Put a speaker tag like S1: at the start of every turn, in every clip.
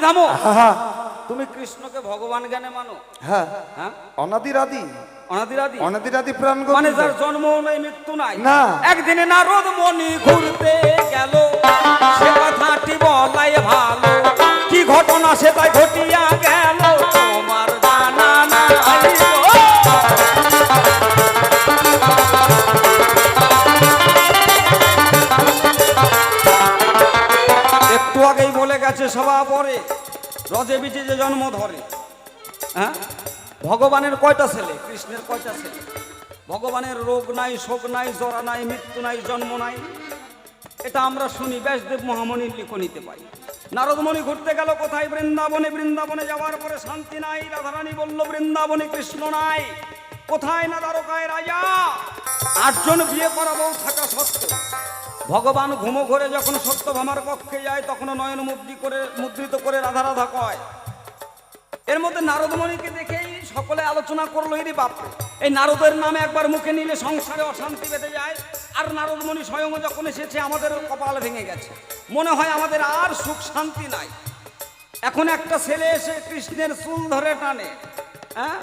S1: থামো।
S2: হ্যাঁ
S1: তুমি কৃষ্ণকে ভগবান জ্ঞানে মানো?
S2: হ্যাঁ
S1: হ্যাঁ,
S2: অনাদিরাদি
S1: অনাদিরাদি,
S2: অনাদিরাদি প্রাণ
S1: মানে যার জন্ম নেই মৃত্যু নাই।
S2: না।
S1: একদিনে নারদ মুনি ঘুরতে গেল, সে কথাটি বলাই ভালো, কি ঘটনা সে তাই ঘটিয়া গেল তোমার জানা নাই গো। একটু আগেই বলে গেছে সভা পরে, রজে বিজে যে জন্ম ধরে। হ্যাঁ, ভগবানের কয়টা ছেলে, কৃষ্ণের কয়টা ছেলে? ভগবানের রোগ নাই, শোক নাই, জরা নাই, মৃত্যু নাই, জন্ম নাই। এটা আমরা শুনি ব্যাসদেব মহামণির লিখনিতে পাই। নারদমণি ঘুরতে গেল কোথায়? বৃন্দাবনে। বৃন্দাবনে যাওয়ার পরে শান্তি নাই। রাধারানী বলল বৃন্দাবনে কৃষ্ণ নাই। কোথায়? না দ্বারকায় রাজা। 8 জন বিয়ে করা বউ থাকা সত্ত্বেও ভগবান ঘুমো ঘরে যখন সত্যভামার কক্ষে যায়, তখন নয়ন মুদ্রিত করে রাধা রাধা কয়। এর মধ্যে নারদমণিকে দেখেই সকলে আলোচনা করলো, এরই বাপরে, এই নারদের নামে একবার মুখে নিলে সংসারে অশান্তি বেঁধে যায়। আর নারদমণি স্বয়ং যখন এসেছে, আমাদের কপাল ভেঙে গেছে, মনে হয় আমাদের আর সুখ শান্তি নাই। এখন একটা ছেলে এসে কৃষ্ণের চুল ধরে টানে, হ্যাঁ,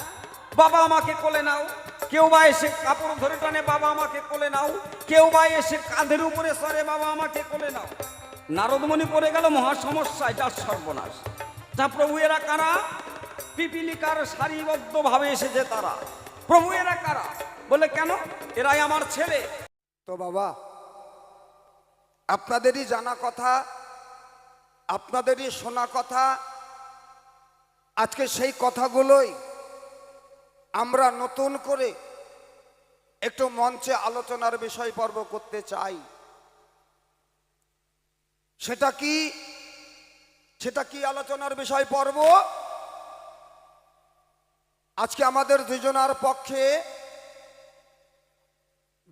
S1: বাবা আমাকে কোলে নাও। কেউ বা এসে কাপড় ধরে টানে, বাবা আমাকে কোলে নাও। কেউ বা এসে কাঁধের উপরে সরে, বাবা আমাকে কোলে নাও। নারদমণি পড়ে গেল মহা সমস্যায়, যার সর্বনাশ। তা প্রভু এরা কারা? পিপিলিকার সারিবদ্ধ ভাবে এসেছে তারা। প্রভু এরা কারা? বলে কেন? এরাই আমার ছেলে।
S2: তো বাবা, আপনাদেরই জানা কথা, আপনাদেরই শোনা কথা, আজকে সেই কথাগুলোই আমরা নতুন করে একটু মঞ্চে আলোচনার বিষয় পর্ব করতে চাই। সেটা কি আলোচনার বিষয় পর্ব? আজকে আমাদের দুজনার পক্ষে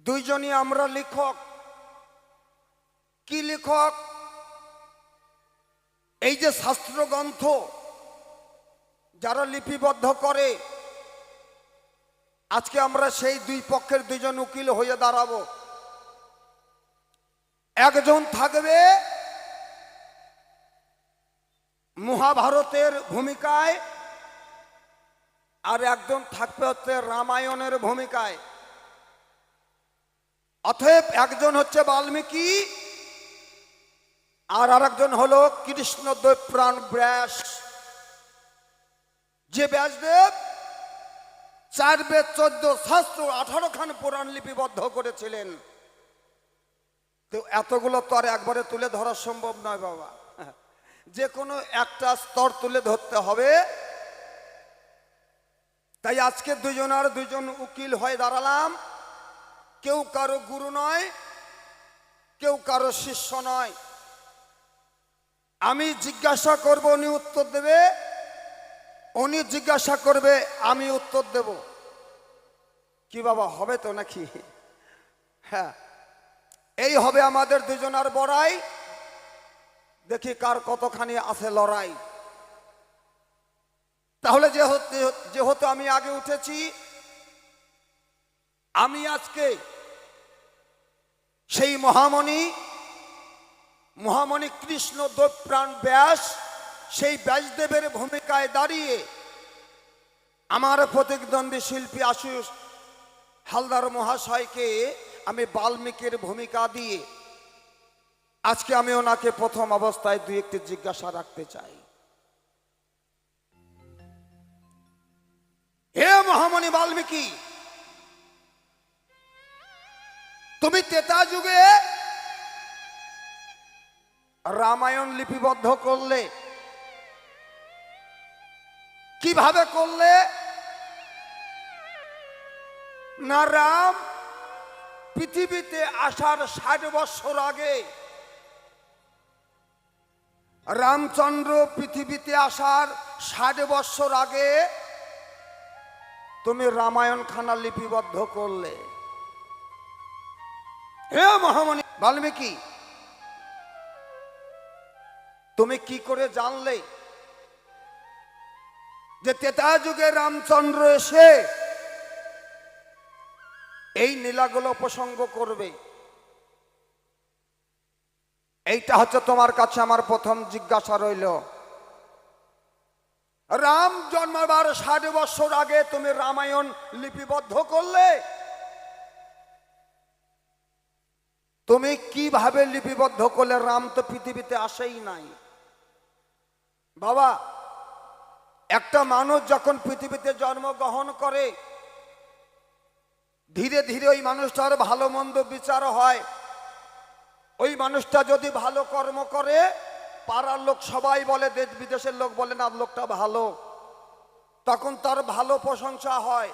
S2: দুইজনই আমরা লেখক। কি লেখক? এই যে শাস্ত্রগ্রন্থ যারা লিপিবদ্ধ করে, আজকে আমরা সেই দুই পক্ষের দুইজন উকিল হয়ে দাঁড়াবো। একজন থাকবে মহাভারতের ভূমিকায়, আর একজন থাকবে হচ্ছে রামায়ণের ভূমিকায়। অতএব একজন হচ্ছে বাল্মীকি, আর আরেকজন হলো কৃষ্ণদেব প্রাণ ব্যাস। যে ব্যাসদেব 4 বেদ 14 শাস্ত্র 18 খান পুরাণ লিপিবদ্ধ করেছিলেন। তো এতগুলো তো আর একবারে তুলে ধরা সম্ভব নয় বাবা, যে কোনো একটা স্তর তুলে ধরতে হবে। তাই আজকে দুজন উকিল হয়ে দাঁড়ালাম। কেউ কারো গুরু নয়, কেউ কারো শিষ্য নয়। আমি জিজ্ঞাসা করব, উনি উত্তর দেবে, উনি জিজ্ঞাসা করবে, আমি উত্তর দেব। কি বাবা, হবে তো নাকি? হ্যাঁ, এই হবে আমাদের দুজনার বড়াই। দেখি কার কতখানি আছে লড়াই। তাহলে যেহেতু আমি আগে উঠেছি, আমি আজকে সেই মহামণি কৃষ্ণদেব প্রাণ ব্যাস, সেই ব্যাসদেবের ভূমিকায় দাঁড়িয়ে আমার প্রতিদ্বন্দ্বী শিল্পী আশুষ হালদার মহাশয়কে আমি বাল্মীকির ভূমিকা দিয়ে আজকে আমি ওনাকে প্রথম অবস্থায় 2-1টি জিজ্ঞাসা রাখতে চাই। হে মহামণি বাল্মীকি, তুমি ত্রেতা যুগে রামায়ণ লিপিবদ্ধ করলে, কিভাবে করলে? না, রাম পৃথিবীতে আসার 60 বছর আগে, রামচন্দ্র পৃথিবীতে আসার 60 বছর আগে তুমি রামায়ণ খানা লিপিবদ্ধ করলে। হে মহামণি বাল্মীকি, তুমি কি করে জানলে যে ত্রেতা যুগে রামচন্দ্র এসে এই লীলাগুলো প্রসঙ্গ করবে? এইটা হচ্ছে তোমার কাছে আমার প্রথম জিজ্ঞাসা রইল। রাম জন্মাবার 60 বছর আগে তুমি রামায়ণ লিপিবদ্ধ করলে। তুমি কিভাবে লিপিবদ্ধ করলে? রাম তো পৃথিবীতে আসেই নাই। বাবা, একটা মানুষ যখন পৃথিবীতে জন্মগ্রহণ করে, ধীরে ধীরে ওই মানুষটার ভালো মন্দ বিচার হয়। ওই মানুষটা যদি ভালো কর্ম করে, পাড়ার লোক সবাই বলে, দেশ বিদেশের লোক বলে না লোকটা ভালো, তখন তার ভালো প্রশংসা হয়।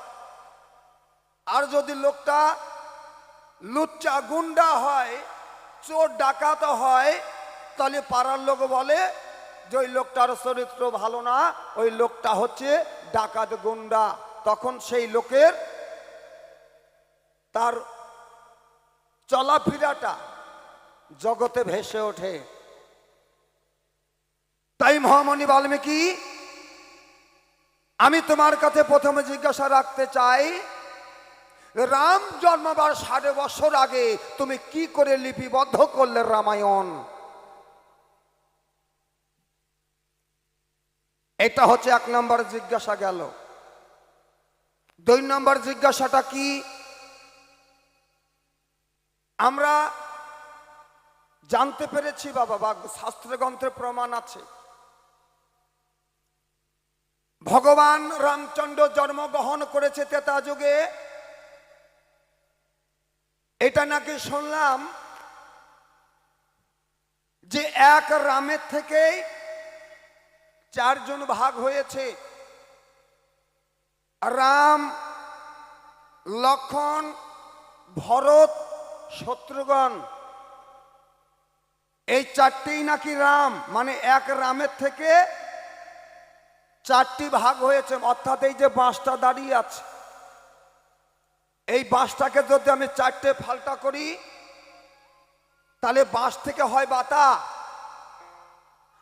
S2: আর যদি লোকটা লুচ্চা গুন্ডা হয়, চোর ডাকাত হয়, তাহলে পাড়ার লোক বলে যে ওই লোকটার চরিত্র ভালো না, ওই লোকটা হচ্ছে ডাকাত গুন্ডা। তখন সেই লোকের তার চলাফেরাটা জগতে ভেসে ওঠে। তাই মহামণি বাল্মীকি, আমি তোমার কাছে প্রথমে জিজ্ঞাসা রাখতে চাই, রাম জন্মাবার 60 বছর আগে তুমি কি করে লিপিবদ্ধ করলে রামায়ণ? এটা হচ্ছে 1 নম্বর জিজ্ঞাসা গেল। 2 নম্বর জিজ্ঞাসাটা কি? আমরা জানতে পেরেছি বাবা, শাস্ত্র গ্রন্থে প্রমাণ আছে, ভগবান রামচন্দ্র জন্মগ্রহণ করেছে ত্রেতা যুগে। এটা নাকি শুনলাম যে এক রামের থেকে 4 জন ভাগ হয়েছে। রাম, লক্ষ্মণ, ভরত, শত্রুঘ্ন, এই 4টিই নাকি রাম। মানে এক রামের থেকে 4টি ভাগ হয়েছে। অর্থাৎ এই যে বাঁশটা দাঁড়িয়ে আছে, এই বাঁশটাকে যদি আমি 4টে ফাল্টা করি, তাহলে বাঁশ থেকে হয় বাতা।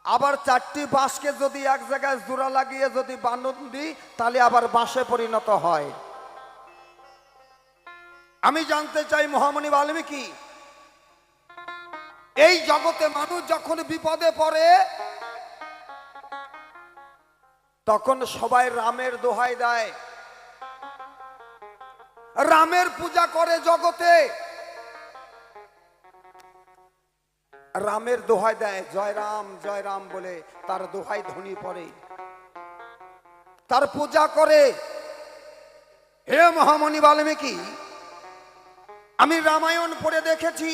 S2: আবার 4টি বাঁশকে যদি এক জায়গায় জোড়া লাগিয়ে যদি বাঁধন দিই, তাহলে আবার বাঁশে পরিণত হয়। আমি জানতে চাই মহামণি বাল্মীকি, এই জগতে মানুষ যখন বিপদে পড়ে, তখন সবাই রামের দোহাই দেয়, রামের পূজা করে জগতে, রামের দোহাই দেয়, জয় রাম বলে তার দোহাই ধ্বনি পড়ে, তার পূজা করে। হে মহামণি বাল্মীকি, আমি রামায়ণ পড়ে দেখেছি,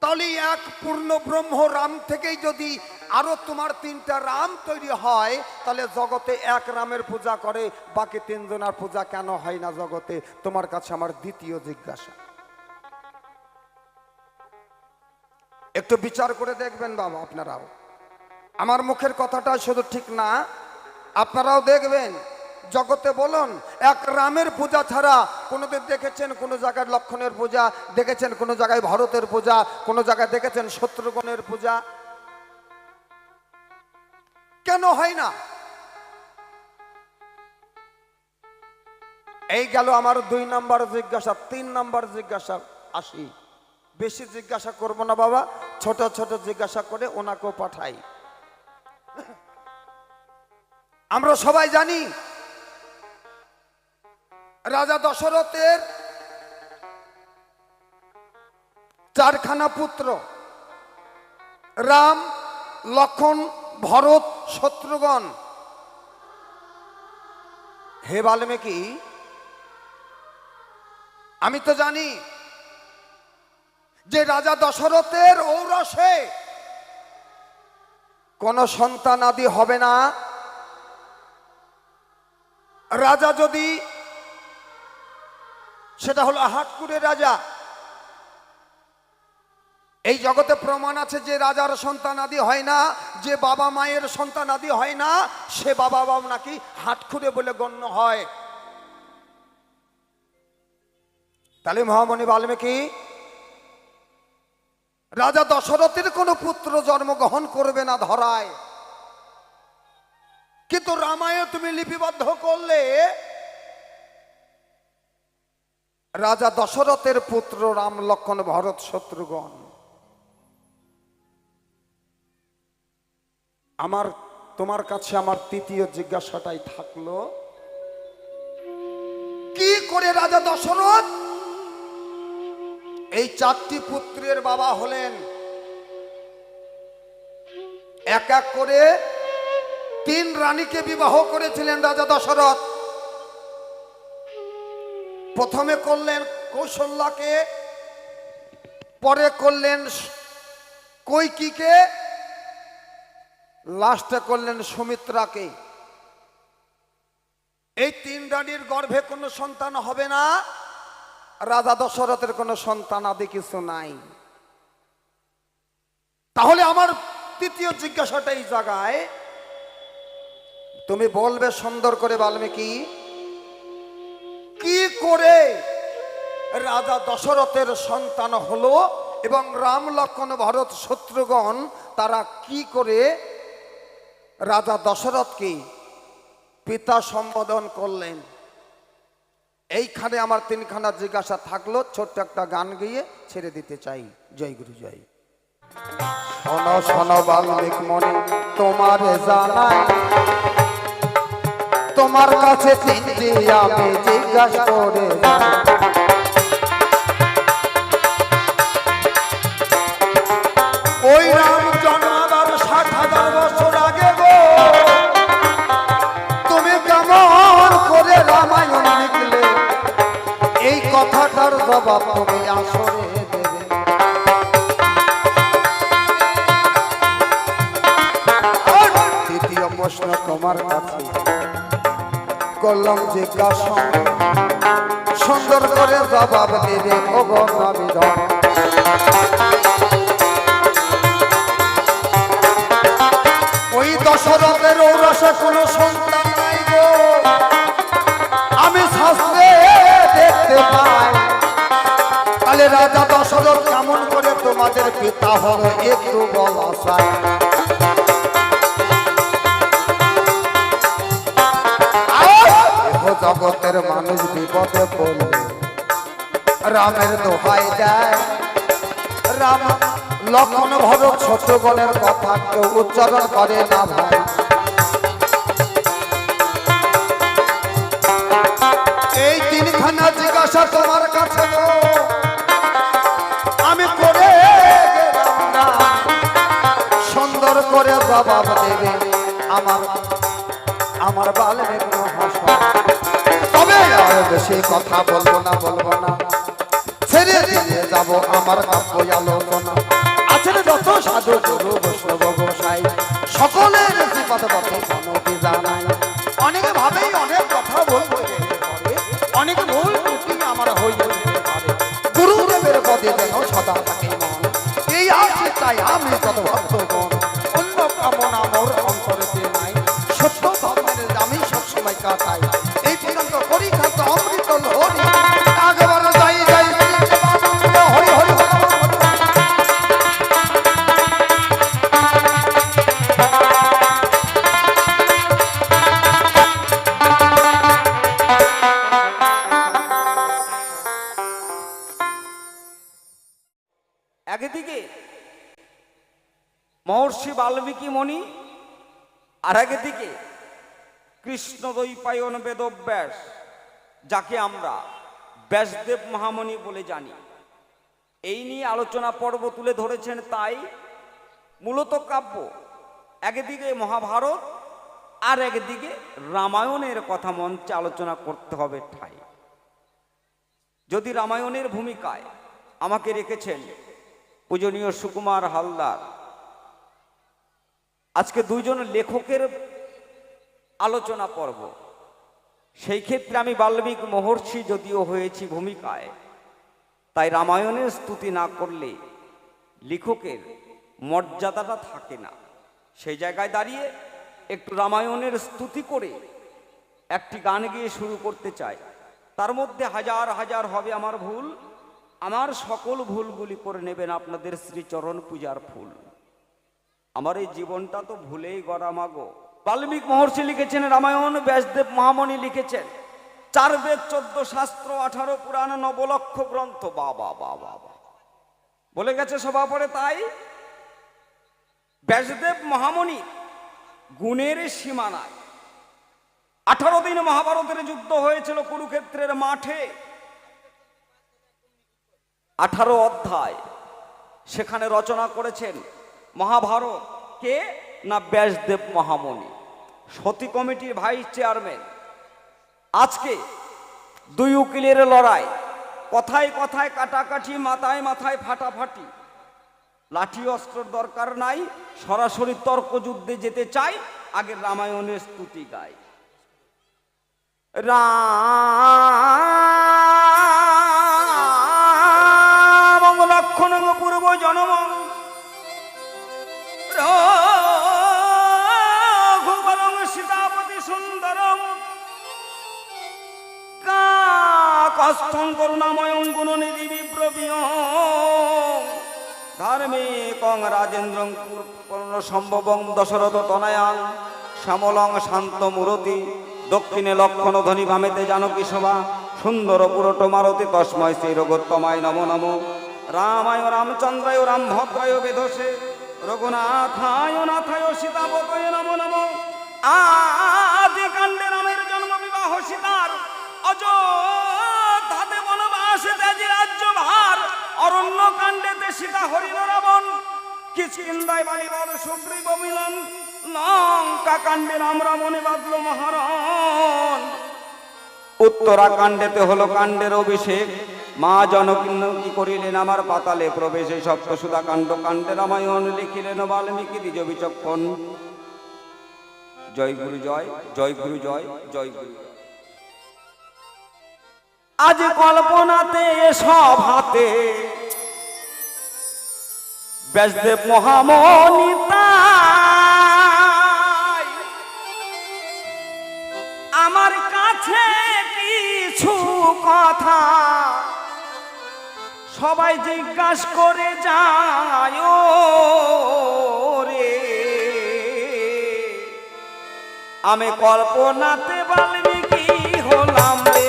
S2: তাহলে এক পূর্ণ ব্রহ্ম রাম থেকেই যদি আরো তোমার 3টা রাম তৈরি হয়, তাহলে জগতে এক রামের পূজা করে, বাকি 3 জনের পূজা কেন হয় না জগতে? তোমার কাছে আমার দ্বিতীয় জিজ্ঞাসা। একটু বিচার করে দেখবেন বাবা, আপনারাও। আমার মুখের কথাটা শুধু ঠিক না, আপনারাও দেখবেন। জগতে বলুন, এক রামের পূজা ছাড়া কোনোদিন দেখেছেন কোনো জায়গায় লক্ষ্মণের পূজা? দেখেছেন কোনো জায়গায় ভরতের পূজা? কোনো জায়গায় দেখেছেন শত্রুঘ্নের পূজা? কেন হয় না? এই গেল আমার 2 নম্বর জিজ্ঞাসা। 3 নম্বর জিজ্ঞাসা আসি। বেশি জিজ্ঞাসা করব না বাবা, ছোট ছোট জিজ্ঞাসা করে ওনাকেও পাঠাই। আমরা সবাই জানি রাজা দশরথের 4খানা পুত্র, রাম, লক্ষ্মণ, ভরত, শত্রুঘ্ন। হে বাল্মীকি, আমি তো জানি যে রাজা দশরথের ঔরসে কোন সন্তানাদি হবে না। রাজা যদি, সেটা হলো হাটকুড়ে রাজা। এই জগতে প্রমাণ আছে যে রাজার সন্তানাদি হয় না, যে বাবা মায়ের সন্তানাদি হয় না, সে বাবা নাকি হাটকুড়ে বলে গণ্য হয়। তাহলে মহামণি বাল্মীকি, রাজা দশরথের কোনো পুত্র জন্মগ্রহণ করবে না ধরায়, কিন্তু রামায়ণ তুমি লিপিবদ্ধ করলে রাজা দশরথের পুত্র রাম, লক্ষ্মণ, ভরত, শত্রুঘ্ন। আমার তোমার কাছে আমার তৃতীয় জিজ্ঞাসাটাই থাকলো, কি করে রাজা দশরথ এই 4টি পুত্রের বাবা হলেন? এক এক করে 3 রানীকে বিবাহ করেছিলেন রাজা দশরথ। প্রথমে করলেন কৌশল্যাকে, পরে করলেন কৈকেয়ীকে, লাস্টে করলেন সুমিত্রাকে। এই 3 রানীর গর্ভে কোনো সন্তান হবে না, রাজা দশরথের কোনো সন্তান আদি কিছু নাই। তাহলে আমার তৃতীয় জিজ্ঞাসাটা এই জায়গায়, তুমি বলবে সুন্দর করে বাল্মীকি, কি করে রাজা দশরথের সন্তান হলো এবং রাম লক্ষ্মণ ভরত শত্রুঘ্ন তারা কি করে রাজা দশরথকে পিতা সম্বোধন করলেন? এইখানে আমার 3খানা জিজ্ঞাসা থাকলো। ছোট্ট একটা গান গিয়ে ছেড়ে দিতে চাই। জয় গুরু জয়। শোনো শোনো বাল্মীক মনে তোমার জানাই, তোমার কাছে 3টি আমি জিজ্ঞাসা করে যাই। ওই রাম জন্মাবার 60,000 বছর আগে গো, তুমি কেমন করে রামায়ণ লিখলে? এই কথাটার জবাব তুমি আসরে দেবে। দ্বিতীয় প্রশ্ন তোমার কাছে করলাম জিজ্ঞাসা, সুন্দর করে জবাব দেবে ও গো নাবিধন। ওই দশরথের ঔরসে কোনো সন্তান নাই গো, আমি শাস্ত্রে দেখতে পাই। তাহলে রাজা দশরথ কেমন করে তোমাদের পিতা হলো একটু বলা চাই। জগতের মানুষ বিপদে পড়লে রামের দোহাই দেয়, রাম লক্ষ্মণ ভরত শত্রুঘ্নের কথা কেউ উচ্চারণ করে না ভাই। এই 3খানা জিজ্ঞাসা তোমার কাছে আমি করে গেলাম না, সুন্দর করে জবাব দেবে আমার বাল্মীক মহাশয়। তবে আর বেশি কথা বলবো না, ছেড়ে দিয়ে যাব আমার কাব্য আলোচনা। আছেন যত সাধু গুরু বৈষ্ণব গোসাই, সকলের জীবন পথে কি জানাই। অনেকে ভাবেই অনেক কথা বলতে পারে, অনেক ভুল ত্রুটি আমার হইতে পারে। গুরুদেবের পদে যেন সদা থাকে মন, এই আছে তাই আমি কত ভক্তগণ। অন্য কামনা মোর অন্তরেতে নাই, সত্য ধর্মের আমি সবসময় কাটাই। এই পর্যন্ত করি খাদ্য অমৃত হরি, আগেবার যাই যাই হরি হরি।
S1: একদিকে মহর্ষি বাল্মীকি মণি, আর একদিকে কৃষ্ণ দ্বৈপায়ন বেদব্যাস, যাকে আমরা ব্যাসদেব মহামণি বলে জানি। এই নিয়ে আলোচনা পর্ব তুলে ধরেছেন। তাই মূলত কাব্য একদিকে মহাভারত আর একদিকে রামায়ণের কথা মঞ্চে আলোচনা করতে হবে ঠাই। যদি রামায়ণের ভূমিকায় আমাকে রেখেছেন পূজনীয় সুকুমার হালদার, আজকে 2 জন লেখকের আলোচনা পর্ব। সেই ক্ষেত্রে আমি বাল্মীক মহর্ষি যদিও হয়েছি ভূমিকায়, তাই রামায়ণের স্তুতি না করলে লেখকের মর্যাদাটা থাকে না। সেই জায়গায় দাঁড়িয়ে একটু রামায়ণের স্তুতি করে একটি গান গিয়ে শুরু করতে চাই। তার মধ্যে হাজার হাজার হবে আমার ভুল, আমার সকল ভুলগুলি করে নেবেন আপনাদের শ্রীচরণ পূজার ফুল। আমার এই জীবনটা তো ভুলেই গড়া মাগো। বাল্মীক মহর্ষি লিখেছেন রামায়ণ, ব্যাসদেব মহামণি লিখেছেন 4 বেদ 14 শাস্ত্র 18 পুরাণ 9 লক্ষ গ্রন্থ। বাবা বাবা বলে গেছে সভা পড়ে। তাই ব্যাসদেব মহামণি গুণের সীমা নাই। 18 দিন মহাভারতের যুদ্ধ হয়েছিল কুরুক্ষেত্রের মাঠে, 18 অধ্যায় সেখানে রচনা করেছেন মহাভারত কে না ব্যাসদেব মহামুনি, সতী কমিটির ভাইস চেয়ারম্যান। আজকে দুই উকিলের লড়াই, কথায় কথায় কাটাকাটি, মাথায় মাথায় ফাটাফাটি, লাঠি অস্ত্রের দরকার নাই, সরাসরি তর্ক যুদ্ধে যেতে চাই, আগে রামায়ণের স্তুতি গাই। রাম লক্ষণ পূর্ব জনম রঘুবরং সীতাপতি সুন্দরম কাকস্থং করুণাময়ং গুণনিধি বিপ্রবীয় ধার্মিকং রাজেন্দ্রং পূর্ণ সম্ভবং দশরথ তনয়াং শ্যামলং শান্ত মূরতি দক্ষিণে লক্ষণ ধ্বনি ভামেতে জানকী শোভা সুন্দর পুরট মারতি তস্ময় শ্রী রঘুত্তমায় নমো নমো রামায় রামচন্দ্রায় রামভদ্রায় বেদসে রঘুনাথায় নাথায় সীতাপতয়ে নমো নমো। আদি কাণ্ডে রামের জন্ম, বিবাহ সীতার, অযোধ্যাতে বনবাসে ত্যাজি রাজ্য ভার, অরণ্য কাণ্ডেতে সীতা হরিণ রাবণ, কিষ্কিন্ধায় বালিবর সুগ্রীব মিলন, লঙ্কা কাণ্ডে রাম রাবণে বাঁধল মহারণ, উত্তরাকাণ্ডেতে হলো কাণ্ডের অভিষেক, মা জনকী করিলেন আমার পাতালে প্রবেশে, সপ্তসুধা কাণ্ড কাণ্ডে রামায়ণ লিখিলেন বাল্মীকি দ্বিজ বিচক্ষণ। জয় গুরু জয়, জয় গুরু জয়, জয় গুরু। আজ কল্পনাতে সব হাতে ব্যাসদেব মহামনি তাই আমার কাছে কিছু কথা সবাই জিজ্ঞাসা করে যায় রে, আমি কল্পনাতে বাল্মীকি হলাম রে।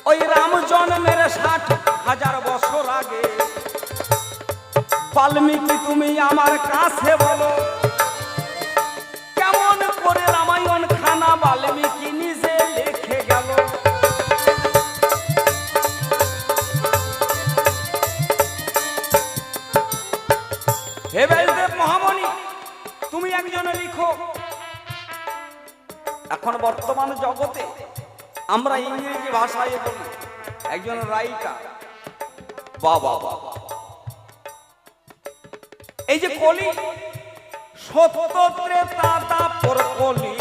S1: ওই রাম জন্মের 60,000 বছর আগে বাল্মীকি তুমি আমার কাছে বলো, কেমন করে রামায়ণ খানা বাল্মীকি নিজে লিখে গেল। হে ব্যাসদেব মহামনি, তুমি একজন লিখো। এখন বর্তমান জগতে আমরা ইংরেজি ভাষায় বলি একজন রাইটার, বাবা বাবা। এই যে কলি, সত্য ত্রেতা তারপর কলি,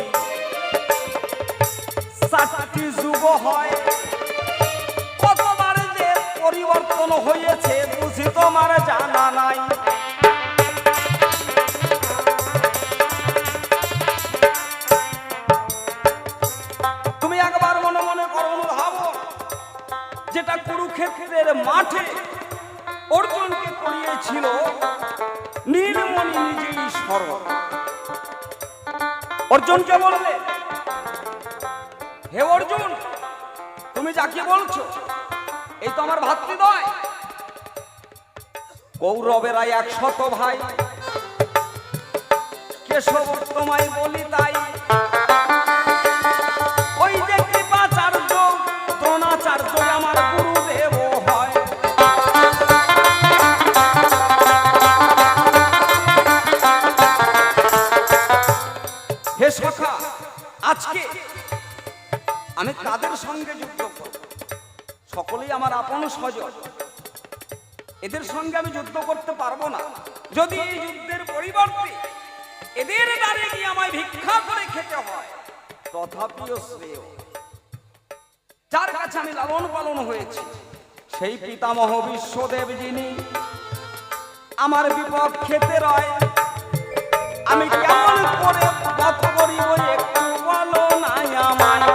S1: 7টি যুগ হয়, কতবার যে পরিবর্তন হয়েছে বুঝি তোমার জানা নাই। তুমি একবার মনে মনে করো, ভাবো, যেটা কুরুক্ষেত্রের মাঠে অর্জুনকে করিয়েছিল নীলমণি নিজেই স্মরণ। অর্জুনকে বলবে, হে অর্জুন, তুমি যাকে বলছো এই তো আমার ভাতৃদ্বয়, কৌরবেরা 100 ভাই, কেশব তোমায় বলি তাই, ওই যে কৃপাচার্য দ্রোণাচার্য আমার গুরুদেব হয়। হে সখা, আজকে আমি কাদের সঙ্গে যুদ্ধ করব? সকলেই আমার আপন স্বজন, এদের সঙ্গে আমি যুদ্ধ করতে পারবো না। যদি এই যুদ্ধের পরিবর্তে এদের দ্বারে গিয়ে আমায় ভিক্ষা করে খেতে হয়, তথাপিও শ্রেয়। যার কাছে আমি লালন পালন হয়েছি, সেই পিতামহ বিশ্বদেব যিনি আমার বিপক্ষেতে রয়, আমি কেমন করে বধ করিব একটু বলো নাই আমায়।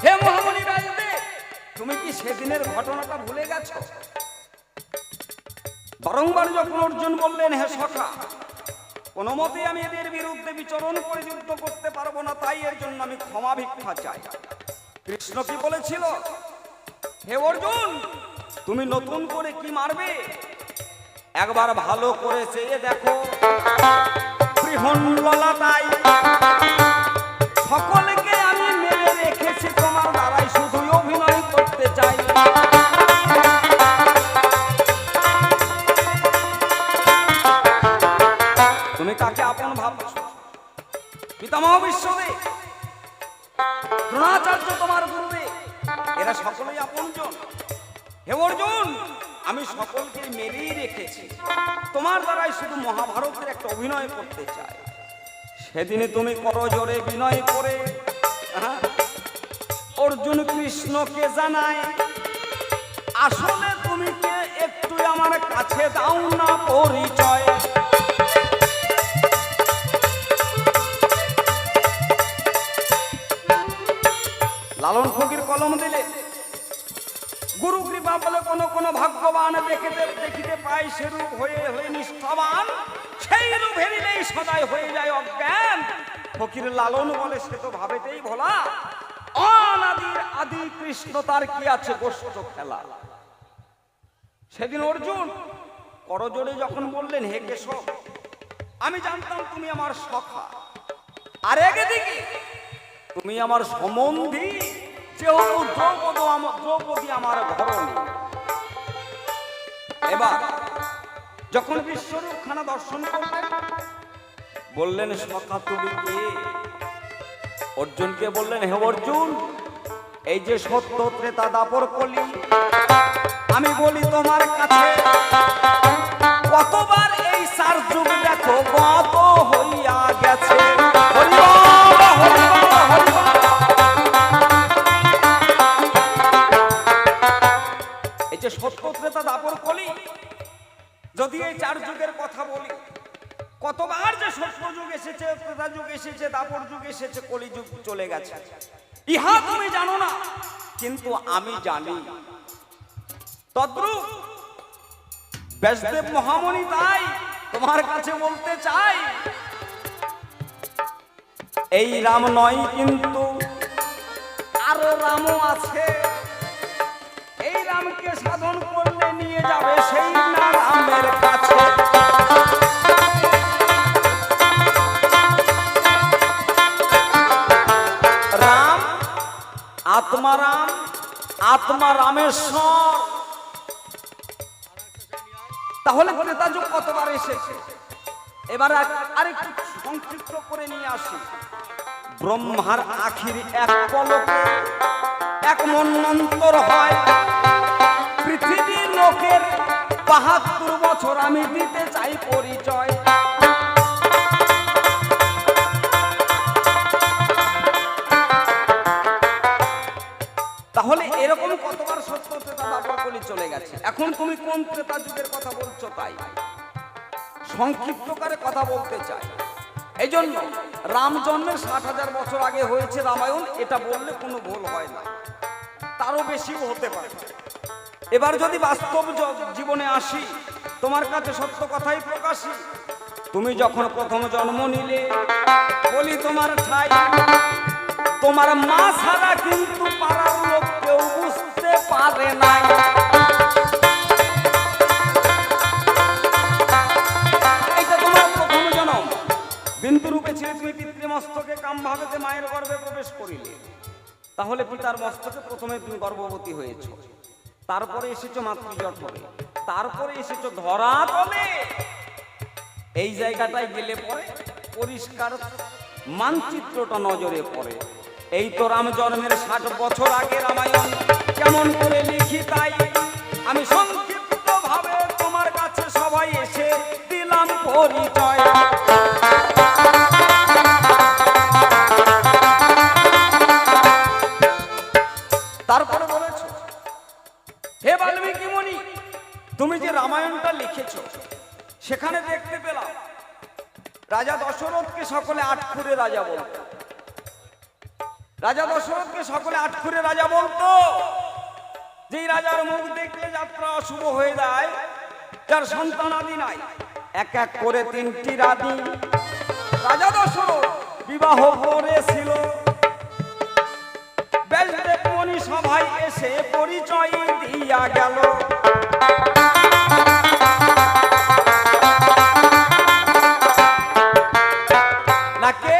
S1: হে মহামনি রাজদেব, তুমি কি সেদিনের ঘটনাটা ভুলে গেছো? বারংবার যখন অর্জুন বললেন, হে সখা, কোনো মতেই আমি এদের বিরুদ্ধে বিচরণ করে যুদ্ধ করতে পারবো না, তাই এর জন্য আমি ক্ষমা ভিক্ষা চাই। কৃষ্ণ কি বলেছিল? হে অর্জুন, তুমি নতুন করে কি মারবে? একবার ভালো করে চেয়ে দেখো, বৃহন্নলতায় সকলকে আমি মেরে রেখেছি, তোমার দ্বারাই শুধু অভিনয় করতে চাই। তুমি কাকে আপন ভাবছো? পিতামহ বিশ্বদেব, দ্রোণাচার্য তোমার গুরুদেব, এরা সকলেই আপনজন। হে অর্জুন, আমি সকলকে মেরেই রেখেছি, তোমার দ্বারাই শুধু মহাভারতের একটা অভিনয় করতে চাই। সেদিনে তুমি করজোড়ে বিনয় করে অর্জুন কৃষ্ণকে জানায়, আসলে তুমি কে একটু আমার কাছে দাও না পরিচয়। লালন ফকির কলম দিলে, গুরু কৃপা বলে কোনো ভাগ্যবান দেখিতে পাই, সেরূপ হয়ে হয়ে নিষ্ঠাবান, সেই রূপ হেরিলেই সদাই হয়ে যায় অজ্ঞান। ফকির লালন বলে, সে তো ভাবেতেই ভোলা, অনাদির আদি কৃষ্ণ, তার কি আছে গোষ্ঠ খেলা। সেদিন অর্জুন করজোড়ে যখন বললেন, হে কেশব, আমি জানতাম তুমি আমার সখা, আর একদিকে তুমি আমার সম্বন্ধী, যেহেতু দ্রৌপদী আমার ঘরণী। এবার যখন বিশ্বরূপখানা দর্শন করলেন, বললেন, সখা তুমি কে? অর্জুনকে বললেন, হে অর্জুন, এই যে সত্য ত্রেতা দাপর কলি, আমি বলি তোমার কাছে, কতবার এই চার যুগ দেখো গত হইয়া গেছে। এই যে সত্য ত্রেতা দাপর কলি, যদি এই চার যুগের কথা বলি, কতবার যে সত্য যুগ এসেছে, ত্রেতা যুগ এসেছে, দাপর যুগ এসেছে, কলি যুগ চলে গেছে, ইহা তুমি জানো না, কিন্তু আমি জানি। তদ্রূপ ব্যাসদেব মহামণি তাই তোমার কাছে বলতে চাই, এই রাম নয় কিন্তু আরো রামও আছে, এই রামকে সাধন করলে নিয়ে যাবে সেই না রামের কাছে। রাম আত্মারাম, আত্মা রামেশ্বর। তাহলে ত্রেতা যুগ কতবার এসেছে? এবার আরেকটু সংক্ষিপ্ত করে নিয়ে আসি। ব্রহ্মার আখির এক পলকে এক মন্বন্তর হয়, পৃথিবীর লোকের ৭২ বছর আমি দিতে চাই পরিচয়। তাহলে এরকম কতবার সত্য ত্রেতা দাপর কলি চলে গেছে, এখন তুমি কোন ত্রেতা যুগের কথা বলছো? তাই সংক্ষিপ্তকারে কথা বলতে চাই। এই জন্য রাম জন্মের ৬০,০০০ বছর আগে হয়েছে রামায়ণ, এটা বললে কোনো ভুল হয় না, তারও বেশিও হতে পারে। এবার যদি বাস্তব জীবনে আসি, তোমার কাছে সত্য কথাই প্রকাশী। তুমি যখন প্রথম জন্ম নিলে, বলি তোমার ঠাই, তোমার মা ছাড়া কিন্তু পাড়ার লোক কেউ বুঝতে পারে নাই। এটা তোমার প্রথম জন্ম, বিন্দু রূপে ছিল তুমি পিতৃমস্তকে কামভাবেতে মায়ের গর্ভে প্রবেশ করিলে। তাহলে পিতার মস্তকে প্রথমে তুমি গর্ভবতী হয়েছ, তারপরে এসেছো মাতৃজঠরে, তারপরে এসেছো ধরাতলে। এই জায়গাটায় গেলে পরে পরিষ্কার মানচিত্রটা নজরে পড়ে। এই তো রাম জন্মের ৬০ বছর আগে রামায়ণ কেমন করে লিখি, তাই আমি সংক্ষিপ্ত ভাবে তোমার কাছে সবাই এসে দিলাম পরিচয়। তারপরে বলেছ, হে বাল্মীকি মুনি, তুমি যে রামায়ণটা লিখেছ, সেখানে দেখতে পেলাম রাজা দশরথকে সকলে আটখুরে রাজা বলতো। রাজা দশরথকে সকলে আটখুরে রাজা বলতো। যেই রাজার মুখ দেখলে যাত্রা অশুভ হয়ে যায়, যার সন্তান আদি নাই, এক এক করে 3টি রানী রাজা দশরথ বিবাহ করেছিল। ব্যাসদেব মুনি সভায় এসে পরিচয় দিয়া গেল। নাকে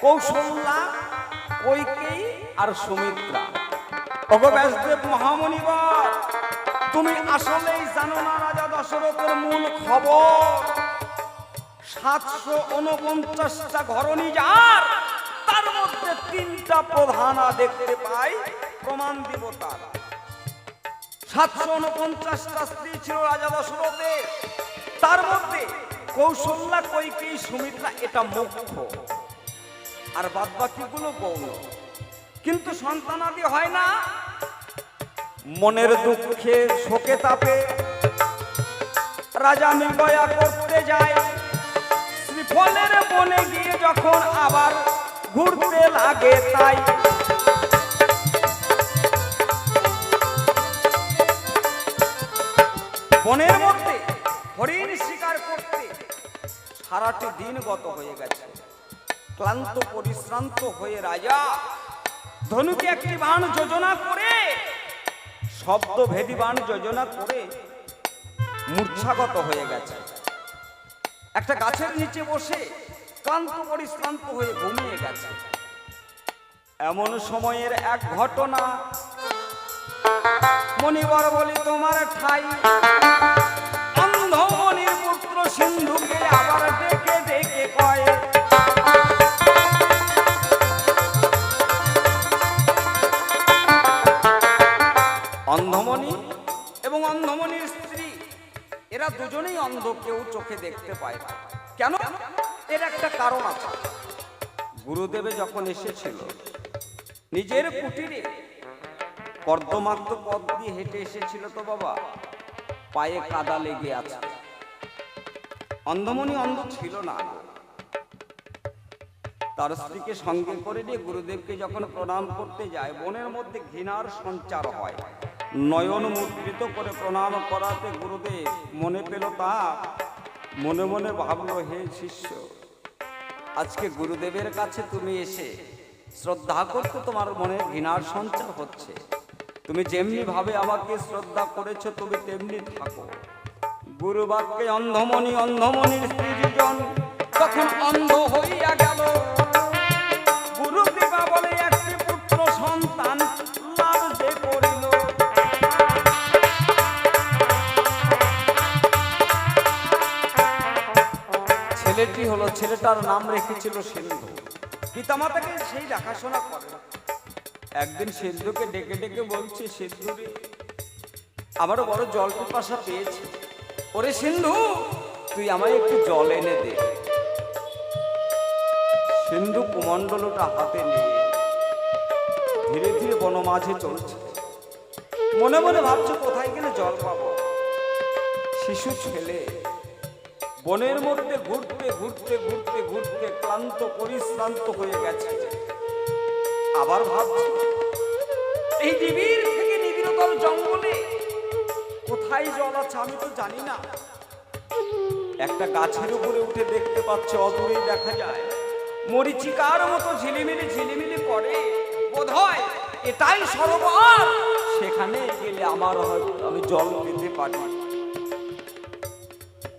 S1: কৌশল্যা, কইকেয়ী আর সুমিত্রা। ওগো ব্যাসদেব মহামুনিবর, তুমি আসলেই জানো না রাজা দশরথের মূল খবর? 749টা ঘরণী যার, তার মধ্যে 3টা প্রধানা দেখতে পাই প্রমাণ দিব তার। 749টা স্ত্রী ছিল রাজা দশরথের, তার মধ্যে কৌশল্যা, কইকেয়ী, সুমিত্রা এটা মুখ্য, আর বাদ বাকিগুলো গৌণ। কিন্তু সন্তানাদি হয় না। মনের দুঃখে শোকে তাপে রাজা মৃগয়া করতে যায়। শ্রীফলের বনে গিয়ে যখন আবার ঘুরতে লাগে, তাই বনের মধ্যে হরিণ শিকার করতে সারাটি দিন গত হয়ে গেছে। ক্লান্ত পরিশ্রান্ত হয়ে রাজা ধনুকে একটি বাণ যোজনা করে, শব্দ ভেদী বাণ যোজনা করে মূর্ছাগত হয়ে গেছে। একটা গাছের নিচে বসে ক্লান্ত পরিশ্রান্ত হয়ে ঘুমিয়ে গেছে। এমন সময়ের এক ঘটনা, মণিবর বলি তোমার ঠাই। অন্ধ মণির পুত্র সিন্ধুকে আবার ডেকে ডেকে কয়, অন্ধমণি এবং অন্ধমণির স্ত্রী এরা দুজনেই অন্ধ, কেউ চোখে দেখতে পায় না। কেন? এর একটা কারণ আছে। গুরুদেবে যখন এসেছিল নিজের কুটিরে কর্দমাক্ত পথ দিয়ে হেঁটে এসেছিল তো বাবা, পায়ে কাদা লেগে আছে। অন্ধমণি অন্ধ ছিল না। তার স্ত্রীকে সঙ্গে করে নিয়ে গুরুদেবকে যখন প্রণাম করতে যায়, বনের মধ্যে ঘৃণার সঞ্চার হয়। নয়ন মুদ্রিত করে প্রণাম করাতে গুরুদেব মনে পেল তা, মনে মনে ভাবলো, হে শিষ্য, আজকে গুরুদেবের কাছে তুমি এসে শ্রদ্ধা করতে তোমার মনে ঘৃণার সঞ্চার হচ্ছে। তুমি যেমনি ভাবে আমাকে শ্রদ্ধা করেছো তুমি তেমনি থাকো। গুরু বাক্যে অন্ধমণি, অন্ধমণির স্ত্রীজন তখন অন্ধ হইয়া গেল। গুরু কৃপা বলে একটি পুত্র সন্তান লাভ যে করিল। ছেলেটি হলো, ছেলেটার নাম রেখেছিল সিন্ধু। পিতামাতাকে সেই দেখাশোনা করে। একদিন সিন্ধুকে ডেকে ডেকে বলছে, সিন্ধু রে, আমারও বড় জল পিপাসা পেয়েছে। ওরে সিন্ধু, তুই আমায় একটু জল এনে দে। সিন্ধু কুমণ্ডলটা হাতে নিয়ে ধীরে ধীরে বন মাঝে চলছে। মনে মনে ভাবছে কোথায় গেলে জল পাবো। শিশু ছেলে বনের মধ্যে ঘুরতে ঘুরতে ঘুরতে ঘুরতে ক্লান্ত পরিশ্রান্ত হয়ে গেছে। আবার ভাবছে এই নিবিড় থেকে নিবিড়তর জঙ্গলে কোথায় জল আছে আমি তো জানি না। একটা গাছের উপরে উঠে দেখতে পাচ্ছে, অদূরেই দেখা যায় মরিচিকার মতো ঝিলিমিলি ঝিলিমিলি করে। বোধহয় এটাই সরোবর, সেখানে গেলে আমার হয়তো আমি জল পেতে পারি।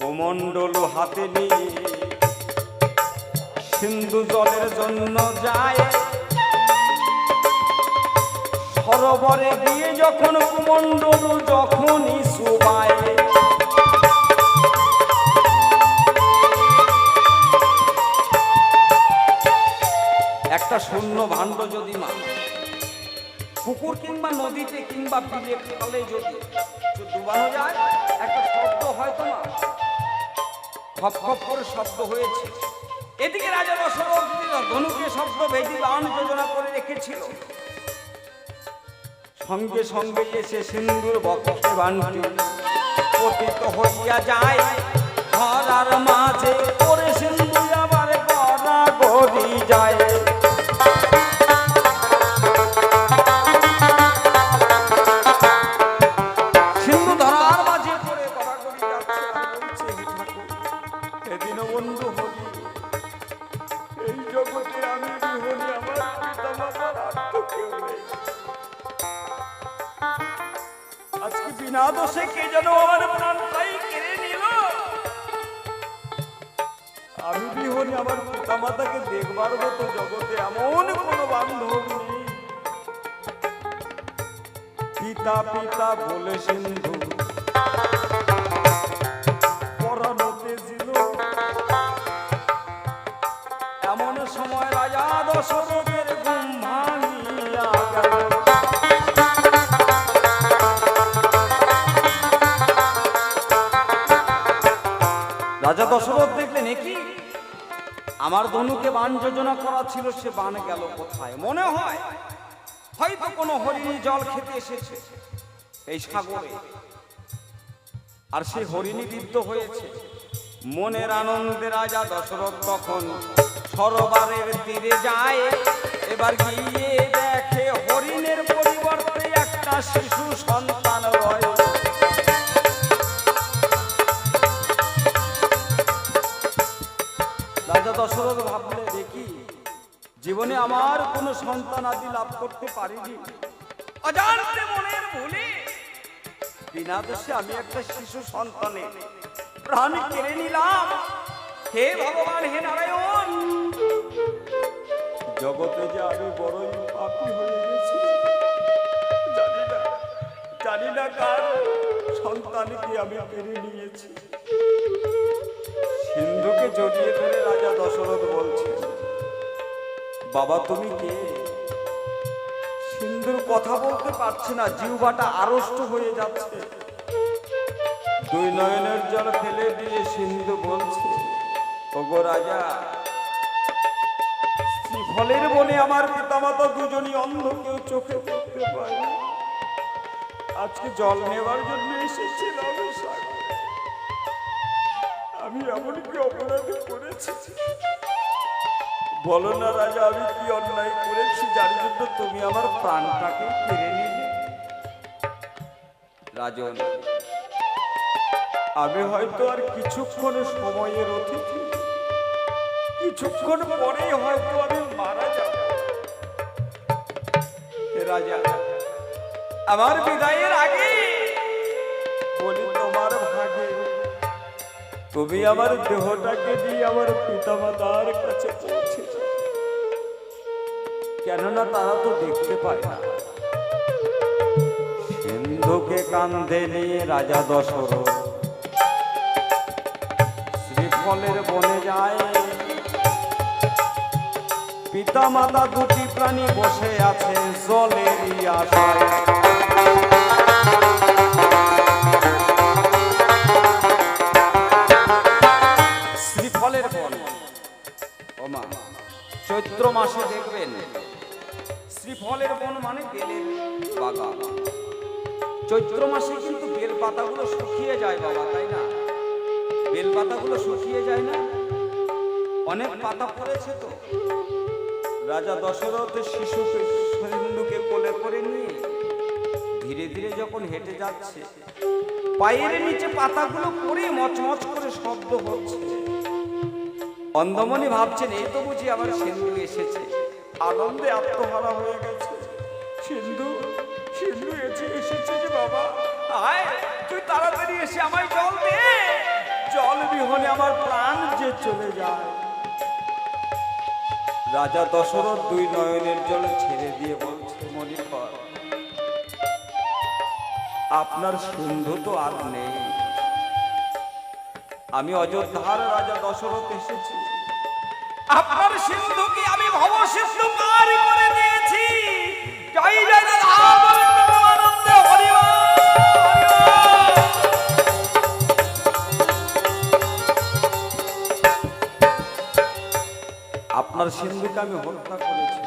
S1: কমণ্ডল হাতে নিয়ে সিন্ধু জলের জন্য যায়। সরোবরে গিয়ে যখন কুমণ্ডল যখনই শুবায়, একটা শূন্য ভাণ্ড যদি পুকুর কিংবা নদীতে কিংবা বিলে খালে যদি ডুবানো যায়, একটা শব্দ হয়তো না, খপ খপ করে শব্দ হয়েছে। এদিকে রাজা দশরথ ধনুকে শব্দ ভেদি বাণ যোজনা করে রেখেছিল। সঙ্গে সঙ্গে এসে সিন্ধুর বক্ষে বাণটি পতিত হইয়া যায়। ধরার মাঝে পরে সিন্ধু আবার গড়া গড়ি যায়। সিন্ধু ধরার মাঝে পরে গড়া গড়ি যাচ্ছে আর বলছে, হে ঠাকুর, হরি, এই জগতে আমি বিহনে আমার পিতা মাতার আর তো কেউ নেই। আজকে বিনা দোষে কে যেন আমার প্রাণটাই কেড়ে নিল। আমি বিহনে আমার পিতা মাতাকে দেখবার মতো জগতে এমন কোনো বান্ধব নেই। পিতা পিতা বলে সিন্ধু পরাণতে ছিল। এমন সময় রাজা দশরথের ঘুম ভাঙিয়া গেল। রাজা দশরথ দেখলেন কি আমার ধনুকে বাণ যোজনা করা ছিল, সে বাণ গেল কোথায়? মনে হয় হয়তো কোনো হরিণী জল খেতে এসেছে এই সাগরে, আর সে হরিণী বিদ্ধ হয়েছে। মনের আনন্দে রাজা দশরথ তখন সরোবরের তীরে যায়। এবার গিয়ে দেখে হরিণের পরিবর্তে একটা শিশু সন্তান রয়েছে। রাজা দশরথ ভাবলে, দেখি জীবনে আমার কোনো সন্তান আদি লাভ করতে পারিনি, অজান্তে মনের ভুলে বিনা দোষে আমি একটা শিশু সন্তানে প্রাণ কেড়ে নিলাম। হে ভগবান, হে নারায়ণ, জগতে যে আমি বড়ই পাপী হয়ে গেছি। জানি না কার সন্তানকে আমি কেড়ে নিয়েছি। সিন্ধুকে জড়িয়ে ধরে রাজা দশরথ বলছে, বাবা তুমি কে? সিন্ধুর কথা বলতে পারছে না, জিহ্বাটা আড়ষ্ট হয়ে যাচ্ছে। দুই নয়নের জল ফেলে দিয়ে সিন্ধু বলছে, ওগো রাজা, শ্রীফলের বনে আমার পিতামাতা দুজনই অন্ধ, কেউ চোখে দেখতে পায় না। আজকে জল নেবার জন্য এসেছিলাম সাগরে। আমি এমন কি অপরাধ করেছি? বলো না রাজা, আমি কি অন্যায় করেছি যার জন্য তুমি আমার প্রাণটাকে কেড়ে নিলে? রাজন, আমি হয়তো আর কিছুক্ষণ সময়ের অতিথি, কিছুক্ষণ পরেই হয়তো আমি মারা যাব। হে রাজা, আমার বিদায়ের আগে বলি তোমার ভাগে তুমি আমার দেহটাকে দিয়ে আমার পিতামাতার কাছে পৌঁছে যাও। কেননা তারা তো দেখতে পায় না। সিন্ধুকে কান্ধে নিয়ে রাজা দশরথ শ্রীফলের বনে যায়। পিতামাতা দুটি প্রাণী বসে আছে জলেরই আশায়। শ্রীফলের বন, ওমা চৈত্র মাসে দেখবেন শ্রীফলের বন মানে বেলের বাগান। চৈত্র মাসে কিন্তু বেল পাতাগুলো শুকিয়ে যায় বাবা, তাই না? বেল পাতাগুলো শুকিয়ে যায় না? অনেক পাতা পড়েছে তো। রাজা দশরথ শিশুকে সিন্ধুকে কোলে করে নিয়ে ধীরে ধীরে যখন হেঁটে যাচ্ছে, পায়ের নিচে পাতাগুলো পড়ে মচমচ করে শব্দ হচ্ছে। অন্ধমনি ভাবছেন, এই তো বুঝি আমার সিন্ধু এসেছে। আনন্দে আত্মহারা হয়ে গেছে। সিন্ধু, সিন্ধু এসেছে যে বাবা, আয় তুই তাড়াতাড়ি এসে আমায় জল দে। জল বিহনে আমার প্রাণ যে চলে যায়। রাজা দশরথ দুই নয়নের জল ছেড়ে দিয়ে বলছে, মণিকর, আপনার সিন্ধু তো আর নেই। আমি অযোধ্যার রাজা দশরথ এসেছি। আপনার সিন্ধুকে আমি ভব সিন্ধু পার করে দিয়েছি। জয় জয় রাধা গোবিন্দ আনন্দে হরি বল, হরি বল। আপনার সিন্ধুকে আমি হত্যা করেছি।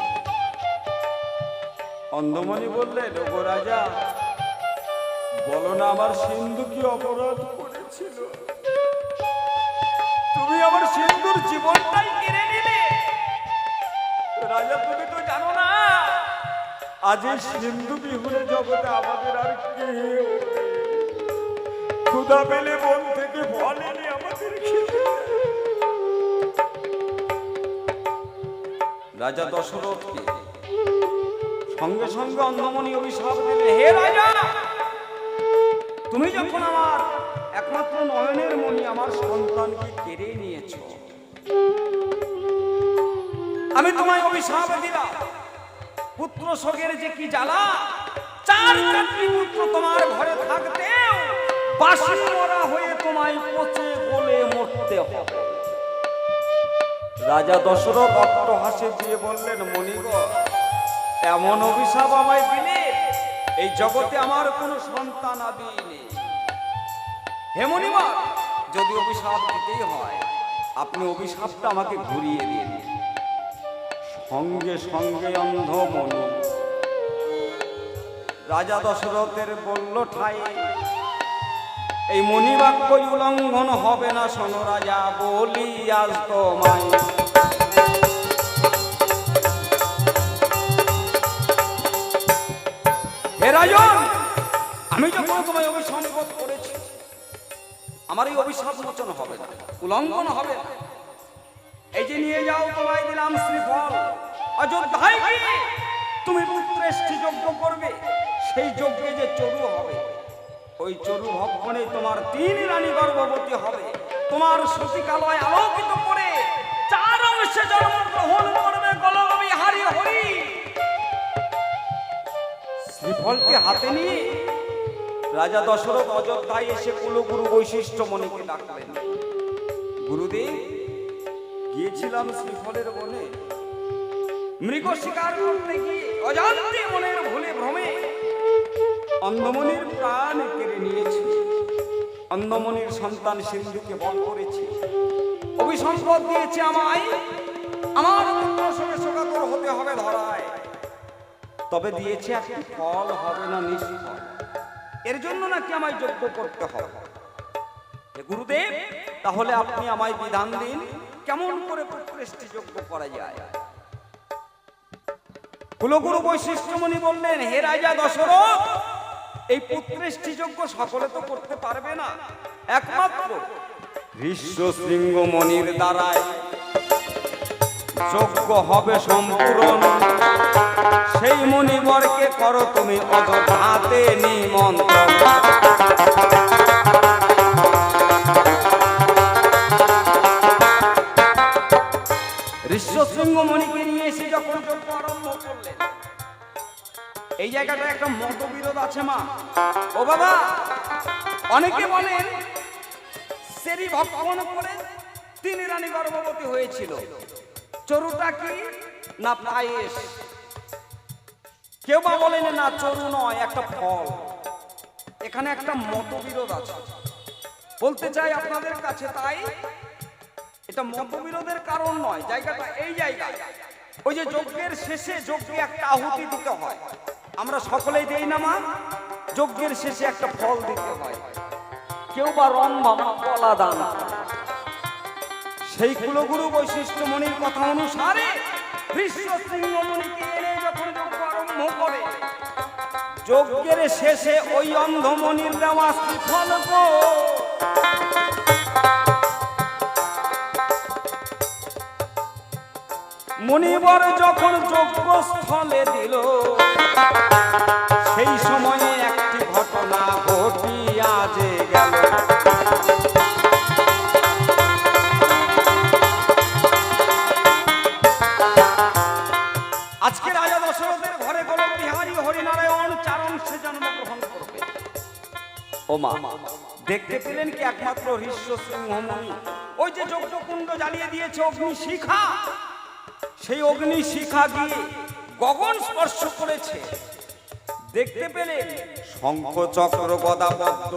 S1: অন্ধমণি বললেন, ওগো রাজা, বলো না আমার সিন্ধু কি অপরাধ করেছিল? তুমি আমার সিন্ধুর জীবনটাই কেড়ে নিলে। রাজা, তুমি তো জানো না আজ এই সিন্ধু বিহুরে জগতে আমাদের আর কেউ। ক্ষুধা পেলে বন থেকে ফল এনে আমাদের খেতে। রাজা দশরথকে সঙ্গে সঙ্গে অন্ধমণি অভিশাপ দিলে, হে রাজা, তুমি যখন আমার একমাত্র নয়নের মণি আমার সন্তানকে কেড়ে নিয়েছ, আমি তোমায় অভিশাপ দিলাম, পুত্র শোকের যে কি জ্বালা, 4 পুত্র তোমার ঘরে থাকতেও বাসি মরা হয়ে তোমায় পচে গলে মরতে হবে। রাজা দশরথ অট্টহাসি দিয়ে বললেন, মণিগ, এমন অভিশাপ আমায় দিলে, এই জগতে আমার কোনো সন্তান আদি নেই। হে মণিমা, যদি অভিশাপ দিতেই হয়, আপনি অভিশাপটা আমাকে ঘুরিয়ে দিন। সঙ্গে সঙ্গে অন্ধমণি রাজা দশরথের বলল ঠাই, এই মণিবাক্য উল্লঙ্ঘন হবে না, শোনো রাজা বলি আজ তোমায়। হে রাজন, আমি যখন তোমায় অভিসম্বোধ করেছি, আমার এই অভিশাপ মোচন হবে না, উল্লঙ্ঘন হবে না। এই যে নিয়ে যাও, তোমায় দিলাম শ্রীফল, অযোধ্যায় গিয়ে তুমি পুত্রেষ্টি যজ্ঞ করবে, সেই যজ্ঞে যে চরু হবে, ওই চরু ভক্ষণে তোমার 3 রানী গর্ভবতী হবে, তোমার সতীকালয় আলোকিত করে 4 অংশে জন্মগ্রহণ করবে গোলক বিহারী হরি। শ্রীফলকে হাতে নিয়ে রাজা দশরথ অযোধ্যায় এসে কুলগুরু বৈশিষ্ট্য মণিকে ডাকলেন। গুরুদেব, গিয়েছিলাম শ্রীফলের বনে, মৃগ শিকার করতে গিয়ে অজান্তে মনের ভুলে ভ্রমে অন্ধমণির প্রাণ কেড়ে নিয়েছি। অন্ধমণির সন্তান সিন্ধুকে বধ করেছি, অভিসম্পদ দিয়েছে আমায়, আমার পুত্র শোকে শোকাতুর হতে হবে ধরায়, তবে দিয়েছে একটি ফল হবে না নিষ্ফল, এর জন্য নাকি আমায় যজ্ঞ করতে হবে। গুরুদেব, তাহলে আপনি আমায় বিধান দিন, কেমন করে পুত্রেষ্টি যজ্ঞ করা যায়। কুলগুরু বৈশিষ্ট্যমণি বললেন, হে রাজা দশরথ, এই পুত্রেষ্টি যজ্ঞ সকলে তো করতে পারবে না, একমাত্র ঋষ্যশৃঙ্গ মণির দ্বারায় যজ্ঞ হবে সম্পূর্ণ। সেই মণিবরকে করো তুমি অযোধ্যাতে নিমন্ত্রণ। ঋষ্যশৃঙ্গ মণিকে নিয়ে এসে যখন যজ্ঞ আরম্ভ করলেন, এই জায়গাটা একটা মতবিরোধ আছে মা ও বাবা। অনেকে বলেন সেরি ভক্ষণ করে 3 রানী গর্ভবতী হয়েছিল, চরুটা কি না পায়েস। কেউ বা বলেন না, চরু নয়, একটা ফল। এখানে একটা মতবিরোধ আছে, বলতে চাই আপনাদের কাছে, তাই এটা মতবিরোধের কারণ নয়। জায়গাটা এই জায়গা, ওই যে যজ্ঞের শেষে যজ্ঞে একটা আহুতি দিতে হয়, আমরা সকলেই দেই না মা, যজ্ঞের শেষে একটা ফল দিতে হয়, কেউ বা রম্ভা কলা দান। সেই কুলগুরু বৈশিষ্ট্যমণির কথা অনুসারে ঋষ্যশৃঙ্গ মণিকে এনে যখন যজ্ঞ আরম্ভ করে, যজ্ঞের শেষে ওই অন্ধমণির দেওয়া শ্রীফল মণিবর যখন যজ্ঞস্থলে দিল, সেই সময়ে একটি ঘটনা ঘটিয়া যে গেল। আজকে রাজা দশরথের ঘরে গোলক বিহারী হরিনারায়ণ 4 অংশে জন্মগ্রহণ করবে। ও মা, দেখতে পেলেন কি একমাত্র ঋষ্যশৃঙ্গ মণি ওই যে যজ্ঞকুণ্ড জ্বালিয়ে দিয়েছে অগ্নিশিখা, সেই অগ্নিশিখা গিয়ে গগন স্পর্শ করেছে। দেখতে পেলেন শঙ্খ চক্র গদা পদ্ম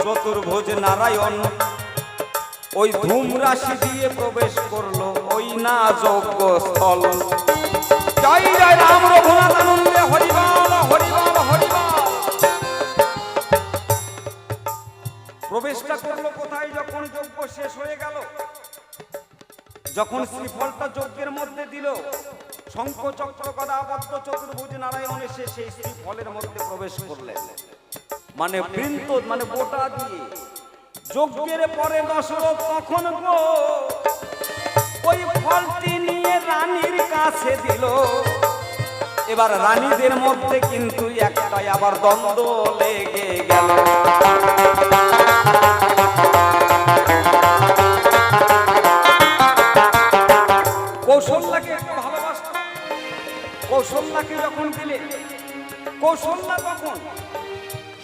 S1: চতুর্ভুজ নারায়ণ ওই ধূম রাশি দিয়ে প্রবেশ করলো ওই না যজ্ঞ স্থল। জয় জয় রাম রঘুনাথ আনন্দে হরিবল হরিবল হরিবল। প্রবেশটা করলো কোথায়? যখন যজ্ঞ শেষ হয়ে গেল, যখন শ্রীফলটা যজ্ঞের মধ্যে দিল, শঙ্খ চক্র গদা পদ্ম চতুর্ভুজ নারায়ণ এসে সেই শ্রীফলের মধ্যে প্রবেশ করলেন, মানে বৃন্ত মানে বোটা দিয়ে। যজ্ঞের পরে দশরথ তখন ওই ফলটি নিয়ে রানীর সে দিল। এবার রানীদের মধ্যে কিন্তু একটাই আবার দ্বন্দ্ব লেগে গেল। কৌশল্যাকে একটু ভালোবাসত। কৌশল্যাকে যখন দিলে, কৌশল্যা তখন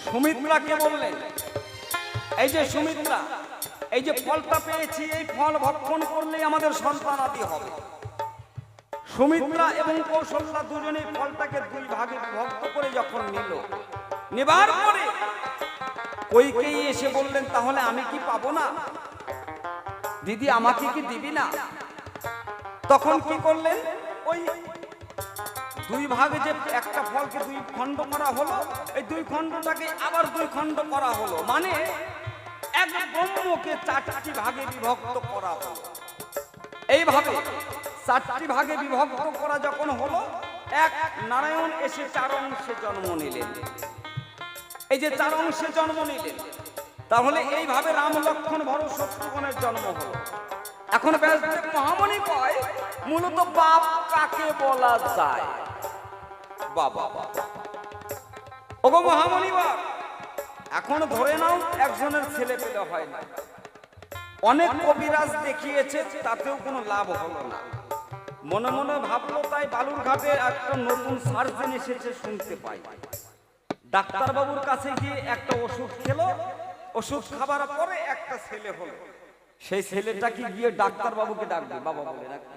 S1: সুমিত্রাকে বললেন, এই যে সুমিত্রা, এই যে ফলটা পেয়েছি, এই ফল ভক্ষণ করলেই আমাদের সন্তান আদি হবে। সুমিত্রা এবং কৌশল্যা দুজনেই ফলটাকে দুই ভাগে বিভক্ত করে যখন নিল, নেবার পরে কইকেয়ী এসে বললেন, তাহলে আমি কি পাবো না? দিদি আমাকে কি দিবি না? তখন কি করলেন, ওই দুই ভাগে যে একটা ফলকে দুই খণ্ড করা হলো, এই দুই খণ্ডটাকে আবার দুই খণ্ড করা হলো, মানে এক ব্রহ্মকে চারটি ভাগে বিভক্ত করা হলো। এইভাবে চারটি ভাগে বিভক্ত করা যখন হলো, এক নারায়ণ এসে চার অংশে জন্ম নিলেন। এই যে চার অংশে জন্ম নিলেন, তাহলে এইভাবে রাম লক্ষ্মণ ভরত শত্রুঘ্নের জন্ম হলো। এখন ব্যাসদেব মহামণি কয়, মূলত বাপ কাকে বলা যায়? বাবা ওগো মহামণি বাপ, এখন ধরে নাও একজনের ছেলে পেলে হয় না, অনেক কবিরাজ দেখিয়েছে, তাতেও কোনো লাভ হলো না। মনে মনে ভাবলো, তাই বালুরঘাটে একটা নতুন সার্জন এসেছে শুনতে পাই। ডাক্তারবাবুর কাছে গিয়ে একটা ওষুধ খেলো, ওষুধ খাবার পরে একটা ছেলে হলো। সেই ছেলেটা কি গিয়ে ডাক্তারবাবুকে ডাকবে বাবা বলে ডাকবে,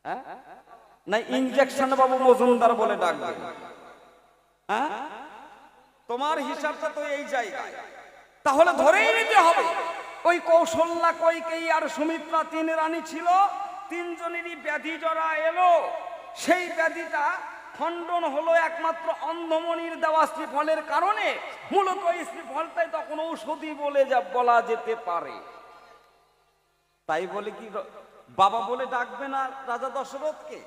S1: হ্যাঁ না ইঞ্জেকশন বাবু মজুমদার বলে ডাকবে? হ্যাঁ, তোমার হিসাবটা তো এই জায়গায়। তাহলে ধরেই নিতে হবে, ওই কৌশল্যা, কইকেয়ী আর সুমিত্রা তিন রানী ছিল, তিনজনেরই ব্যাধি জরা এলো। সেই ব্যাধিটা খণ্ডন হলো একমাত্র অন্ধমণির দেওয়া শ্রীফলের কারণে। মূলত এই শ্রীফলটাই তখন ঔষধি বলে বলা যেতে পারে। তাই বলে কি বাবা বলে ডাকবে না রাজা দশরথকে?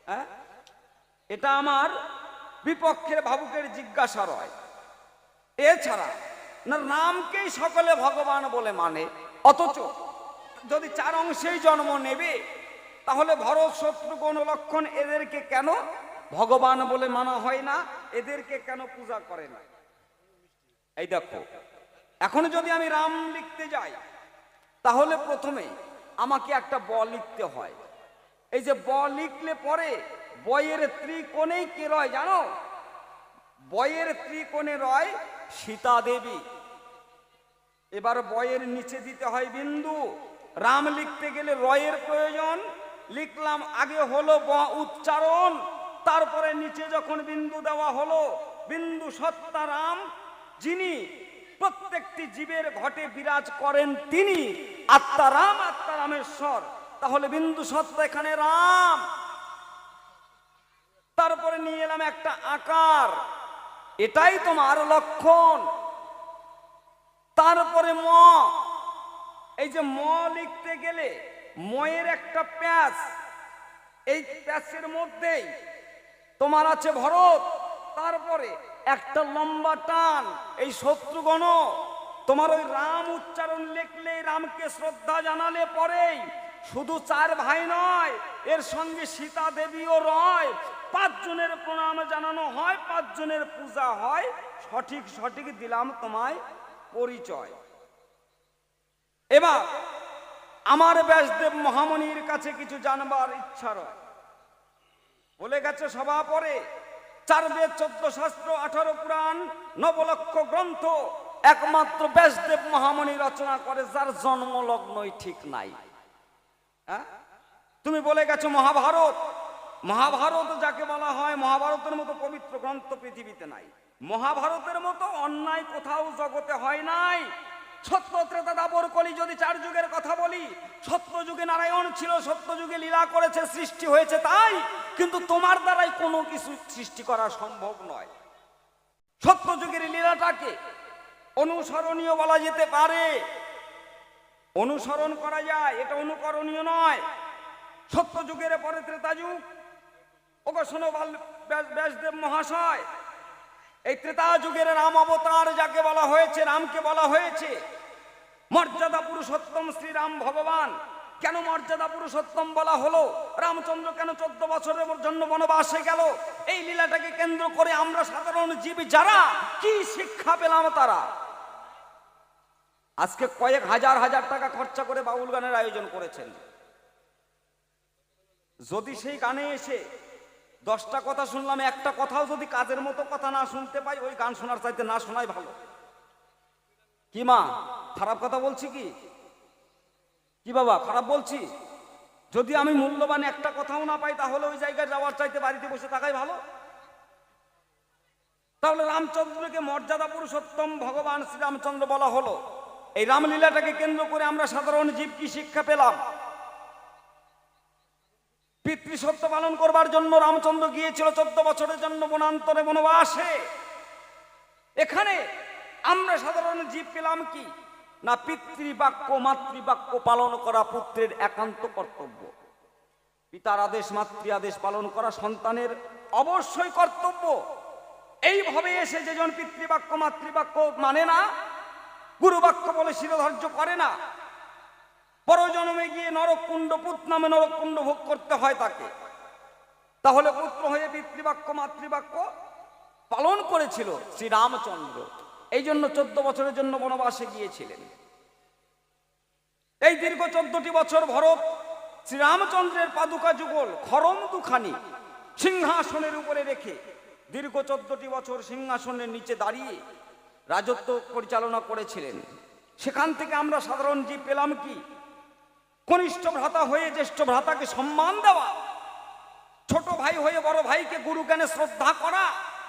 S1: হ্যাঁ, এটা আমার বিপক্ষের ভাবুকের জিজ্ঞাসা রয়। এছাড়া না রামকেই সকলে ভগবান বলে মানে, অথচ যদি চার অংশেই জন্ম নেবে, তাহলে ভরত শত্রুঘ্ন লক্ষ্মণ এদেরকে কেন ভগবান বলে মানা হয় না? এদেরকে কেন পূজা করে না? এই দেখো, এখন যদি আমি রাম লিখতে যাই, তাহলে প্রথমে আমাকে একটা ব লিখতে হয়। এই যে ব লিখলে পরে বয়ের ত্রিকোণেই কে রয় জানো? বয়ের ত্রিকোণে রয় সীতা দেবী। এবার বয়ের নিচে দিতে হয় বিন্দু। রাম লিখতে গেলে রয়ের প্রয়োজন, লিখলাম, আগে হলো ব উচ্চারণ, তারপরে নিচে যখন বিন্দু দেওয়া হলো, বিন্দু সত্তা রাম, যিনি প্রত্যেকটি জীবের ঘটে বিরাজ করেন, তিনি আত্মারাম, আত্মারামেশ্বর। তাহলে বিন্দু সত্তা এখানে রাম। তারপরে নিয়ে এলাম একটা আকার, এটাই তোমার লক্ষণ। তারপরে ম, এই যে ম লিখতে গেলে ময়ের একটা প্যাচ, এই প্যাচের মধ্যেই তোমার আছে ভরত, তারপরে একটা লম্বা টান, এই শত্রুঘ্ন। তোমার ওই রাম উচ্চারণ লিখলে, রামকে শ্রদ্ধা জানালে পরেই শুধু চার ভাই নয়, এর সঙ্গে সীতা দেবীও রয়। পাঁচজনের প্রণাম জানানো হয়, পাঁচজনের পূজা হয়। সঠিক সঠিক দিলাম তোমায় পরিচয়। এবার আমার ব্যাসদেব মহামণির কাছে কিছু জানবার ইচ্ছা রয়। বলে গেছে সভা পরে, 4 বেদ 14 শাস্ত্র 18 পুরাণ 9 লক্ষ গ্রন্থ একমাত্র ব্যাসদেব মহামণি রচনা করে, যার জন্মলগ্নই ঠিক নাই। হ্যাঁ, তুমি বলে গেছো মহাভারত। মহাভারত যাকে বলা হয়, মহাভারতের মতো পবিত্র গ্রন্থ পৃথিবীতে নাই। মহাভারতের মতো অন্যায় কোথাও জগতে হয় নাই। সত্য ত্রেতা দাপর কলি যদি 4 যুগের কথা বলি, সত্য যুগে নারায়ণ ছিল, সত্য যুগে লীলা করেছে, সৃষ্টি হয়েছে তাই। কিন্তু তোমার দ্বারাই কোনো কিছু সৃষ্টি করা সম্ভব নয়। সত্য যুগের লীলাটাকে অনুসরণীয় বলা যেতে পারে, অনুসরণ করা যায়, এটা অনুকরণীয় নয়। সত্য যুগের পরে ত্রেতা যুগ। ওগো শোনো ব্যাসদেব মহাশয়, এই ত্রেতা যুগের রাম অবতার যাকে বলা হয়েছে, রামকে বলা হয়েছে মর্যাদা পুরুষোত্তম শ্রীরাম ভগবান। কেন মর্যাদা পুরুষোত্তম বলা হলো, রামচন্দ্র কেন 14 বছরের জন্য বনবাসে গেল, এই লীলাটাকে কেন্দ্র করে আমরা সাধারণ জীব যারা কি শিক্ষা পেলাম তারা। আজকে কয়েক হাজার হাজার টাকা খরচা করে বাউল গানের আয়োজন করেছেন। যদি সেই গানে এসে 10টা কথা শুনলাম, একটা কথাও যদি কাজের মতো কথা না শুনতে পাই, ওই গান শোনার চাইতে না শোনাই ভালো। কি মা, খারাপ কথা বলছি কি? কি বাবা, খারাপ বলছি? যদি আমি মূল্যবান একটা কথাও না পাই, তাহলে ওই জায়গায় যাওয়ার চাইতে বাড়িতে বসে থাকাই ভালো। তাহলে রামচন্দ্রকে মর্যাদা পুরুষোত্তম ভগবান শ্রীরামচন্দ্র বলা হলো। এই রামলীলাটাকে কেন্দ্র করে আমরা সাধারণ জীব কি শিক্ষা পেলাম? পিতৃসত্য পালন করবার জন্য রামচন্দ্র গিয়েছিল 14 বছরের জন্য বনান্তরে বনবাসে। এখানে আমরা সাধারণ জীব পেলাম কি না, পিতৃবাক্য মাতৃবাক্য পালন করা পুত্রের একান্ত কর্তব্য। পিতার আদেশ মাতৃ আদেশ পালন করা সন্তানের অবশ্যই কর্তব্য। এইভাবে এসে যেজন পিতৃবাক্য মাতৃবাক্য মানে না, গুরুবাক্য বলে শিরোধার্য করে না, পরজন্মে গিয়ে নরককুণ্ড পুত নামে নরককুণ্ড ভোগ করতে হয় তাকে। তাহলে পুত্র হয়ে পিতৃবাক্য মাতৃবাক্য পালন করেছিল শ্রীরামচন্দ্র। এই জন্য 14 বছরের জন্য বনবাসে গিয়েছিলেন। এই দীর্ঘ 14টি বছর ভরত শ্রীরামচন্দ্রের পাদুকা যুগল খরম দুখানি সিংহাসনের উপরে রেখে দীর্ঘ 14টি বছর সিংহাসনের নিচে দাঁড়িয়ে রাজত্ব পরিচালনা করেছিলেন। সেখান থেকে আমরা সাধারণ জীব পেলাম কি, কনিষ্ঠ ভ্রাতা হয়ে জ্যেষ্ঠ ভ্রাতাকে সম্মান দেওয়া, ছোট ভাই হয়ে বড় ভাইকে গুরু জ্ঞানে শ্রদ্ধা করা,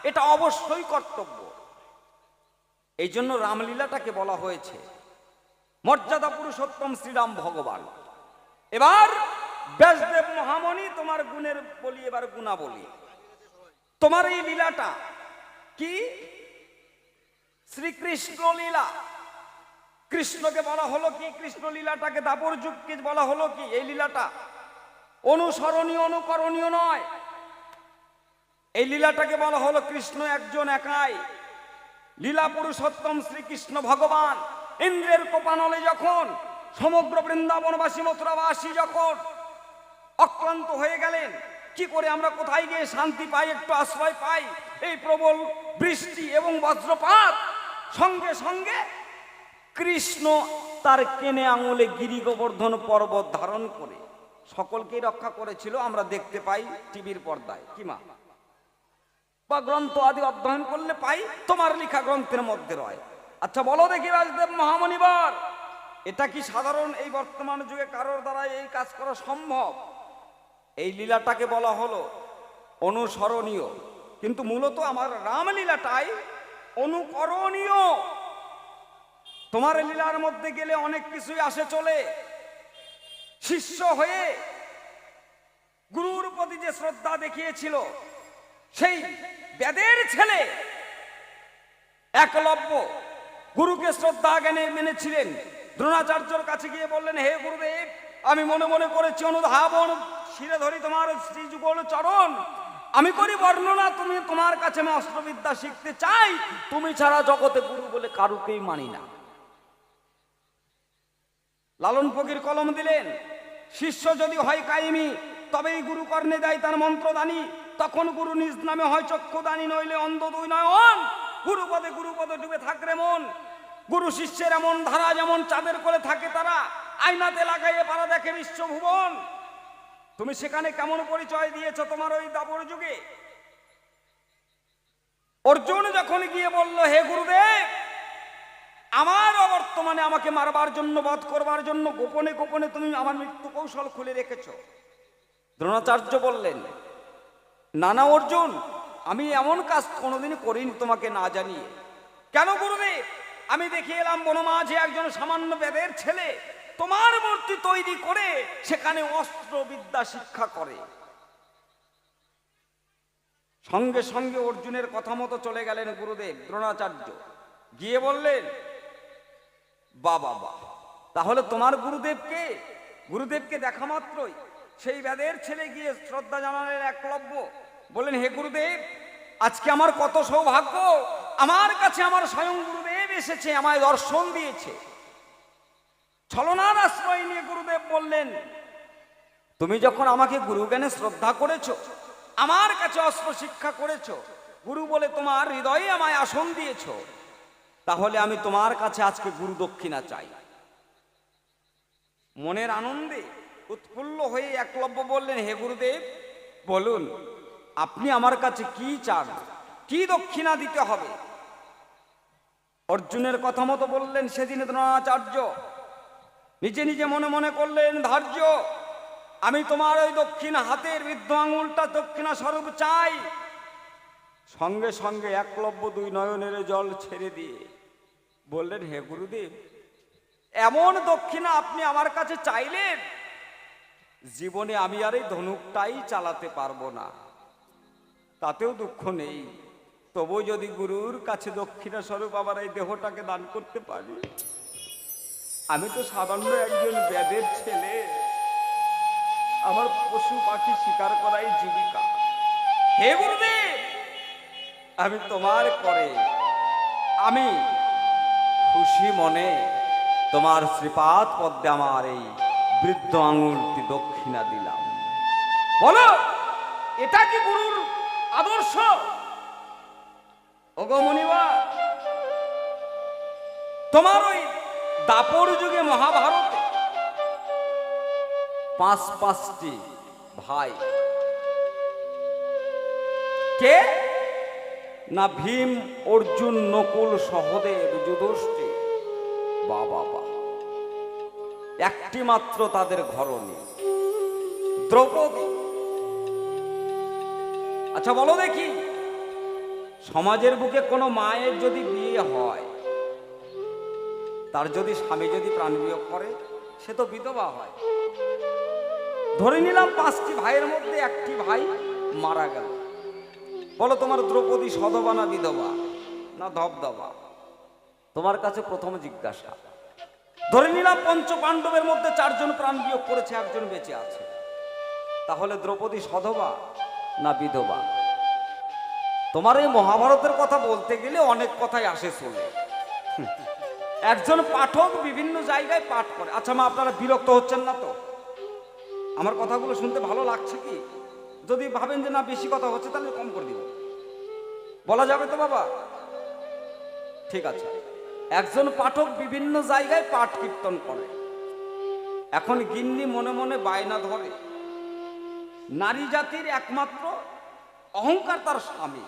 S1: এটা অবশ্যই কর্তব্য। এই জন্য রামলীলাটাকে বলা হয়েছে মর্যাদা পুরুষোত্তম শ্রীরাম ভগবান। এবার ব্যাসদেব মহামণি, তোমার গুণের বলি, এবার গুণা বলি। তোমার এই লীলাটা কি? শ্রীকৃষ্ণ লীলা। কৃষ্ণকে বলা হলো কি? কৃষ্ণ লীলাটাকে দাপর যুগকে বলা হলো কি? এই লীলাটা অনুসরণীয় অনুকরণীয় নয়। এই লীলাটাকে বলা হলো কৃষ্ণ একজন একাই। লীলা পুরুষোত্তম শ্রীকৃষ্ণ ভগবান ইন্দ্রের কোপানলে যখন সমগ্র বৃন্দাবনবাসী মথুরাবাসী যখন অক্লান্ত হয়ে গেলেন, কি করে আমরা কোথায় গিয়ে শান্তি পাই, একটু আশ্রয় পাই? এই প্রবল বৃষ্টি এবং বজ্রপাত, সঙ্গে সঙ্গে কৃষ্ণ তার কেনে আঙুলে গিরি গোবর্ধন পর্বত ধারণ করে সকলকেই রক্ষা করেছিল। আমরা দেখতে পাই টিভির পর্দায়, কি মা, বা গ্রন্থ আদি অধ্যয়ন করলে পাই, তোমার লেখা গ্রন্থের মধ্যে রয়। আচ্ছা বলো দেখি রাজদেব মহামণিবর, এটা কি সাধারণ এই বর্তমান যুগে কারোর দ্বারা এই কাজ করা সম্ভব? এই লীলাটাকে বলা হলো অনুসরণীয়, কিন্তু মূলত আমার রামলীলাটাই অনুকরণীয়। তোমার লীলার মধ্যে গেলে অনেক কিছুই আসে চলে। শিষ্য হয়ে গুরুর প্রতি যে শ্রদ্ধা দেখিয়েছিল, সেই বেদের ছেলে একলব্য গুরুকে শ্রদ্ধা জ্ঞানে মেনেছিলেন। দ্রোণাচার্যর কাছে গিয়ে বললেন, হে গুরুদেব, আমি মনে মনে করেছি অনুধাবন, শিরে ধরি তোমার শ্রীযুগল চরণ, আমি করি বর্ণনা, তুমি তোমার কাছে আমি অস্ত্রবিদ্যা শিখতে চাই, তুমি ছাড়া জগতে গুরু বলে কারুকেই মানি না। লালন ফকির কলম দিলেন, শিষ্য যদি হয় কায়েমি, তবেই গুরু কর্ণে দেয় তার মন্ত্রদানি, তখন গুরু নিজ নামে হয় চক্ষুদানি, নইলে অন্ধ দুই নয়ন, গুরুপদে ডুবে থাকরে মন। গুরু শিষ্যের এমন ধারা, যেমন চাঁদের কোলে থাকে তারা, আয়নাতে লাগাইয়ে পারা দেখে বিশ্বভুবন। তুমি সেখানে কেমন পরিচয় দিয়েছ তোমার ওই দাপর যুগে? অর্জুন যখন গিয়ে বলল, হে গুরুদেব, আমার অবর্তমানে আমাকে মারবার জন্য, বধ করবার জন্য গোপনে গোপনে তুমি আমার মৃত্যু কৌশল খুলে রেখেছ। দ্রোণাচার্য বললেন, নানা অর্জুন, আমি এমন কাজ কোনোদিনই করিনি তোমাকে না জানিয়ে। কেন গুরুদেব? আমি দেখে এলাম বনমাঝে একজন সামান্য বেদের ছেলে তোমার মূর্তি তৈরি করে সেখানে অস্ত্র বিদ্যা শিক্ষা করে। সঙ্গে সঙ্গে অর্জুনের কথা মতো চলে গেলেন গুরুদেব দ্রোণাচার্য, গিয়ে বললেন, বাবা, তাহলে তোমার গুরুদেবকে, গুরুদেবকে দেখা মাত্রই সেই বেদের ছেলে গিয়ে শ্রদ্ধা জানালেন একলব্য, বললেন, হে গুরুদেব, আজকে আমার কত সৌভাগ্য, আমার কাছে আমার স্বয়ং গুরুদেব এসেছে, আমায় দর্শন দিয়েছে। ছলনার আশ্রয় নিয়ে গুরুদেব বললেন, তুমি যখন আমাকে গুরুজ্ঞানে শ্রদ্ধা করেছো, আমার কাছে অস্ত্র শিক্ষা করেছো, গুরু বলে তোমার হৃদয়ে আমায় আসন দিয়েছো, তাহলে আমি তোমার কাছে আজকে গুরু দক্ষিণা চাই। মনের আনন্দে উৎফুল্ল হয়ে একলব্য বললেন, হে গুরুদেব বলুন, আপনি আমার কাছে কি চান, কি দক্ষিণা দিতে হবে? অর্জুনের কথা মতো বললেন সেদিন দ্রোণাচার্য। নিজে নিজে মনে মনে করলেন ধার্য, আমি তোমার ওই দক্ষিণ হাতের বৃদ্ধ আঙুলটা দক্ষিণা স্বরূপ চাই। সঙ্গে সঙ্গে একলব্য দুই নয়নের জল ছেড়ে দিয়ে বললেন, হে গুরুদেব, এমন দক্ষিণা আপনি আমার কাছে চাইলেন, জীবনে আমি আর এই ধনুকটাই চালাতে পারবো না। তাতেও দুঃখ নেই, তবু যদি গুরুর কাছে দক্ষিণা স্বরূপ আমার এই দেহটাকে দান করতে পারি। আমি তো সামান্য একজন বেদের ছেলে, আমার পশু পাখি শিকার করাই জীবিকা। হে গুরুদেব, আমি তোমার করে আমি খুশি মনে তোমার শ্রীপাদ পদ্মে আমার এই বৃদ্ধ আঙুলটি দক্ষিণা দিলাম। বলো, এটা কি গুরুর আদর্শ? ওগো মুনিবা, তোমার ওই দাপর যুগে মহাভারতে পাঁচটি ভাই, কে না ভীম, অর্জুন, নকুল, সহদেব, যুধিষ্ঠির, বাবা, একটি মাত্র তাদের ঘরণী দ্রৌপদী। আচ্ছা বলো দেখি, সমাজের বুকে কোনো মায়ের যদি বিয়ে হয়, তার যদি স্বামী যদি প্রাণবিয়োগ করে, সে তো বিধবা হয়। ধরে নিলাম 5টি ভাইয়ের মধ্যে একটি ভাই মারা গেল। বলো, তোমার দ্রৌপদী সধবা না বিধবা না ধবধবা? তোমার কাছে প্রথম জিজ্ঞাসা। ধরে নিলাম 5 পাণ্ডবের মধ্যে 4 জন প্রাণ বিয়োগ করেছে, 1 জন বেঁচে আছে, তাহলে দ্রৌপদী সধবা না বিধবা? তোমার এই মহাভারতের কথা বলতে গেলে অনেক কথাই আসে চলে। একজন পাঠক বিভিন্ন জায়গায় পাঠ করে। আচ্ছা মা, আপনারা বিরক্ত হচ্ছেন না তো? আমার কথাগুলো শুনতে ভালো লাগছে কি? যদি ভাবেন যে না বেশি কথা হচ্ছে, তাহলে কম করে দিব। বলা যাবে তো বাবা? ঠিক আছে। একজন পাঠক বিভিন্ন জায়গায় পাঠ কীর্তন করে। এখন গিন্নি মনে মনে বায়না ধরে, নারী জাতির একমাত্র অহংকার তার স্বামী।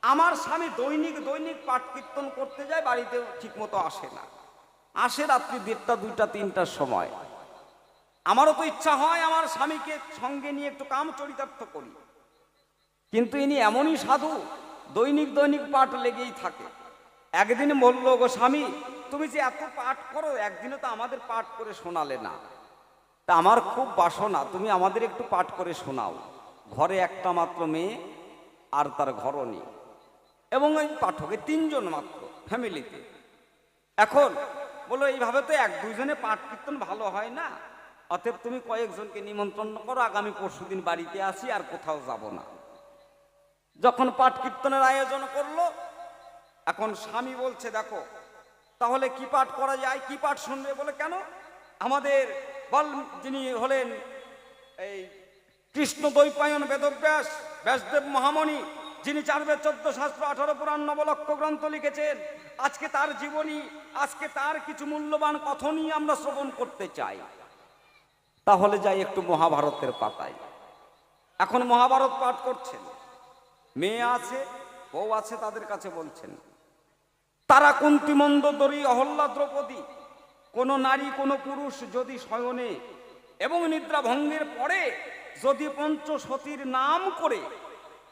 S1: আমার স্বামী দৈনিক পাঠ কীর্তন করতে যায়, বাড়িতে ঠিক মতো আসে না, আসে রাত্রি 1টা, 2টা, 3টার সময়। আমারও তো ইচ্ছা হয় আমার স্বামীকে সঙ্গে নিয়ে একটু কাম চরিতার্থ করি, কিন্তু ইনি এমনই সাধু, দৈনিক পাঠ লেগেই থাকে। একদিন বলল, গো স্বামী, তুমি যে এত পাঠ করো, একদিনও তো আমাদের পাঠ করে শোনালে না। তা আমার খুব বাসনা, তুমি আমাদের একটু পাঠ করে শোনাও। ঘরে একটা মাত্র মেয়ে আর তার ঘরণী, এবং ওই পাঠকে 3 জন মাত্র ফ্যামিলিতে। এখন বলো, এইভাবে তো 1-2 জনে পাঠ কীর্তন ভালো হয় না, অতএব তুমি কয়েকজনকে নিমন্ত্রণ করো, আগামী পরশুদিন বাড়িতে আসি, আর কোথাও যাব না। যখন পাঠ কীর্তনের আয়োজন করলো, এখন স্বামী বলছে, দেখো তাহলে কি পাঠ করা যায়, কি পাঠ শুনবে? বলে, কেন, আমাদের যিনি হলেন এই কৃষ্ণ দ্বৈপায়ন বেদব্যাস, ব্যাসদেব মহামণি, যিনি 4 বেদ 14 শাস্ত্র 18 পুরাণ 9 লক্ষ গ্রন্থ লিখেছেন, আজকে তার জীবনী, আজকে তার কিছু মূল্যবান কথনই আমরা শ্রবণ করতে চাই। তাহলে যাই একটু মহাভারতের পাতায়। এখন মহাভারত পাঠ করছেন, মেয়ে আছে, বউ আছে, তাদের কাছে বলছেন, তারা কুন্তী, মন্দোদরী, অহল্যা, দ্রৌপদী, কোন নারী কোন পুরুষ যদি শয়নে এবং নিদ্রা ভঙ্গের পরে যদি পঞ্চসতীর নাম করে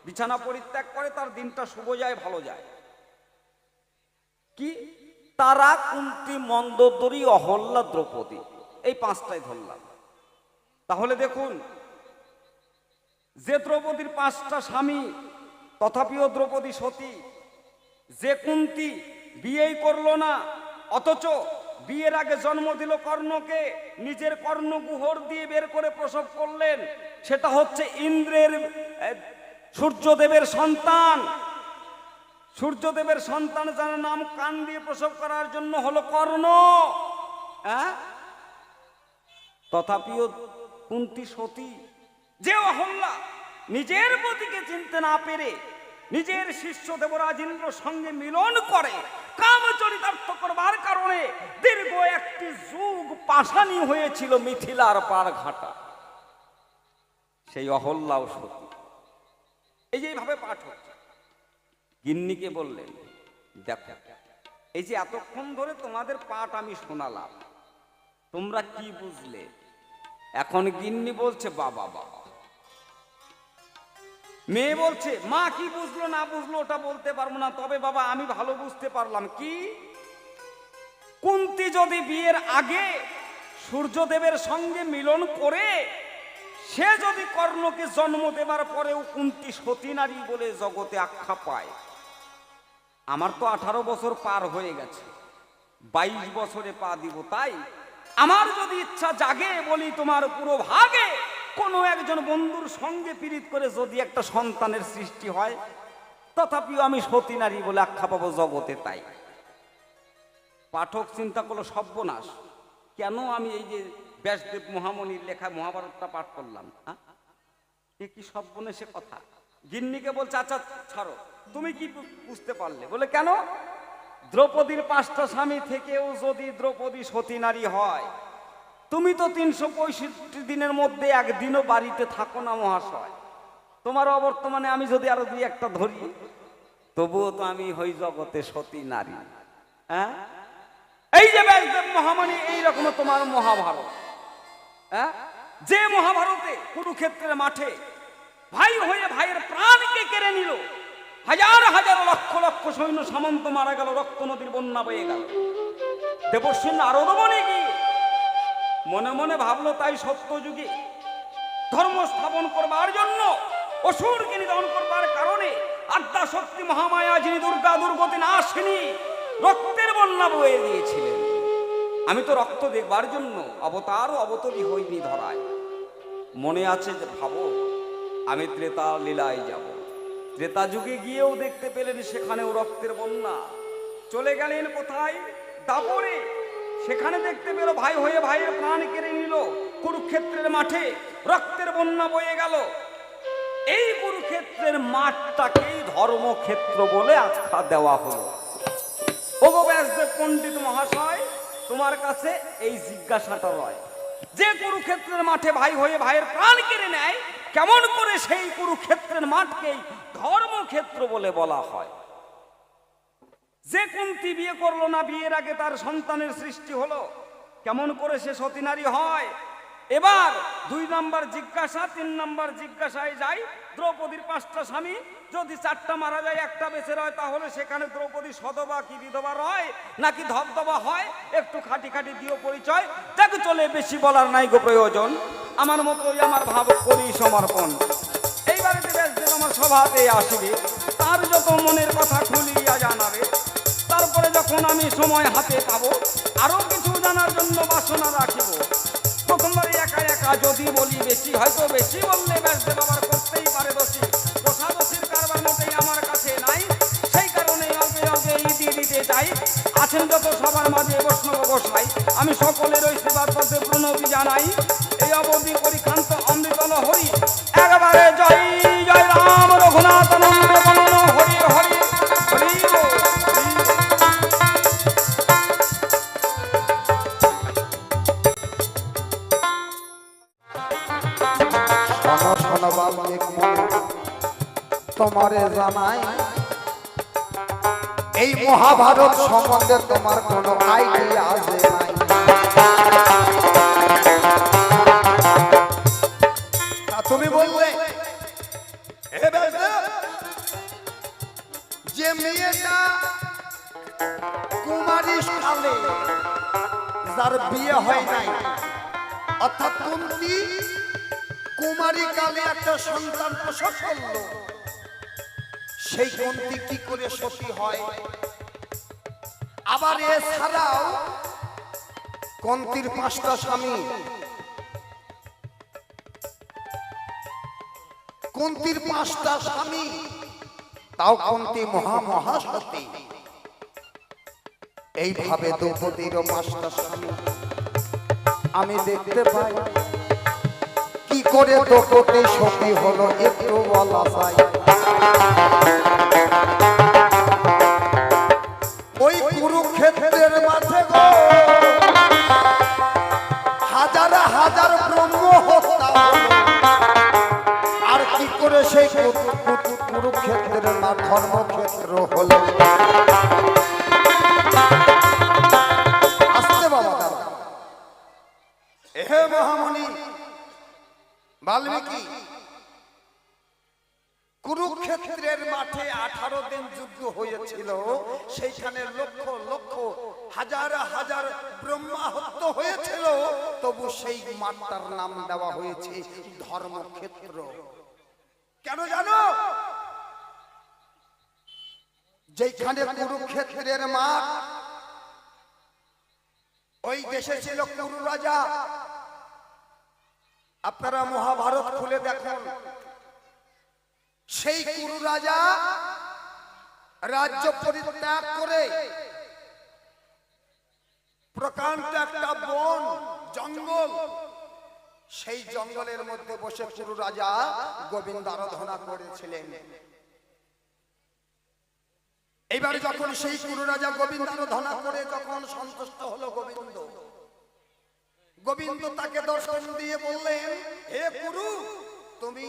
S1: বিছানা পরিত্যাগ করে, তার দিনটা শুভ যায়, ভালো যায়। কি? তারা কুন্তী, মন্দোদরী, অহল্যা, দ্রৌপদী, এই 5টাই ধরলাম। তাহলে দেখুন, যে দ্রৌপদীর 5টা স্বামী, তথাপিও দ্রৌপদী সতী। যে কুন্তী বিয়েই করলো না, অথচ বিয়ের আগে জন্ম দিল কর্ণকে, নিজের কর্ণগুহর দিয়ে বের করে প্রসব করলেন, সেটা হচ্ছে ইন্দ্রের, সূর্যদেবের সন্তান। সূর্যদেবের সন্তান, যার নাম কান দিয়ে প্রসব করার জন্য হলো কর্ণ। তথাপিও কুন্তী সতী যে অহল্যা নিজের পতিকে চিনতে না পেরে নিজের শিষ্য দেবরাজ ইন্দ্রর সঙ্গে মিলন করে কামচরিতার্থ করবার কারণে দীর্ঘ একটি যুগ পাশানি হয়েছিল মিথিলার পার ঘাটা, সেই অহল্যাও সতী। এই যে এইভাবে পাঠ হচ্ছে। গিন্নিকে বললেন, দেখো এই যে এতক্ষণ ধরে তোমাদের পাঠ আমি শোনালাম, তোমরা কি বুঝলে? এখন গিন্নি বলছে বাবা বাবা। মেয়ে বলছে মা কি বুঝলো না বুঝলো ওটা বলতে পারবো না, তবে বাবা আমি ভালো বুঝতে পারলাম। কি? কুন্তী যদি বিয়ের আগে সূর্যদেবের সঙ্গে মিলন করে সে যদি কর্ণকে জন্ম দেবার পরেও কুন্তী সতী নারী বলে জগতে আখ্যা পায়, আমার তো 18 বছর পার হয়ে গেছে, 22 বছরে পা দিব, তাই আমার যদি ইচ্ছা জাগে বলি তোমার পুরো ভাগে কোনো একজন বন্ধুর সঙ্গে পীড়িত করে যদি একটা সন্তানের সৃষ্টি হয়, তথাপিও আমি সতী নারী বলে আখ্যা পাবো জগতে। তাই পাঠক চিন্তা করলো সর্বনাশ, কেন আমি এই যে ব্যাসদেব মহামণির লেখা মহাভারতটা পাঠ করলাম, এ কি সর্বনাশে কথা। গিন্নিকে বলছে আচ্ছা ছাড়ো, তুমি কি বুঝতে পারলে? বলে কেন? দ্রৌপদীর 5টা স্বামী থেকেও যদি দ্রৌপদী সতী নারী হয়, তুমি তো 365 দিনের মধ্যে একদিনও বাড়িতে থাকো না মহাশয়, তোমার অবর্তমানে আমি যদি আরো 2-1টা ধরি তবুও তো আমি হই জগতে সতী নারী। হ্যাঁ, এই যে ব্যাসদেব মহামণি এইরকম তোমার মহাভারত, যে মহাভারতে কুরুক্ষেত্রের মাঠে ভাই হয়ে ভাইয়ের প্রাণকে কেড়ে নিল, হাজার হাজার লক্ষ লক্ষ সৈন্য সামন্ত মারা গেল, রক্ত নদীর বন্যা বয়ে গেল। দেবর্ষী নারদ বনে গিয়ে মনে মনে ভাবলো তাই সত্যযুগে ধর্ম স্থাপন করবার জন্য অসুরকে নিধন করবার কারণে আদ্যা শক্তি মহামায়া যিনি দুর্গা দুর্গতি নাশিনী রক্তের বন্যা বয়ে দিয়েছিলেন, আমি তো রক্ত দেখবার জন্য অবতার অবতরী হইনি ধরায়। মনে আছে যে ভাবো আমি ত্রেতা লীলায় যাব, ত্রেতা যুগে গিয়েও দেখতে পেলেন সেখানেও রক্তের বন্যা। চলে গেলেন কোথায়? দাপরে, সেখানে দেখতে পেল ভাই হয়ে ভাইয়ের প্রাণ কেড়ে নিল, কুরুক্ষেত্রের মাঠে রক্তের বন্যা বয়ে গেল। এই কুরুক্ষেত্রের মাঠটাকেই ধর্মক্ষেত্র বলে আখ্যা দেওয়া হলো। ওগো ব্যাসদেব পণ্ডিত মহাশয়, তোমার কাছে এই জিজ্ঞাসাটা রয়, যে কুরুক্ষেত্রের মাঠে ভাই হয়ে ভাইয়ের প্রাণ কেড়ে নেয়, কেমন করে সেই কুরুক্ষেত্রের মাঠকেই ধর্মক্ষেত্র বলে বলা হয়? যে কুন্তী বিয়ে করলো না, বিয়ের আগে তার সন্তানের সৃষ্টি হলো, কেমন করে সে সতী নারী হয়? এবার 2 নম্বর জিজ্ঞাসা, 3 নম্বর জিজ্ঞাসায় যাই, দ্রৌপদীর 5টা স্বামী যদি 4টা মারা যায় 1টা বেঁচে রয়, তাহলে সেখানে দ্রৌপদী সদবা কি বিধবা রয় নাকি ধবধবা হয়? একটু খাটি খাটি দিও পরিচয়। যাকে চলে বেশি বলার নাই গো প্রয়োজন, আমার মতোই আমার ভাব করি সমর্পণ। এইবারে ব্যাসদেব আমার সভাতে আসিবে, তার যত মনের কথা খুলিয়া জানাবে। তারপরে যখন আমি সময় হাতে পাবো আরো কিছু জানার জন্য বাসনা রাখিব। প্রথমবারে একা একা যদি বলি বেশি, হয়তো বেশি বললে ব্যাসদেব আবার করতেই পারে দোষী। দোষাদোষীর কারবার মোটেই আমার কাছে নাই, সেই কারণে অল্পে অল্পে ইতি দিতে চাই। আছেন যত সবার মাঝে বৈষ্ণব গোসাই, আমি সকলের ওই সেবার পথে প্রণতি জানাই। এই অবধি পরিক্ষান্ত অমৃতল হরি, একবারে জয় জয় রাম রঘুনাথ নন্দন হরি হরি হরি বল।
S2: তোমারে জানাই এই মহাভারত সম্বন্ধে তোমার কোনো আইডিয়া আছে নাই? তুমি বললে যে মেয়েটা কুমারী কালে যার বিয়ে হয় নাই, অর্থাৎ কুন্তী কুমারী কালে একটা সন্তান প্রসব করলো, সেই কুন্তী কি করে সতী হয়? আবার এছাড়াও কুন্তীর 5টা স্বামী, কুন্তীর 5টা স্বামী, তাও কুন্তী মহা সতী। এইভাবে দ্রৌপদীরও 5টা স্বামী, আমি দেখতে পাই, কি করে দোপটি সতী হলো একটু বলা চাই। ওই কুরুক্ষেত্রের মাঠে গো হাজার হাজার ব্রহ্ম হত্যা হলো। আর কি করে সেই কুরুক্ষেত্রের মাঠ ধর্মক্ষেত্র হলো। আসতে বাবা দাদা, হে মহামণি বাল্মীকি, কুরুক্ষেত্রের মাঠে 18 দিন যুদ্ধ হয়েছিল। সেইখানে লক্ষ লক্ষ হাজার হাজার ব্রহ্মাহত হয়েছিল, তবু সেই মাঠটার নাম দেওয়া হয়েছে ধর্মক্ষেত্র। কেন জানো? যেখানে কুরুক্ষেত্রের মাঠ, ওই দেশে ছিল কুরু রাজা। আপনারা মহাভারত খুলে দেখুন, সেই কুরু রাজা রাজ্য পরিত্যাগ করে প্রকাণ্ড একটা বন জঙ্গল, সেই জঙ্গলের মধ্যে বসে কুরু রাজা গোবিন্দ আরাধনা করেছিলেন। এইবার যখন সেই কুরু রাজা গোবিন্দ আরাধনা করে যখন সন্তুষ্ট হলো গোবিন্দ, গোবিন্দ তাকে দর্শন দিয়ে বললেন, হে কুরু, তুমি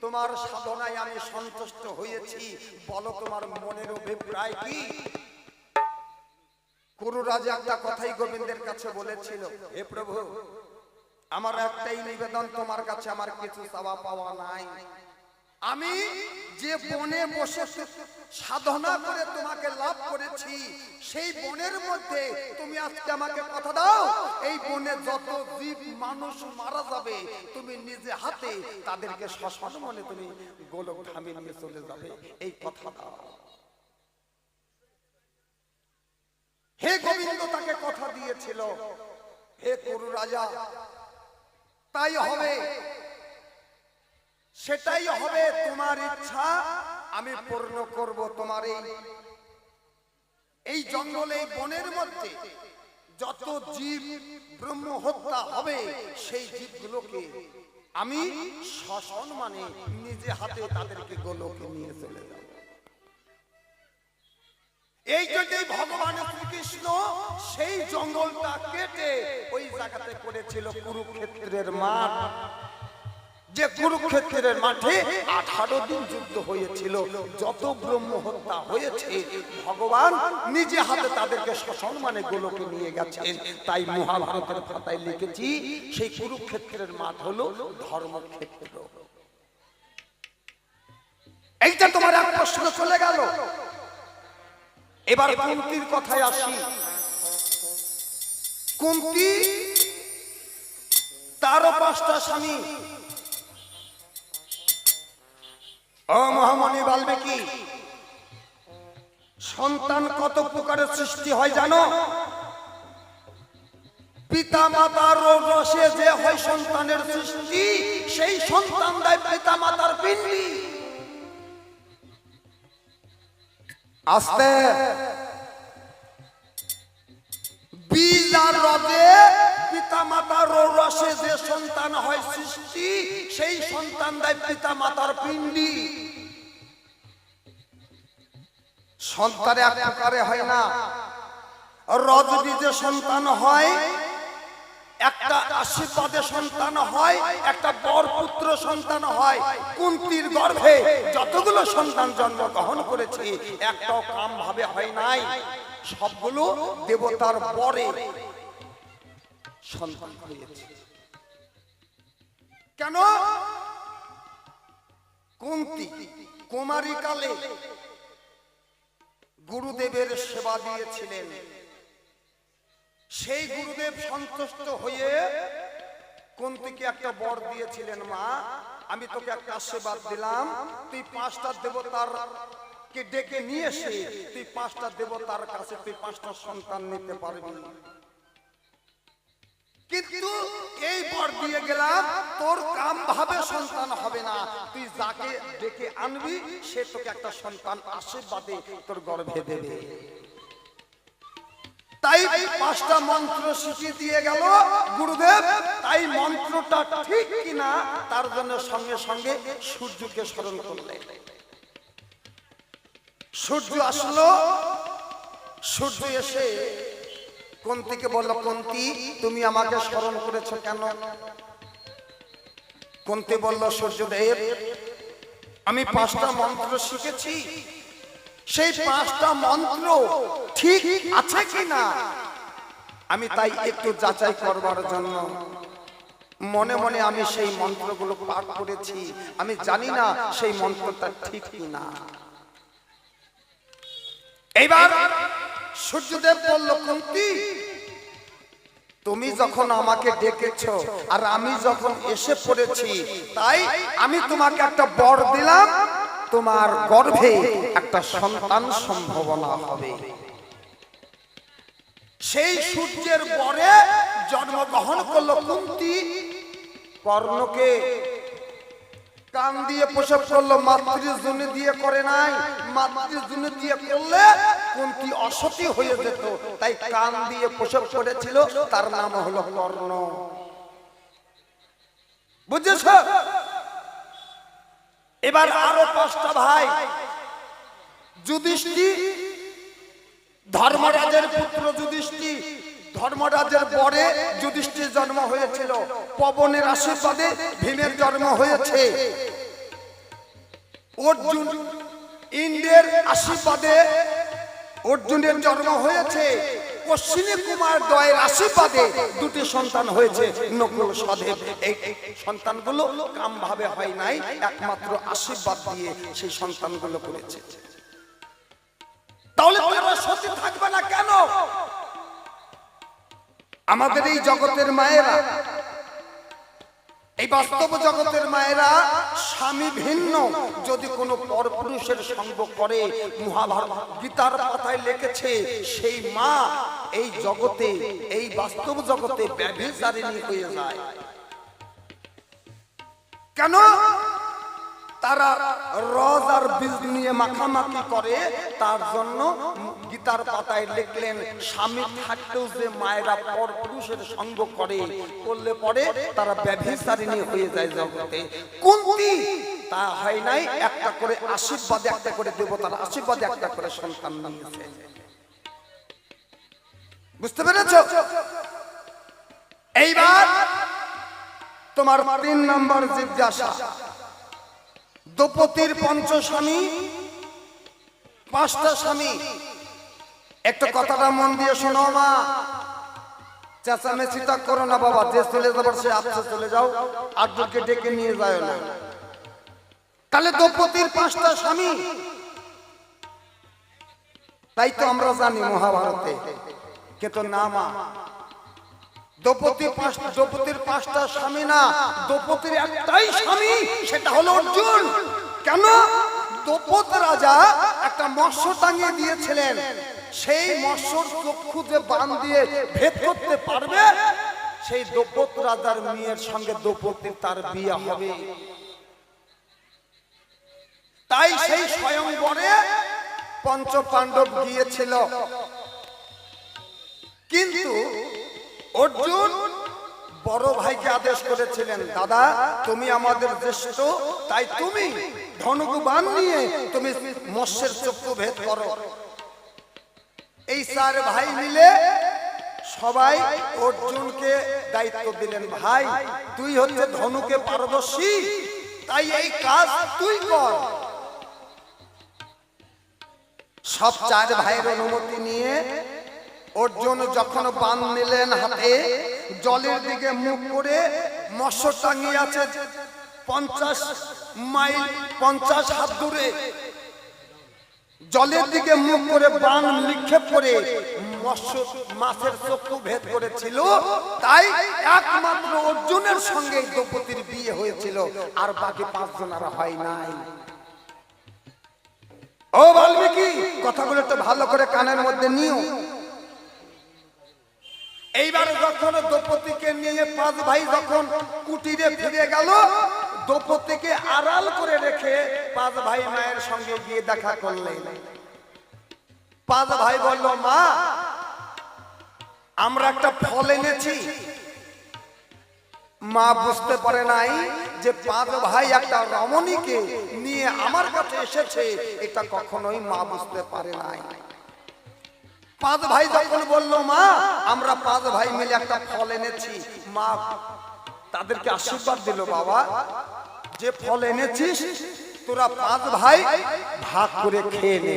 S2: তোমার সাধনায় আমি সন্তুষ্ট হয়েছি, বলো তোমার মনের অভিপ্রায় কি? কুরু রাজা একটা কথাই গোবিন্দের কাছে বলেছিল, হে প্রভু, আমার একটাই নিবেদন তোমার কাছে, আমার কিছু চাওয়া পাওয়া নাই। আমি যে বনে বসে সাধনা করে তোমাকে লাভ করেছি, সেই বনের মধ্যে তুমি আজকে আমাকে কথা দাও, এই বনে যত জীব মানুষ মারা যাবে তুমি নিজে হাতে তাদেরকে শ্মশান মনে তুমি গোলক ধামে নিয়ে চলে যাবে, এই কথা দাও। হে গোবিন্দ তাকে কথা দিয়েছিল, হে কুরু রাজা, তাই হবে, সেটাই হবে, তোমার ইচ্ছা আমি পূর্ণ করব। তোমার এই জঙ্গলে এই বনের মধ্যে যত জীব ব্রহ্ম হত্যা হবে, সেই জীবগুলোকে আমি শ্মশান মানে নিজে হাতে তাদেরকে গোলকে নিয়ে চলে যাব। এই জন্যই ভগবান শ্রীকৃষ্ণ সেই জঙ্গলটা কেটে ওই জায়গাতে করেছিল কুরুক্ষেত্রের মাঠ। যে কুরুক্ষেত্রের মাঠে 18 দিন যুদ্ধ হয়েছিল, যত ব্রহ্ম হত্যা হয়েছে ভগবান নিজে হাতে তাদেরকে শ্মশান মানে গোলকে নিয়ে গেছেন। তাই মহাভারতের খাতায় লিখেছি, সেই কুরুক্ষেত্রের মাঠ হলো ধর্মক্ষেত্র। এইটা তোমার এক প্রশ্ন চলে গেল। এবার কুন্তির কথায় আসি। কুন্তি তারও 5টা স্বামী। ও মহামণি বাল্মীকি, সন্তান কত প্রকারের সৃষ্টি হয় জানো? পিতা মাতার রসে যে হয় সন্তানের সৃষ্টি, সেই সন্তান দেয় পিতা মাতার পিণ্ডি। আস্তে বীজ আর রজে পিতা মাতার রসে যে সন্তান হয় সৃষ্টি, সেই সন্তান দেয় পিতা মাতার পিণ্ডি। সন্তান এক প্রকারে হয় না। রজ বীজে সন্তান হয়, একটা আশীর্বাদে সন্তান হয়, একটা বর পুত্র সন্তান হয়। কুন্তির গর্ভে যতগুলো সন্তান জন্মগ্রহণ করেছে, একটাও কাম ভাবে হয় নাই, সবগুলো দেবতার বরে সন্তান হয়েছে। কেন? কুন্তি কুমারী কালে গুরুদেবের সেবা দিয়েছিলেন। সেই গুরুদেব সন্তুষ্ট হয়ে কুন্তিকে একটা বর দিয়েছিলেন, মা আমি তোকে একটা আশীর্বাদ দিলাম, তুই 5টা দেবতার কে ডেকে নিয়ে এসে তুই 5টা দেবতার কাছে তুই 5টা সন্তান নিতে পারবি। কিন্তু এই বর দিয়ে গেলাম, তোর কাম ভাবে সন্তান হবে না, তুই যাকে ডেকে আনবি সে তোকে একটা সন্তান আশীর্বাদে তোর গর্ভে দেবে। তাই 5টা মন্ত্র শিখিয়ে দিয়ে গেল গুরুদেব। তাই মন্ত্রটা ঠিক কিনা তার জন্য সঙ্গে সঙ্গে সূর্যকে স্মরণ করলেন। সূর্য আসলো, সূর্য এসে কুন্তিকে বলল, কুন্তি তুমি আমাকে স্মরণ করেছো কেন? কুন্তি বলল, সূর্যদেব আমি 5টা মন্ত্র শিখেছি, সেই 5টা মন্ত্র ঠিক আছে কিনা আমি তাই একটু যাচাই করবার জন্য মনে মনে আমি সেই মন্ত্রগুলো পাঠ করেছি, আমি জানি না সেই মন্ত্রটা ঠিক কিনা। এইবার সূর্যদেব বলল, কুন্তি তুমি যখন আমাকে ডেকেছো আর আমি যখন এসে পড়েছি, তাই আমি তোমাকে একটা বর দিলাম, তোমার গর্ভে একটা সন্তান সম্ভাবনা হবে। সেই সূর্যের বরে জন্মগ্রহণ করলো কুন্তি। কর্ণকে কান দিয়ে প্রসব করলো, মাতৃজনী দিয়ে করে নাই। মাতৃজনী দিয়ে করলে কুন্তি অসতী হয়ে যেত, তাই কান দিয়ে প্রসব করেছিল, তার নাম হলো কর্ণ। বুঝেছ? এবার আরো 5টা ভাই, যুধিষ্ঠির ধর্মরাজের পুত্র যুধিষ্ঠির, ধর্মরাজের বরে যুধিষ্ঠির জন্ম হয়েছিল। পবনের আশীর্বাদে ভীমের জন্ম হয়েছে। অর্জুন ইন্দ্রের আশীর্বাদে অর্জুনের জন্ম হয়েছে। অশ্বিনী কুমার দ্বয়ের আশীর্বাদে 2টি সন্তান হয়েছে, নকুল সহদেব। এই সন্তানগুলো কাম ভাবে হয় নাই, একমাত্র আশীর্বাদ দিয়ে সেই সন্তানগুলো করেছে। তাহলে তারা সতী থাকবে না কেন? আমাদের এই জগতের মায়েরা, এই বাস্তব জগতের মায়েরা স্বামী ভিন্ন যদি কোনো পরপুরুষের সঙ্গ করে, মহাভারত গীতার পাতায় লিখেছে সেই মা এই জগতে, এই বাস্তব জগতে ব্যভিচারিণী হয়ে যায়। কেন? তারা রস আর বীজ নিয়ে মাখামাখি করে। তার জন্য গীতার পাতায় লিখলেন, স্বামী থাকতেও যে মায়েরা পরপুরুষের সঙ্গ করে, করলে পরে তারা ব্যভিচারিণী হয়ে যায় জগতে। কুন্তি তা হয় নাই, একটা করে আশীর্বাদে, একটা করে দেবতার আশীর্বাদে একটা করে সন্তান নিয়েছে। বুঝতে পেরেছ? এইবার তোমার 3 নম্বর জিজ্ঞাসা, দ্রৌপদীর 5 স্বামী, 5টা স্বামী। একটা কথাটা মন দিয়ে শোনো মা, চেঁচামেচিটা করো না বাবা। যে চলে যাবার সে আপসে চলে যাও, আর্যকে ডেকে নিয়ে যায় না। তাহলে দ্রৌপদীর 5টা স্বামী, তাই তো আমরা জানি মহাভারতে। কিন্তু না মা, দ্রৌপদীর 5টা স্বামী না, দ্রৌপদীর একটাই স্বামী, সেটা হলো অর্জুন। কেন? দ্রৌপদ রাজা একটা মৎস্য টাঙিয়ে দিয়েছিলেন, সেই মৎস্যর চক্ষু যে বান দিয়ে ভেদ করতে পারবে, সেই দ্রৌপদ রাজার মেয়ের সঙ্গে দ্রৌপদীর তার বিয়ে হবে। তাই সেই স্বয়ংবরে পঞ্চপাণ্ডব গিয়েছিল, কিন্তু অর্জুন বড় ভাইকে আদেশ করেছিলেন, দাদা তুমি আমাদের জ্যেষ্ঠ, তাই তুমি ধনুক বাণ নিয়ে তুমি মৎস্যের চক্ষু ভেদ করো। এই 4 ভাই মিলে সবাই অর্জুনকে দায়িত্ব দিলেন, ভাই তুই হচ্ছে ধনুকে পারদর্শী, তাই এই কাজ তুই কর। সব 4 ভাইয়ের অনুমতি নিয়ে অর্জুন যখন বাণ নিলেন হাতে, জলের দিকে মুখ করে, মৎস্য টাঙিয়ে আছে 50 মাইল 50 হাত দূরে, জলের দিকে মুখ করে বাণ নিক্ষেপ করে মৎস্য মাছের চক্ষু ভেদ করেছিল। তাই একমাত্র অর্জুনের সঙ্গে দ্রৌপদীর বিয়ে হয়েছিল, আর বাকি 5 জনেরা হয় নাই। ও বাল্মীকি, কথাগুলো একটু ভালো করে কানের মধ্যে নিও। এইবার যখন দ্রৌপদীকে নিয়ে 5 ভাই যখন কুটিরে ফিরে গেল, দ্রৌপদীকে আড়াল করে রেখে 5 ভাই মায়ের সঙ্গে গিয়ে দেখা করলেন। 5 ভাই বলল, মা আমরা একটা ফল এনেছি, মা বুঝতে পারে নাই যে 5 ভাই একটা রমণীকে নিয়ে আমার কাছে এসেছে, এটা কখনোই মা বুঝতে পারে নাই। 5 ভাই যখন বলল মা আমরা 5 ভাই মিলে একটা ফল এনেছি, মা তাদেরকে আশীর্বাদ দিল, বাবা যে ফল এনেছিস তোরা 5 ভাই ভাগ করে খেয়ে নে।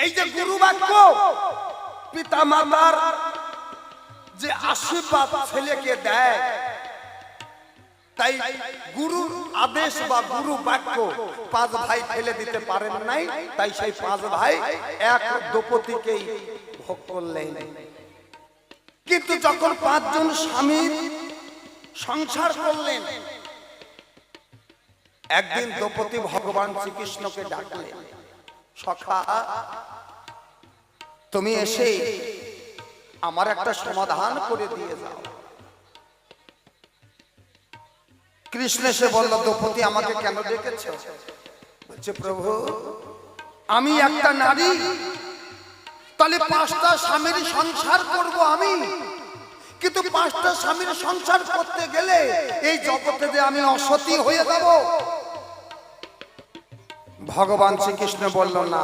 S2: এই যে গুরু বাক্য, পিতা মাতার যে আশীর্বাদ ছেলেকে দেয়, তাই গুরুর আদেশ বা গুরু বাক্য 5 ভাই ফেলে দিতে পারেন নাই, তাই সেই 5 ভাই এক দ্রৌপদীকেই ভোগ করলেন। কিন্তু যখন 5 জন স্বামীর সংসার করলেন, একদিন দ্রৌপদী ভগবান শ্রীকৃষ্ণকে ডাকলেন, সখা তুমি এসে আমার একটা সমাধান করে দিয়ে যাও। কৃষ্ণ এসে বলল, দ্রৌপদী আমাকে কেন ডেকেছো? বলছে, প্রভু আমি একটা নারী, তাহলে 5টা স্বামীর সংসার করব আমি, কিন্তু 5টা স্বামীর সংসার করতে গেলে এই জগতে যে আমি অসতী হয়ে যাব। ভগবান শ্রীকৃষ্ণ বলল, না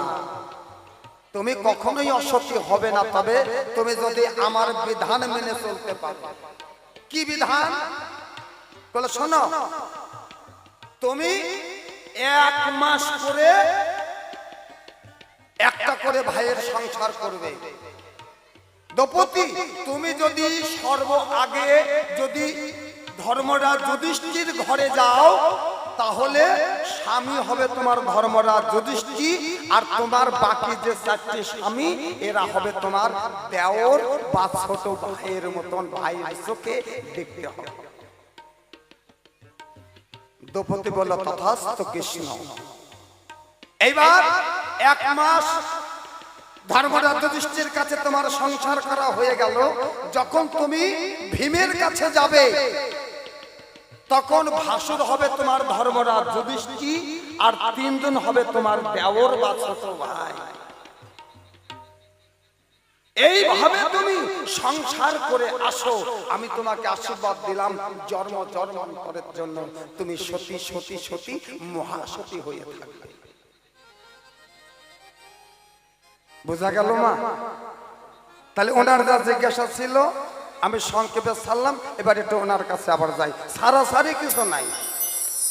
S2: তুমি কখনোই অসতী হবে না, তবে তুমি যদি আমার বিধান মেনে চলতে পারো। কি বিধান? বলে, শোনো, তুমি 1 মাস করে একটা করে ভাইয়ের সংসার করবে। দ্রৌপদী তুমি যদি আগে যদি ধর্মরাজ যুধিষ্ঠির ঘরে যাও, তাহলে স্বামী হবে তোমার ধর্মরাজ যুধিষ্ঠির, আর তোমার বাকি যে 4টি স্বামী এরা হবে তোমার দেওর বা ছোট ভাইয়ের মতন, ভাইয়ের চোখে দেখতে হবে। দ্রৌপদী বলল, তথাস্তু কৃষ্ণ। এইবার 1 মাস ধর্মরাজ যুধিষ্ঠির কাছে তোমার সংসার করা হয়ে গেল। যখন তুমি ভীমের কাছে যাবে, তখন ভাসুর হবে তোমার ধর্মরাজ যুধিষ্ঠির, আর 3 জন হবে তোমার দেওর বা ছোট ভাই। এইভাবে তুমি সংসার করে আসো, আমি তোমাকে আশীর্বাদ দিলাম জন্ম জন্মান্তরের জন্য তুমি সতী সতী সতী মহাসতী হয়ে থাকবে। বোঝা গেল মা? তাহলে ওনার যা জিজ্ঞাসা ছিল আমি সংক্ষেপে ছাড়লাম, এবার একটু ওনার কাছে আবার যাই। সারাসারি কিছু নাই,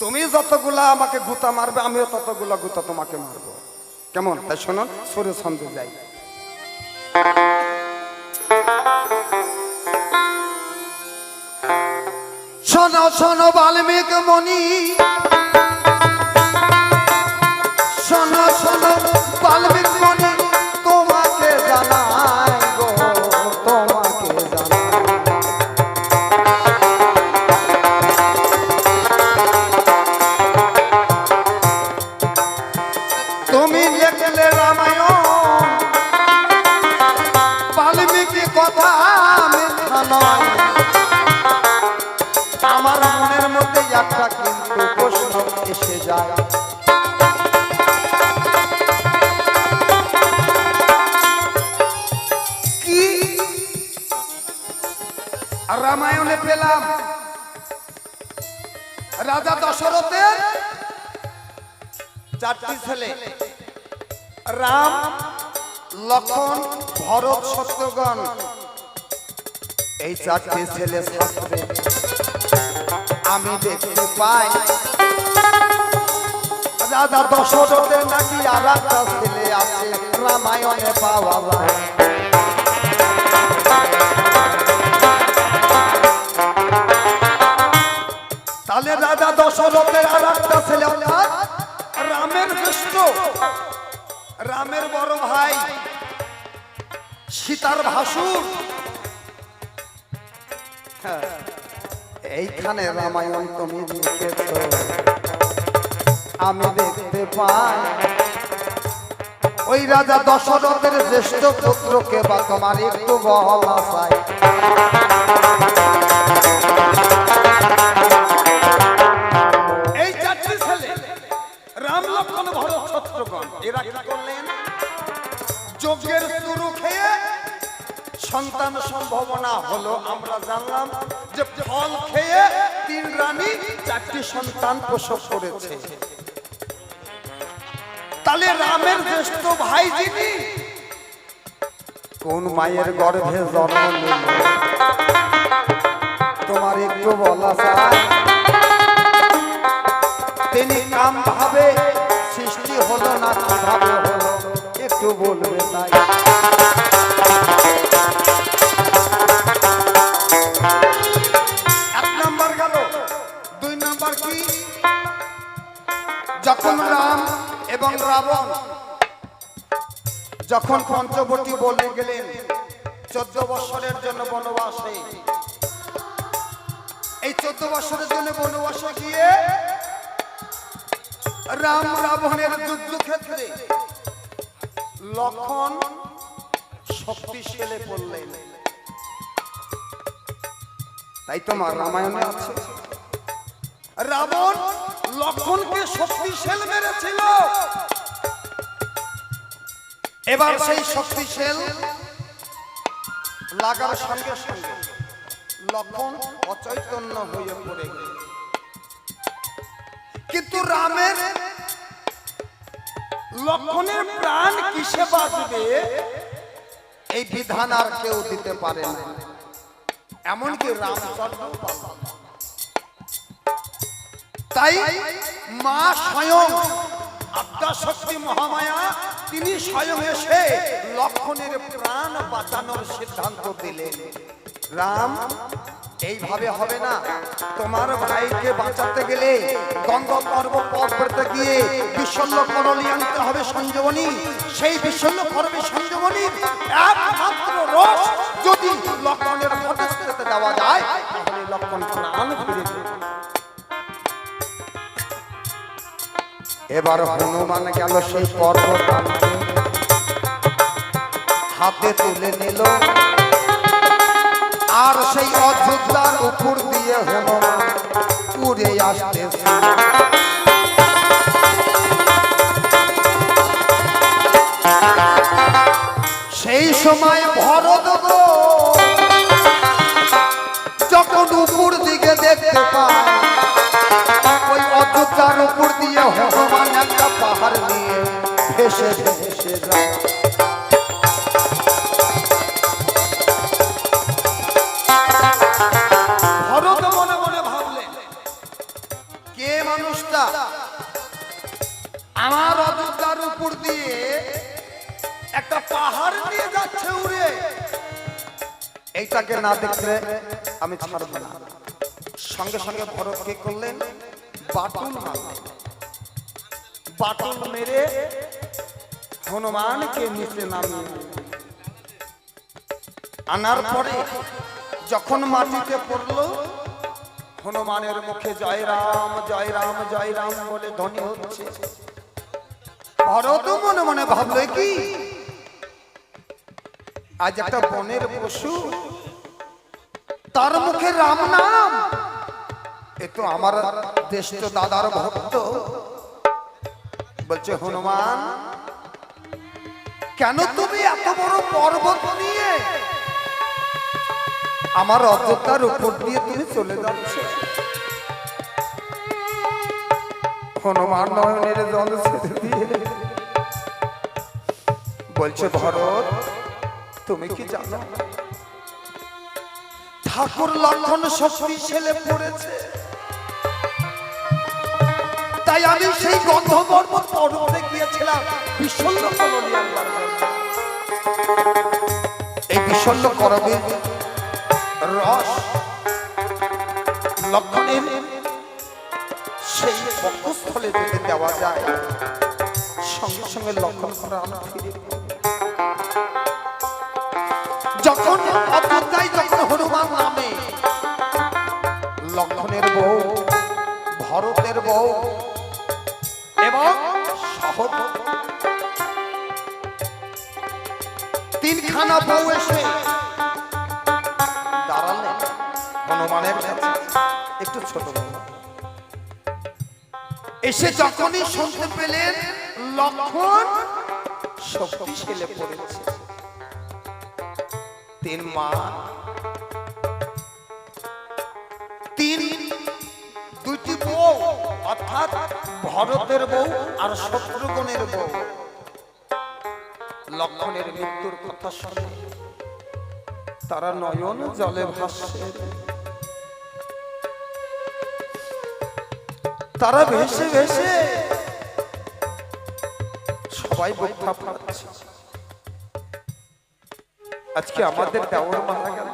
S2: তুমি যতগুলা আমাকে গুতা মারবে আমিও ততগুলা গুতা তোমাকে মারবো, কেমন? তাই শুনুন, সুরে ছন্দে যাই। শোনো শোনো বাল্মীকি মুনি, শোনো শোনো বাল্মীকি মুনি, তোমাকে জানাই গো, তোমাকে জানাই। তুমি লিখলে রামায়ণ, বাল্মীকি কথা মিথ্যা নয়। আমার মনের মধ্যে একটা কিন্তু প্রশ্ন এসে যায়, কি রামায়ণে পেলাম রাজা দশরথের 4টি ছেলে, রাম লক্ষ্মণ ভরত শত্রুঘ্ন। এই 4টি ছেলে শাস্ত্রে আমি দেখতে পাই রাজা দশরথের নাকি আর একটা ছেলে আছে, রামায়ণে পাওয়া যায়। তাহলে রাজা দশরথের আর একটা ছেলে, অর্থাৎ রামের জ্যেষ্ঠ, রামের বড় ভাই, সীতার ভাসুর। এইখানে রামায়ণ তুমি লিখেছ, আমি দেখতে পাই ওই রাজা দশরথের জ্যেষ্ঠ পুত্রকে বা তোমার একটু বলা চাই। এই 4টি ছেলে রাম লক্ষ্মণ ভরত শত্রুঘ্ন, এরা কি করলেন? যজ্ঞের সুর জানলাম যে ফল খেয়ে 3 রানী 4টি সন্তান প্রসব করেছে। তাহলে রামের জ্যেষ্ঠ ভাই যিনি কোন মায়ের গর্ভে জন্ম নিল তোমার একটু বলা যায়? তিনি কাম ভাবে সৃষ্টি হলো না কিভাবে হলো একটু বলবে তাই? এক নাম্বার গেল। 2 নাম্বার কি? যখন রাম এবং রাবণ যখন পঞ্চবটী বলে গেলেন 14 বছরের জন্য বনবাসে, এই 14 বছরের জন্য বনবাসে গিয়ে রাম রাবণের যুদ্ধক্ষেত্রে লক্ষণ শক্তিশালী পড়লেন। তাই তোমার রামায়ণে আছে রাবণ লক্ষণকে শক্তিশালী মেরেছিল। এবার সেই শক্তিশাল লাগার সঙ্গে সঙ্গে লক্ষণ অচৈতন্য হয়ে পড়ে গেল। কিন্তু রামের লক্ষণের প্রাণ কিসে বাঁচবে এই বিধান আর কেউ দিতে পারে না, এমনকি রামচন্দ্র। তাই মা স্বয়ং আদ্যাশক্তি মহামায়া তিনি স্বয়ং এসে লক্ষণের প্রাণ বাঁচানোর সিদ্ধান্ত দিলেন। রাম, এইভাবে হবে না, তোমার ভাইকে বাঁচাতে গেলে গঙ্গা পর্বতে গিয়ে বিশল্য করলি আনতে হবে সঞ্জীবনী। সেই বিশল্য করবে সঞ্জীবনী একমাত্র রস যদি লক্ষণের প্রতিষ্ঠাতে দেওয়া যায় তাহলে লক্ষণ প্রাণ ফিরে যাবে। এবার হনুমান গেল সেই পর্বত হাতে তুলে নিল আর সেই অযোধ্যার উপর দিয়ে হনুমান উড়ে আসতেছে। সেই সময় ভরত যখন উপর দিকে দেখতে পায় ওই অযোধ্যার উপর দিয়ে হনুমান একটা পাহাড় নিয়ে ভেসে ভেসে যায়। ভরত মনে মনে ভাবলেন, কে মানুষটা আমার অযোধ্যার উপর দিয়ে একটা পাহাড় নিয়ে যাচ্ছে উড়ে, এইটাকে না দেখলে আমি ছাড়ব না। সঙ্গে সঙ্গে ভরত কি করলেন, বাটুল মারলেন। বাটুল মেরে হনুমানকে নিচে নামিয়ে আনার পরে যখন মাটিতে পড়লো হনুমানের মুখে জয় রাম জয় রাম জয় রাম বলে ধ্বনি হচ্ছে। ভরত মনে মনে ভাবলো, কি আজ একটা বনের পশু তার মুখে রাম নাম, এ তো আমার দেশ তো দাদার ভক্ত। বলছে, হনুমান কেন তুমি এত বড় পর্বত নিয়ে আমার অযোধ্যার উপর দিয়ে তুমি চলে যাচ্ছ? হনুমান নয়নের জল ছেড়ে দিয়ে বলছে, ভরত তুমি কি জানো ঠাকুর লক্ষণ শক্তি ছেলে পড়েছে, তাই আমি সেই গন্ধর্ব পর্বতে গিয়েছিলাম বিশল্য করবি আনবার জন্য। এই বিশল্য করবে রস লক্ষণের সেই বক্ষস্থলে যদি দেওয়া যায় সঙ্গে সঙ্গে লক্ষণ প্রাণ ফিরে। যখন অযোধ্যায় যখন হনুমান নামে লক্ষণের বউ, ভরতের বউ এবং সহজ 3খানা বউ এসে দাঁড়ালেন হনুমানের কাছে। একটু ছোট এসে যখনই শুনতে পেলেন লক্ষণ শক্তিশালী পড়েছে, 3 মা অর্থাৎ ভরতের বউ আর শত্রুঘ্নের বউ লক্ষণের মৃত্যুর কথা শুনে তারা নয়ন জলে ভাসছে, তারা ভেসে ভেসে সবাই বক্তা পাচ্ছে। আজকে আমাদের দেওর মারা গেল,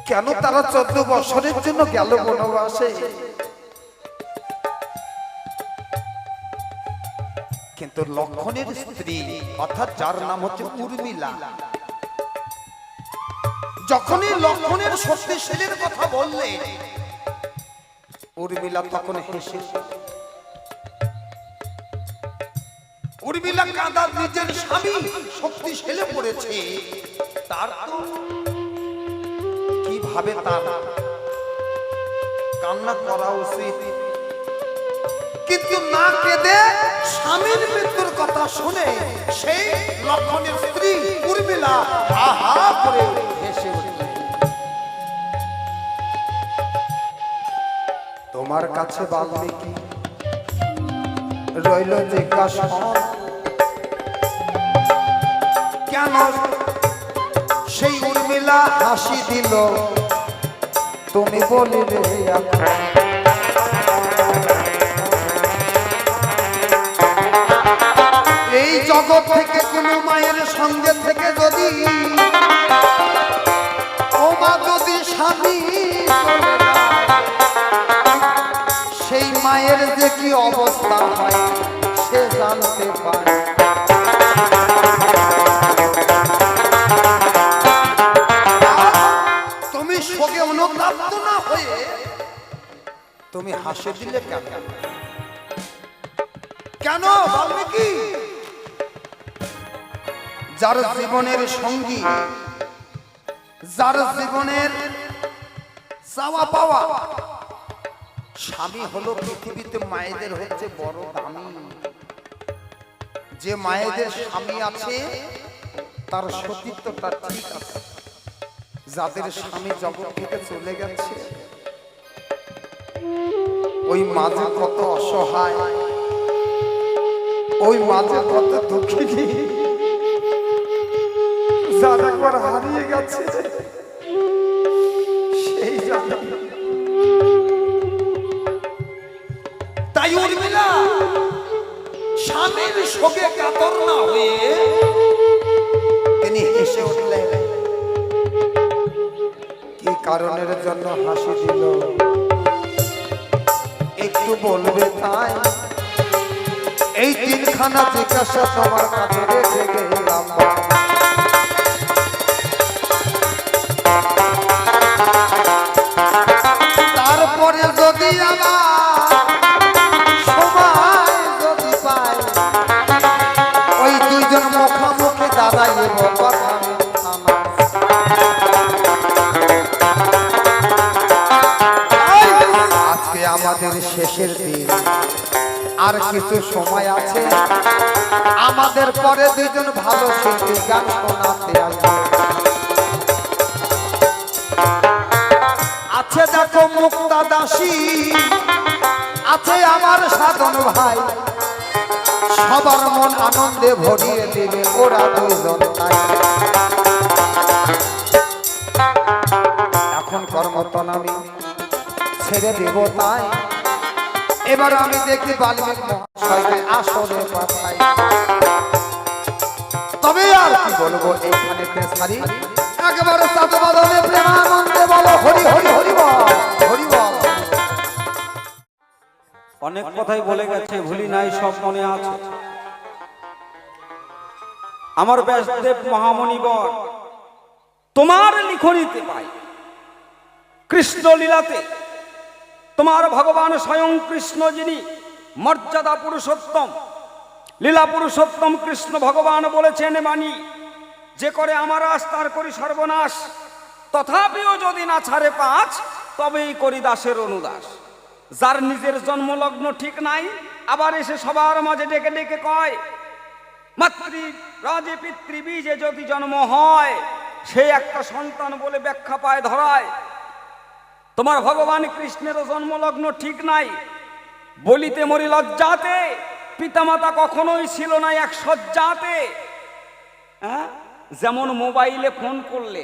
S2: কেন তারা 14 বছরের জন্য গেল বনবাসে? কিন্তু লক্ষণের স্ত্রী অর্থাৎ যার নাম হচ্ছে উর্মিলা, যখনই লক্ষণের শক্তিশালীর কথা বললে উর্মিলা তখন হেসে, উর্মিলা কাঁদা, নিজের স্বামী শক্তিশালী পড়েছে, তার তো কিভাবে তার কান্না করা উচিত, কিন্তু না কেঁদে স্বামীর মৃত্যুর কথা শুনে সেই লক্ষণের স্ত্রী উর্মিলা হা হা করে হেসে উঠলেন। তোমার কাছে বাল্মীকি রইল জিজ্ঞাসা, কেন সেই উর্মিলা হাসি দিল? তুমি বলিলে এই জগৎ থেকে কোন মায়ের সঙ্গে থেকে যদি ও মা যদি স্বামী চলে যায়, সেই মায়ের যে কি অবস্থা হয় সে জানতে পারে। তুমি শোকে অনুতপ্ত না হয়ে তুমি হাসি দিলে কেন? কেন বাল্মীকি? যার জীবনের সঙ্গী, যার জীবনের চাওয়া পাওয়া স্বামী হলো পৃথিবীতে মায়েদের হচ্ছে বড় দামি। যে মায়েদের স্বামী আছে তার সতীত্বটা ঠিক আছে, যাদের স্বামী জগৎ থেকে চলে গেছে ওই মাঝে কত অসহায়, ওই মাঝে কত দুঃখিনী, যার একবার হারিয়ে গেছে সেই জানে। তাই উর্মিলা স্বামীর শোকে কাতর না হয়ে তিনি হেসে উঠলেন। কি কারণের জন্য হাসি দিল একটু বলবে? তাই এই তিনখানা জিজ্ঞাসা তোমার কাছে রেখে গেলাম। তারপরে যদি আমার সময় যদি পাই ওই দুইজন মুখোমুখি দাঁড়াইব কথা। আজকে আমাদের শেষের দিন, আর কিছু সময় আছে, আমাদের পরে দুইজন ভালো শিল্পী গান শোনাতে আসবে। আছে দেখো মুক্তা দাসী, আছে আমার সাধন ভাই, সবার মন আনন্দে ভরিয়ে দিবে ওরা দুইজন। তাই এখন কর্মতন আমি ছেড়ে দেব, তাই এবার আমি দেখি বাল্মীকি মহাশয়কে আসরে পাঠাই। তবে আর কি বলবো, এইখানে পেশারি একেবারে সাধুবাদনে প্রেমানন্দে বলো হরি হরি হরি বল, হরি বল।
S1: অনেক কথাই বলে গেছে, ভুলি নাই, সব মনে আছে। আমার ব্যাসদেব মহামণিবর তোমার লিখনিতে পাই, কৃষ্ণ লীলাতে তোমার ভগবান স্বয়ং কৃষ্ণ, যিনি মর্যাদা পুরুষোত্তম, লীলা পুরুষোত্তম কৃষ্ণ ভগবান বলেছেন, মানি যে করে আমার আশ তার করি সর্বনাশ, তথাপিও যদি না ছাড়ে পাঁচ তবেই করি দাসের অনুদাস। যার নিজের জন্মলগ্ন ঠিক নাই, আবার এসে সবার মাঝে ডেকে ডেকে কয় মাতৃ রাজে পিতৃ বীজে যদি জন্ম হয়, সে একটা সন্তান বলে ব্যাখ্যা পায় ধরায়। তোমার ভগবান কৃষ্ণেরও জন্মলগ্ন ঠিক নাই। বলিতে মরি লজ্জাতে, পিতামাতা কখনোই ছিল না এক শয্যাতে। হ্যাঁ, যেমন মোবাইলে ফোন করলে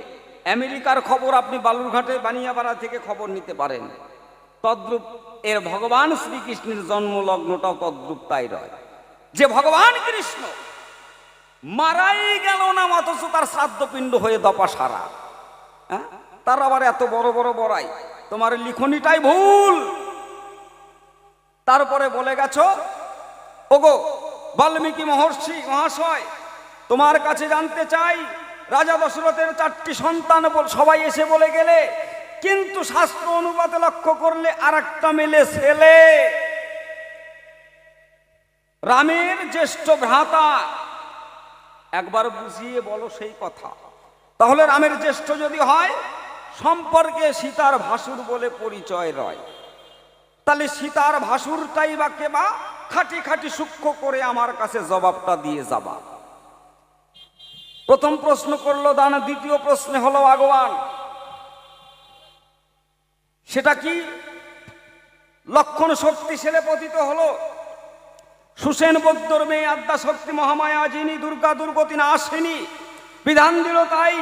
S1: আমেরিকার খবর আপনি বালুরঘাটে বানিয়াপাড়া থেকে খবর নিতে পারেন, তদ্রূপ এর ভগবান শ্রীকৃষ্ণের জন্মলগ্নটাও তদ্রূপ তাই রয়, যে ভগবান কৃষ্ণ মারাই গেল না অথচ তার শ্রাদ্ধপিণ্ড হয়ে দপা সারা। হ্যাঁ, তার আবার এত বড় বড় বড়াই, তোমার লিখনিটাই ভুল। তারপরে বলে গেছো, ওগো বাল্মীকি মহর্ষি মহাশয়, তোমার কাছে জানতে চাই, রাজা দশরথের 4টি সন্তান সবাই এসে বলে গেলে, কিন্তু শাস্ত্র অনুপাতে লক্ষ্য করলে আর একটা মেলে ছেলে, রামের জ্যেষ্ঠ ভ্রাতা। একবার বুঝিয়ে বলো সেই কথা। তাহলে রামের জ্যেষ্ঠ যদি হয়, সম্পর্কে সীতার ভাসুর বলে পরিচয় রয়, তাহলে সীতার ভাসুরটাই বা কে বা খাটি খাটি সূক্ষ্ম করে আমার কাছে জবাবটা দিয়ে যাবা। প্রথম প্রশ্ন করলো দান, দ্বিতীয় প্রশ্নে হলো ভগবান। সেটা কি? লক্ষণ শক্তি ছেলে পতিত হলো, সুসেন বৌদ্ধর মেয়ে আদ্যা শক্তি মহামায়া, যিনি দুর্গা দুর্গতি না আসেনি, বিধান দিল তাই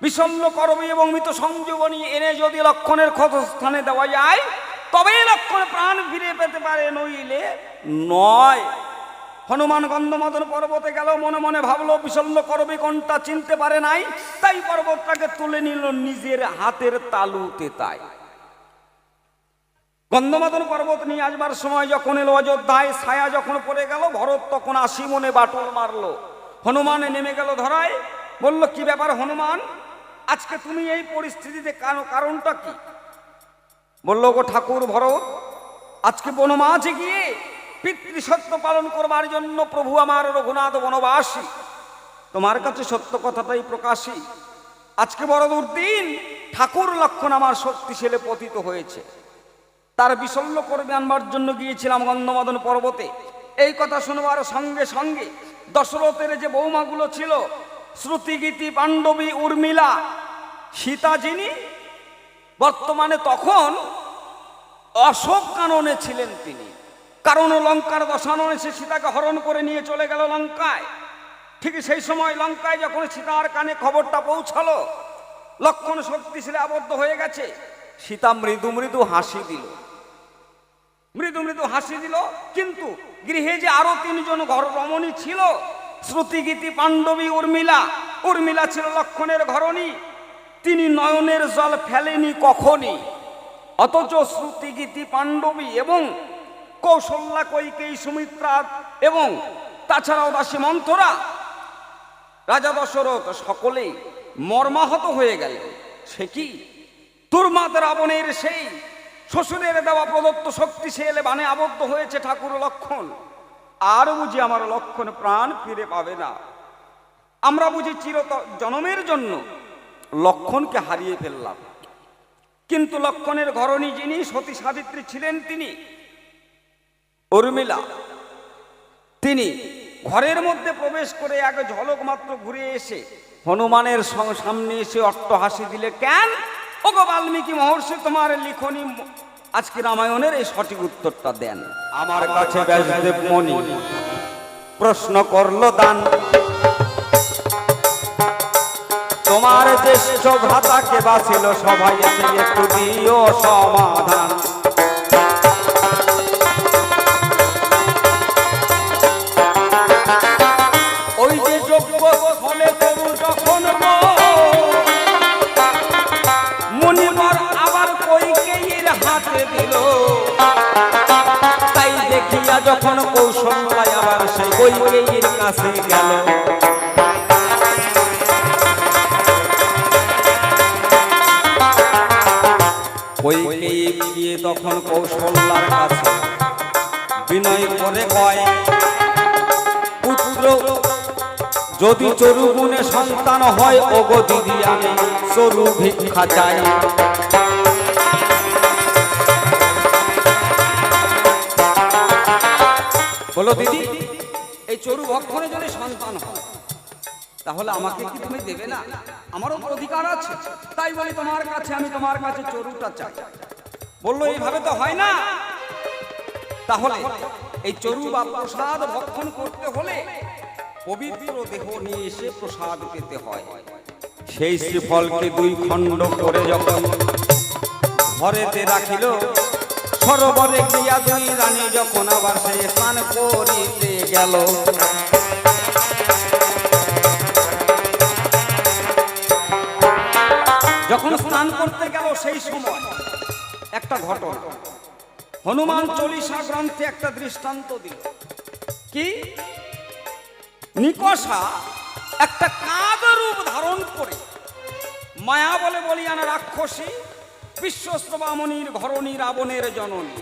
S1: বিষণ্ণ করবী এবং মৃত সংজীবনী এনে যদি লক্ষণের ক্ষতস্থানে দেওয়া যায়, তবেই লক্ষণ প্রাণ ফিরে পেতে পারে, নইলে নয়। হনুমান গন্ধমাদন পর্বতে গেল, মনে মনে ভাবলো বিষণ্ণ করবী কোনটা চিনতে পারে নাই, তাই পর্বতটাকে তুলে নিল নিজের হাতের তালুতে। তাই গন্ধমাদন পর্বত নিয়ে আসবার সময় যখন এলো অযোধ্যায়, ছায়া যখন পড়ে গেল, ভরত তখন 80 মনে বাটল মারলো। হনুমান নেমে গেল ধরায়, বলল কি ব্যাপার হনুমান, আজকে তুমি এই পরিস্থিতিতে কারণটা কি? বলল, গো ঠাকুর ভরত, আজকে বনমাঝে গিয়ে পিতৃসত্য পালন করবার জন্য প্রভু আমার রঘুনাথ বনবাসী, তোমার কাছে সত্য কথাটাই প্রকাশী। আজকে বড় দুর্দিন, ঠাকুর লক্ষণ আমার শক্তিশালী পতিত হয়েছে, তার বিশল্য করবে আনবার জন্য গিয়েছিলাম গন্ধমাদন পর্বতে। এই কথা শুনবার সঙ্গে সঙ্গে দশরথের যে বৌমাগুলো ছিল, শ্রুতিগীতি, পাণ্ডবী, উর্মিলা, সীতা, যিনি বর্তমানে তখন অশোক কাননে ছিলেন তিনি, কারণ লঙ্কার দশাননে সে সীতাকে হরণ করে নিয়ে চলে গেল লঙ্কায়। ঠিক সেই সময় লঙ্কায় যখন সীতার কানে খবরটা পৌঁছালো লক্ষণ শক্তিশালী আবদ্ধ হয়ে গেছে, সীতা মৃদু মৃদু হাসি দিল, মৃদু মৃদু হাসি দিল। কিন্তু গৃহে যে আরো 3 জন ঘর রমণী ছিল, শ্রুতিগীতি, পাণ্ডবী, উর্মিলা। উর্মিলা ছিল লক্ষণের ঘরণী, তিনি নয়নের জল ফেলেনি কখনই, অথচ শ্রুতিগীতি, পাণ্ডবী এবং কৌশল্যা, কৈকেয়ী, সুমিত্রা এবং তাছাড়াও দাসী মন্থরা, রাজা দশরথ সকলেই মর্মাহত হয়ে গেলেন। সে কি? দুর্মাদ রাবণের সেই শ্বশুরের দেওয়া প্রদত্ত শক্তি সে এলে বানে আবদ্ধ হয়েছে ঠাকুর লক্ষণ। আর বুঝি আমার লক্ষণ প্রাণ ফিরে পাবে না। আমরা বুঝি জনমের জন্য লক্ষণকে হারিয়ে ফেললাম, কিন্তু লক্ষণের ঘরণী যিনি সতী সাবিত্রী ছিলেন, তিনি উর্মিলা, তিনি ঘরের মধ্যে প্রবেশ করে এক ঝলক মাত্র ঘুরে এসে হনুমানের সামনে এসে অট্টহাসি দিলে, কেন ওগো বাল্মীকি মহর্ষি, তোমার লিখনি আজকে রামায়ণের এই সঠিক উত্তরটা দেন। আমার কাছে ব্যাসদেব মুনি প্রশ্ন করলো দান, তোমার জ্যেষ্ঠ ভ্রাতাকে বাঁচিল সবাই এসে একটু দিও সমাধান। ওই যে যোগ্য ফলে তরু যখন মুনিবর আবার কৈকেয়ীর হাতে দিল, তাই দেখিয়া যখন কৌশল্যা আবার সেই কৈকেয়ীর কাছে গেল। কৈকেয়ী গিয়ে তখন কৌশল্যার কাছে বিনয় করে কয়, পুত্র যদি চরু গুণে সন্তান হয়, ওগো দিদি আমি চরু ভিক্ষা চাই। বলো দিদি, এই চরু ভক্ষণে যদি সন্তান হয় তাহলে আমাকে কি তুমি দেবে না? আমারও তো অধিকার আছে, তাই বলি তোমার কাছে আমি তোমার কাছে চরুটা চাই। বললো এইভাবে তো হয় না, তাহলে এই চরু বা প্রসাদ ভক্ষণ করতে হলে পবিত্র দেহ নিয়ে এসে প্রসাদ পেতে হয়। সেই শ্রীফলকে দুই খণ্ড করে যখন ঘরেতে রাখিল, সরোবরে গিয়া দুই রানী যখন আবার সে স্নান করিতে গেল, যখন স্নান করতে গেল সেই সময় একটা ঘটনা হনুমান চল্লিশা গ্রন্থে একটা দৃষ্টান্ত দিল। কি? নিকষা একটা কাক রূপ ধারণ করে, মায়া বলে বলিয়ানা রাক্ষসী, বিশ্বশ্রবামণির ঘরণী, রাবণের জননী,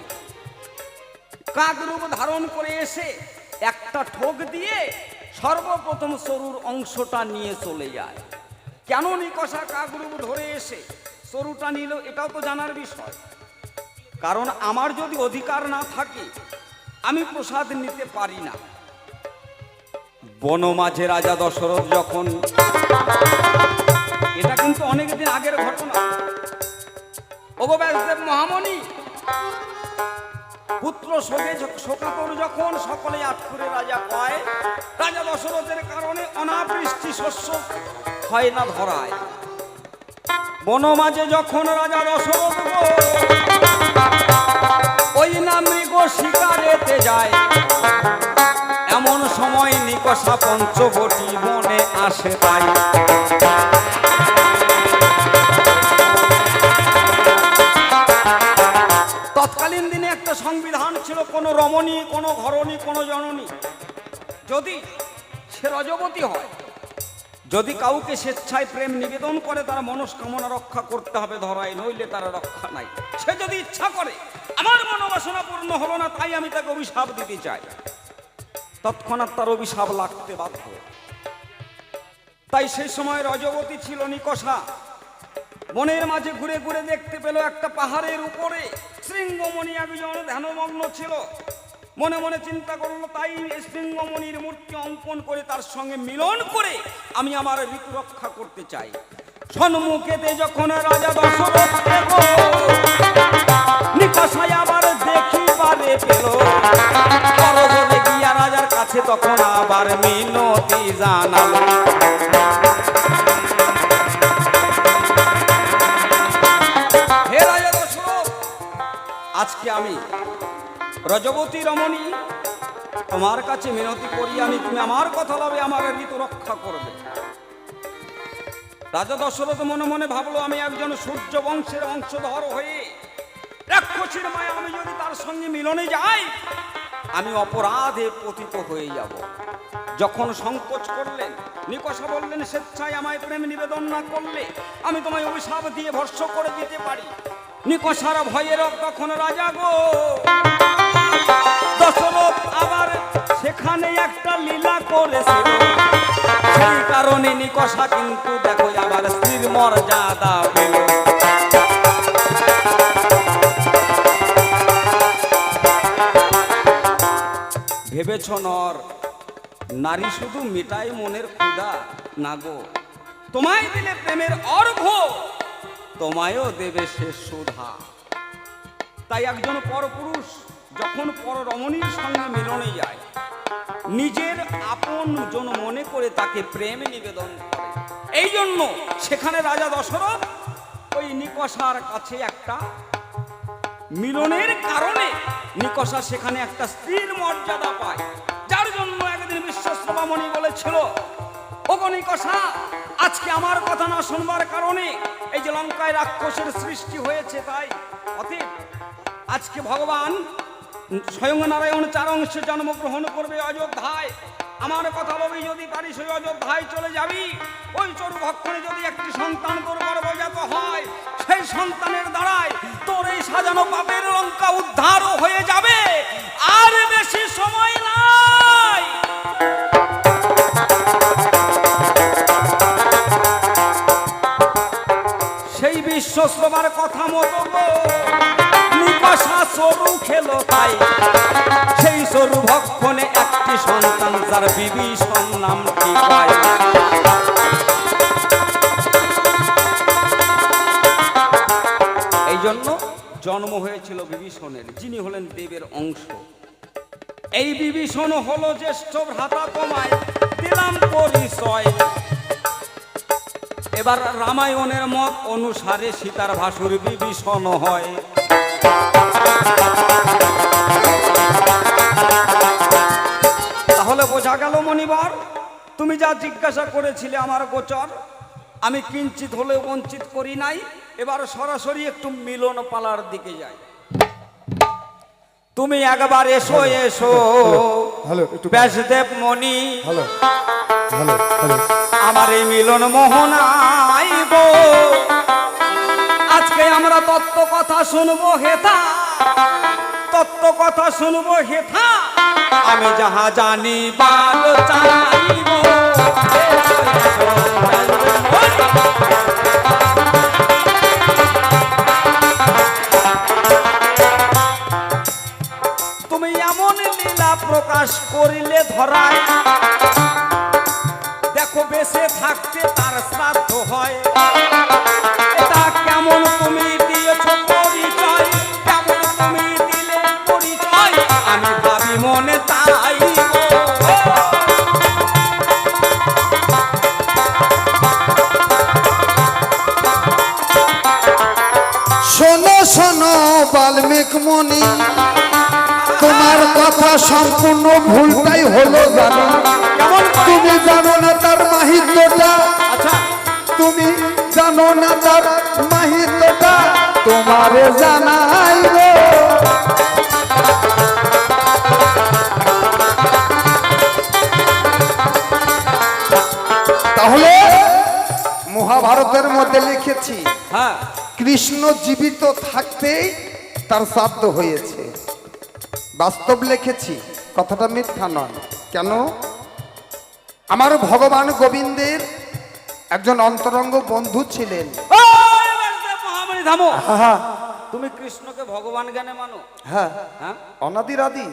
S1: কাক রূপ ধারণ করে এসে একটা ঠোক দিয়ে সর্বপ্রথম সরুর অংশটা নিয়ে চলে যায়। কেন নিকষা কাক রূপ ধরে এসে সরুটা নিল এটাও তো জানার বিষয়। কারণ আমার যদি অধিকার না থাকে আমি প্রসাদ নিতে পারি না। বন মাঝে রাজা দশরথ যখন, এটা কিন্তু অনেকদিন আগের ঘটনা, ওগো ব্যাসদেব মহামণি, পুত্র শোকে শোকাতুর যখন সকলে আটপুরে রাজা কয়, রাজা দশরথের কারণে অনাবৃষ্টি শস্য হয় না ধরায়। বন মাঝে যখন রাজা দশরথ ওই না মৃগ শিকারেতে যায়, এমন সময় নিকষা পঞ্চবটি মনে আসে তাই। তৎকালীন দিনে একটা সংবিধান ছিল, কোনো রমণী, কোনো ঘরণী, কোনো জননী যদি সে রজবতী হয়, যদি কাউকে স্বেচ্ছায় প্রেম নিবেদন করে তার মনস্কামনা রক্ষা করতে হবে ধরায়, নইলে তার রক্ষা নাই। সে যদি ইচ্ছা করে আমার মনোবাসনা পূর্ণ হলো না তাই আমি তাকে অভিশাপ দিতে চাই, তৎক্ষণাৎ তার অভিশাপ লাগতে বাধ্য। তাই সেই সময় রজবতী ছিল নিকষা। বনের মাঝে ঘুরে ঘুরে দেখতে পেল একটা পাহাড়ের উপরে শৃঙ্গমণি একজন ধ্যানমগ্ন ছিল। মনে মনে চিন্তা করলো, তাই শৃঙ্গমণির মূর্তি অঙ্কন করে তার সঙ্গে মিলন করে আমি আমার ঋতু রক্ষা করতে চাই। সম্মুখেতে যখন রাজা দশরথ নিকষায় আবার দেখিবারে পেল, সরোবরে গিয়া রাজার কাছে তখন আবার মিনতি জানালো। হে রাজা দশরথ, আজকে আমি রজবতী রমণী তোমার কাছে মিনতি করি, আমি তুমি আমার কথা লবে আমার ঋতু রক্ষা করবে। রাজা দশরথ মনে মনে ভাবলো, আমি একজন সূর্য বংশের বংশধর হয়ে রাক্ষসীর মায়া আমি যদি তার সঙ্গে মিলনে যাই আমি অপরাধে পতিত হয়ে যাব। যখন সংকোচ করলেন, নিকষা বললেন, স্বেচ্ছায় আমায় প্রেম নিবেদন না করলে আমি তোমায় অভিশাপ দিয়ে ভস্ম করে দিতে পারি। নিকষার ভয়ের তখন রাজা গো দশরথ আবার সেখানে একটা লীলা করেছিল, সেই কারণে নিকষা কিন্তু দেখো আবার স্ত্রীর মর্যাদা পেল। ভেবেছ নর নারী শুধু মেটায় মনের ক্ষুধা, না গো, তোমায় দিলে প্রেমের অর্ঘ্য, তোমায়ও দেবে সে সুধা। তাই একজন পরপুরুষ যখন পররমণীর সঙ্গে মিলনে যায় নিজের আপন জন মনে করে তাকে প্রেম নিবেদন করে। এই জন্য সেখানে রাজা দশরথ ওই নিকষার কাছে একটা মিলনের কারণে নিকষা সেখানে একটা স্ত্রীর মর্যাদা পায়, যার জন্য একদিন বিশ্বশ্রবামণি বলেছিল, ওগো নিকষা, আজকে আমার কথা না শুনবার কারণে এই যে লঙ্কায় রাক্ষসের সৃষ্টি হয়েছে, তাই অতএব আজকে ভগবান স্বয়ং নারায়ণ 4 অংশে জন্মগ্রহণ করবে অযোধ্যায়। আমার কথা বলি, যদি পারিস ওই অযোধ্যায় চলে যাবি, ওই চরু ভক্ষণে যদি একটি সন্তান তোর গর্ভজাত হয়, সেই সন্তানের দ্বারাই তোর এই সাজানো পাপের লঙ্কা উদ্ধারও হয়ে যাবে, আর বেশি সময় নাই। সেই বিশ্বশ্রবার কথা মতো নিকষা সরু খেলো, তাই সেই সরু ভক্ষণে একটি সন্তান যার বিভীষণ নামটি পায়। জন্ম হয়েছিল বিভীষণের, যিনি হলেন দেবের অংশ। এই বিভীষণ হলো জ্যেষ্ঠ ভ্রাতা, তোমায় দিলাম পরিচয়। এবার রামায়ণের মত অনুসারে সীতার ভাসুর বিভীষণ হয়। তাহলে বোঝা গেল মণিবর, তুমি যা জিজ্ঞাসা করেছিলে আমার গোচর, আমি কিঞ্চিত হলেও বঞ্চিত করি নাই। এবার সরাসরি একটু মিলন পালার দিকে যাই। তুমি একবার এসো এসো ব্যাসদেব মণি, আমার এই মিলন মোহনাই গো। আজকে আমরা তত্ত্ব কথা শুনবো হেথা, তত্ত্ব কথা শুনবো হেথা, আমি যাহা জানি বাল চাইব। তুমি এমন লীলা প্রকাশ করিলে ধরায়, দেখো বেঁচে থাকতে তার শ্রাদ্ধ হয়। এটা কেমন তুমি দিয়েছ পরিচয়, কেমন তুমি দিলে পরিচয়, আমি ভাবি মনে তাই।
S3: শোনো শোনো বাল্মীক মুনি, তোমার কথা সম্পূর্ণ ভুলটাই হলো জানো।
S1: কেমন
S3: তুমি জানো না তার মাহিত্যটা,
S1: আচ্ছা
S3: তুমি জানো না তার মাহিত্যটা, তোমারে জানাই গো। তাহলে মহাভারতের মধ্যে লিখেছি
S1: হ্যাঁ,
S3: কৃষ্ণ জীবিত থাকতেই তার শ্রাদ্ধ হয়েছে। বাস্তব লিখেছি, কথাটা মিথ্যা নয়। কেন? আমার ভগবান গোবিন্দের একজন অন্তরঙ্গ বন্ধু ছিলেন।
S1: মহামণি থামো।
S3: হ্যাঁ
S1: তুমি কৃষ্ণকে ভগবান জ্ঞানে মানো?
S3: হ্যাঁ,
S1: হ্যাঁ,
S3: অনাদিরাদি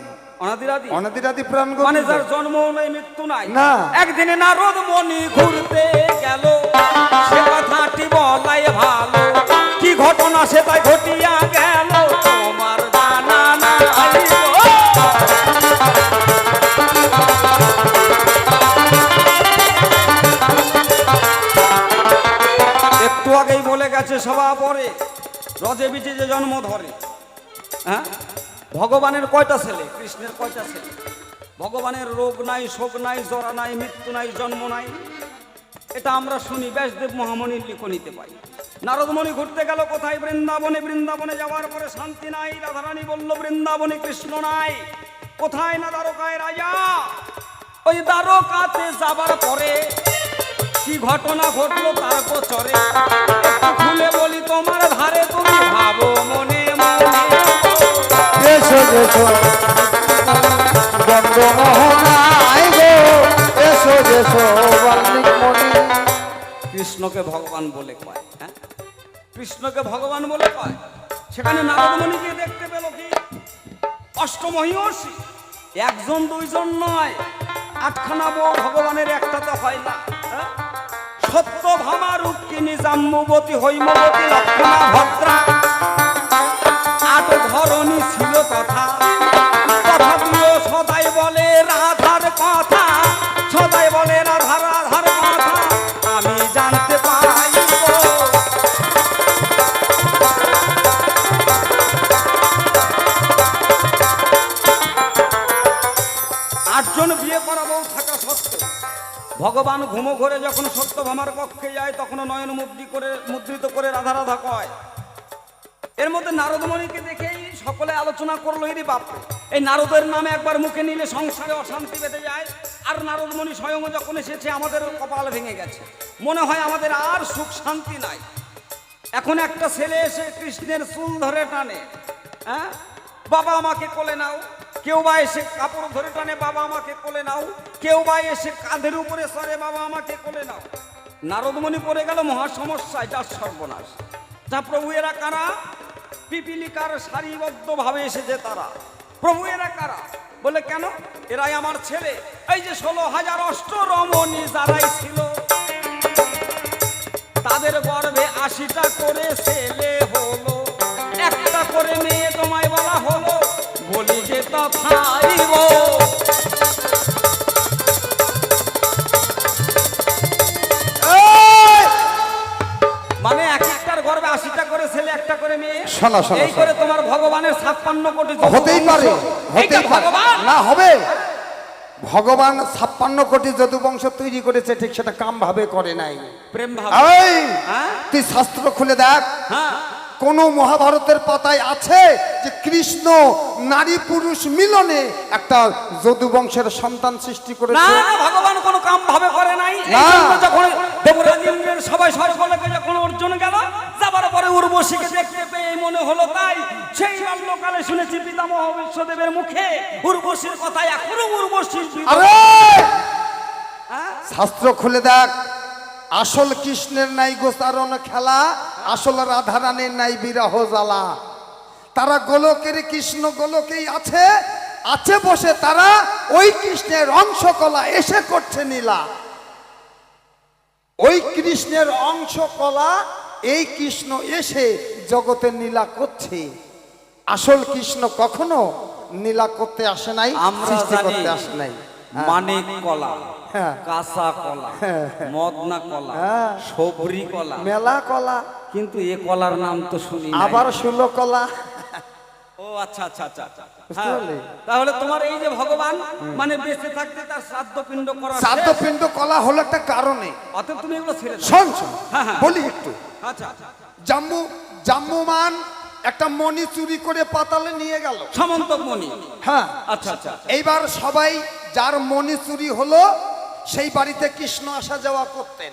S1: অনাদিরাদি
S3: অনাদিরাদি প্রাণ
S1: মানে
S3: গোবিন্দ।
S1: যার জন্ম নাই মৃত্যু নাই।
S3: না।
S1: একদিনে নারদ মুনি ঘুরতে গেল, সে কথাটি বলাই ভালো, কি ঘটনা সে তাই ঘটিয়া গেল, তোমার জানা নাই গো। একটু আগেই বলে গেছে সভা পরে, রজে বিচে যে জন্ম ধরে। হ্যাঁ, ভগবানের কয়টা ছেলে, কৃষ্ণের কয়টা ছেলে? ভগবানের রোগ নাই, শোক নাই, জরা নাই, মৃত্যু নাই, জন্ম নাই। এটা আমরা শুনি ব্যাসদেব মহামণির লিখনিতে পাই। নারদমণি ঘুরতে গেল কোথায়? বৃন্দাবনে। বৃন্দাবনে যাওয়ার পরে শান্তি নাই। রাধারানী বলল বৃন্দাবনে কৃষ্ণ নাই। কোথায়? না দ্বারকায় রাজা। ওই দ্বারকাতে যাবার পরে কি ঘটনা ঘটলো তার গোচরে, একটু খুলে বলি তোমার ধারে, তুমি ভাবো মনে মনে।
S3: এসো এসো চন্দ্রমোহনাই গো, এসো এসো বাল্মীক মুনি।
S1: কৃষ্ণকে ভগবান বলে কয়। হ্যাঁ, কৃষ্ণকে ভগবান বলে কয়। সেখানে নারদমণি গিয়ে দেখতে পেল কি অষ্টমহিষী, একজন দুইজন নয়, আটখানা বউ ভগবানের, একটা তো হয় না। হ্যাঁ? সত্যভামা, রুক্মিণী, জাম্বুবতী, হৈমবতী, লক্ষ্মণা, ভদ্রা, আট ধরনী ছিল তথা। তথাপিও সদাই বলে রাধার কথা, সদাই বলে রাধা রাধার কথা, আমি জানতে পাই গো। আটজন বিয়ে করা বউ থাকা সত্ত্বেও ভগবান ঘুমো ঘরে যখন সত্যভামার কক্ষে যায়, তখন নয়ন মুদ্রিত করে রাধা রাধা কয়। এর মধ্যে নারদমণিকে দেখেই সকলে আলোচনা করলো, এরই বাপরে, এই নারদের নামে একবার মুখে নিলে সংসারে অশান্তি বেঁধে যায়। আর নারদমণি স্বয়ং যখন এসেছে, আমাদের কপাল ভেঙে গেছে, মনে হয় আমাদের আর সুখ শান্তি নাই। এখন একটা ছেলে এসে কৃষ্ণের চুল ধরে টানে, হ্যাঁ, বাবা আমাকে কোলে নাও। কেউ বা এসে কাপড় ধরে টানে, বাবা আমাকে কোলে নাও। কেউ বা এসে কাঁধের উপরে সরে, বাবা আমাকে কোলে নাও। নারদমণি পড়ে গেল মহা সমস্যায়, যার সর্বনাশ। যা প্রভু এরা কারা? পিপিলিকার সারিবদ্ধ ভাবে এসেছে তারা। প্রভু এরা কারা? বলে কেন? এরাই আমার ছেলে। এই যে 16,000 অষ্টরমণী যারাই ছিল, তাদের গর্ভে 80টা করে ছেলে হলো, একটা করে খাইব। মানে এক একটার গর্বে 80টা করে ছেলে, একটা করে মেয়ে।
S3: শোনো, শোনো,
S1: এই করে তোমার ভগবানের 56 কোটি
S3: হতেই পারে,
S1: এইটা
S3: হতেই পারে।
S1: ভগবান
S3: না হবে, ভগবান 56 কোটি যদুবংশ তৈরি করেছে, ঠিক সেটা কাম ভাবে করে নাই।
S1: প্রেম ভাব।
S3: এই,
S1: হ্যাঁ
S3: তুই শাস্ত্র খুলে দেখ,
S1: হ্যাঁ
S3: কোন মহাভারতের পাতায় আছে যে কৃষ্ণ নারী পুরুষ মিলনে একটা যদুবংশের সন্তান সৃষ্টি
S1: না
S3: করেছে?
S1: না, ভগবান কোনো কাম ভাবে করে নাই। এই
S3: না।
S1: জন্য যখন দেবরাজ ইন্দ্রের সবাই সর্বলোকে যখন অর্জুন গেল, যাবার পরে উর্বশীকে দেখতে পেয়ে মনে হলো তাই। সেই বাল্যকালে শুনেছি পিতামহ বিশ্বদেবের মুখে উর্বশীর কথা, এখনো উর্বশীর
S3: আরে
S1: হ্যাঁ?
S3: শাস্ত্র খুলে দেখ, আসল কৃষ্ণের নাই গোচারণ খেলা, আসল রাধারানীর নাই বিরহ জ্বালা। তারা গোলকের কৃষ্ণ গোলকেই আছে, আছে বসে তারা ওই কৃষ্ণের অংশ কলা এসে করছে নীলা। ওই কৃষ্ণের অংশ কলা এই কৃষ্ণ এসে জগতের নীলা করছে। আসল কৃষ্ণ কখনো নীলা করতে আসে নাই,
S1: আমরা
S3: সৃষ্টি
S1: জানি
S3: করতে আসে নাই।
S1: মানিক কলা,
S3: হ্যাঁ।
S1: কাঁচা কলা, মদনা কলা,
S3: হ্যাঁ।
S1: সবরি কলা,
S3: মেলা কলা,
S1: কিন্তু এ কলার নাম তো শুনি নাই।
S3: আবার ষোলো কলা।
S1: ও আচ্ছা আচ্ছা আচ্ছা আচ্ছা।
S3: বুঝতে
S1: হ্যাঁ,
S3: পারলে?
S1: তাহলে তোমার এই যে ভগবান মানে বেঁচে থাকতে তার শ্রাদ্ধ পিণ্ড করা
S3: শ্রাদ্ধ
S1: শেষ।
S3: পিণ্ড কলা হলো একটা কারণে।
S1: অতএব তুমি এগুলো ছেড়ে দাও।
S3: শোন শোন,
S1: হ্যাঁ, হ্যাঁ।
S3: বলি একটু।
S1: আচ্ছা আচ্ছা।
S3: জাম্মুমান একটা মণি চুরি করে পাতালে নিয়ে গেল।
S1: সামন্তক মণি।
S3: হ্যাঁ,
S1: আচ্ছা আচ্ছা।
S3: এইবার সবাই যার মণি চুরি হলো সেই বাড়িতে কৃষ্ণ আসা যাওয়া করতেন।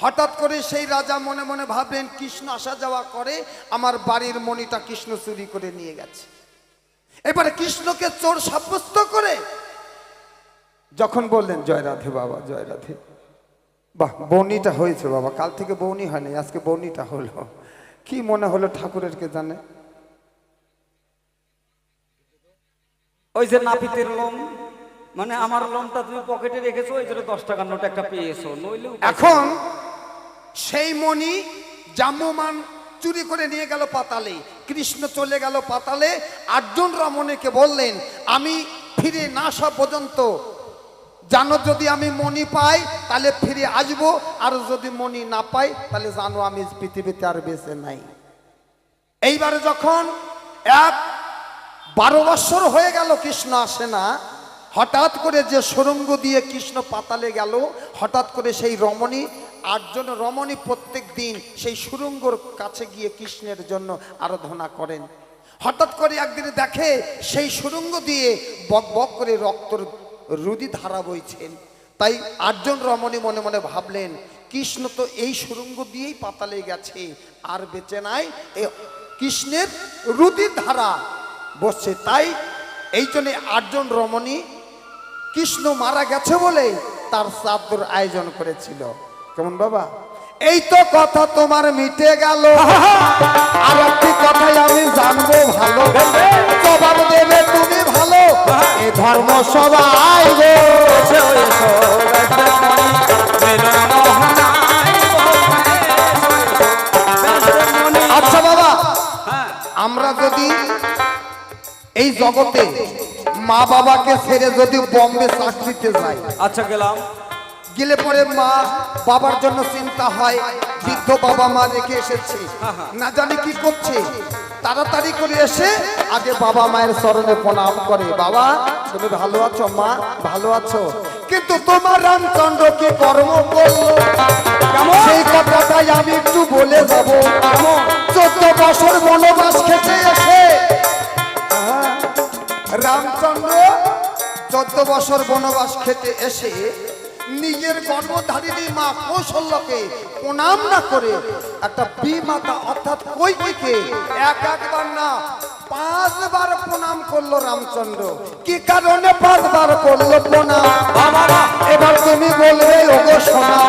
S3: হঠাৎ করে সেই রাজা মনে মনে ভাবলেন, কৃষ্ণ আসা যাওয়া করে, আমার বাড়ির মণিটা কৃষ্ণ চুরি করে নিয়ে গেছে। এবারে কৃষ্ণকে চোর সাব্যস্ত করে যখন বললেন, জয় রাধে বাবা, জয় রাধে, বাহ বৌনিটা হয়েছে বাবা, কাল থেকে বৌনি হয়নি, আজকে বৌনিটা হলো, কি মনে হলো ঠাকুরের কে জানে।
S1: ওই যে নাপিতের লোম, মানে আমার লোমটা তুমি পকেটে রেখেছো, ওই জন্য 10 টাকার নোট একটা পেয়েছো, নইলে
S3: এখন সেই মণি জাম্মুমান চুরি করে নিয়ে গেল পাতালে, কৃষ্ণ চলে গেল পাতালে। 8 জন রমণীকে বললেন, আমি ফিরে না আসা পর্যন্ত জানো, যদি আমি মণি পাই তাহলে ফিরে আসবো, আর যদি মণি না পাই তাহলে জানো আমি পৃথিবীতে আর বেঁচে নাই। এইবারে যখন 12 বৎসর হয়ে গেল কৃষ্ণ আসে না, হঠাৎ করে যে সুড়ঙ্গ দিয়ে কৃষ্ণ পাতালে গেল, হঠাৎ করে সেই রমণী, 8 জন রমণী প্রত্যেক দিন সেই সুড়ঙ্গর কাছে গিয়ে কৃষ্ণের জন্য আরাধনা করেন। হঠাৎ করে একদিনে দেখে সেই সুড়ঙ্গ দিয়ে বক বক করে রক্তর রুদি ধারা বইছেন। তাই 8 জন রমণী মনে মনে ভাবলেন, কৃষ্ণ তো এই সুড়ঙ্গ দিয়েই পাতালে গেছে, আর বেঁচে নাই, এ কৃষ্ণের রুদির ধারা বসছে। তাই এই জন্য 8 জন রমণী কৃষ্ণ মারা গেছে বলে তার শ্রাদ্ধর আয়োজন করেছিল। কেমন বাবা? এই তো কথা তোমার মিটে গেল, আর একটি কথাই আমি জানবো ভালো, জবাব দেবে তুমি ভালো, এ ধর্ম সবাই গো। আচ্ছা বাবা, আমরা যদি এই জগতে মা বাবাকে ছেড়ে যদি বম্বে চাকরিতে যাই,
S1: আচ্ছা গেলাম,
S3: গেলে পরে মা বাবার জন্য চিন্তা হয়, বৃদ্ধ বাবা মা রেখে এসেছে, না জানি কি করছে, তাড়াতাড়ি করে এসে আগে বাবা মায়ের চরণে প্রণাম করে, বাবা তুমি ভালো আছো, মা ভালো আছো। কিন্তু তোমার রামচন্দ্র কি কর্ম করলো, সেই কথাটাই আমি একটু বলে যাব। 14 বছর বনবাস খেতে এসে রামচন্দ্র 14 বছর বনবাস খেতে এসে নিজের গর্ভধারিণী মা কৌশল্যকে প্রণাম না করে একটা বিমাতা অর্থাৎ কৈকেয়ীকে একবার না 5 বার প্রণাম করলো রামচন্দ্র। কি কারণে 5 বার করলো প্রণাম, এবার তুমি বলবে ওগো সোনা,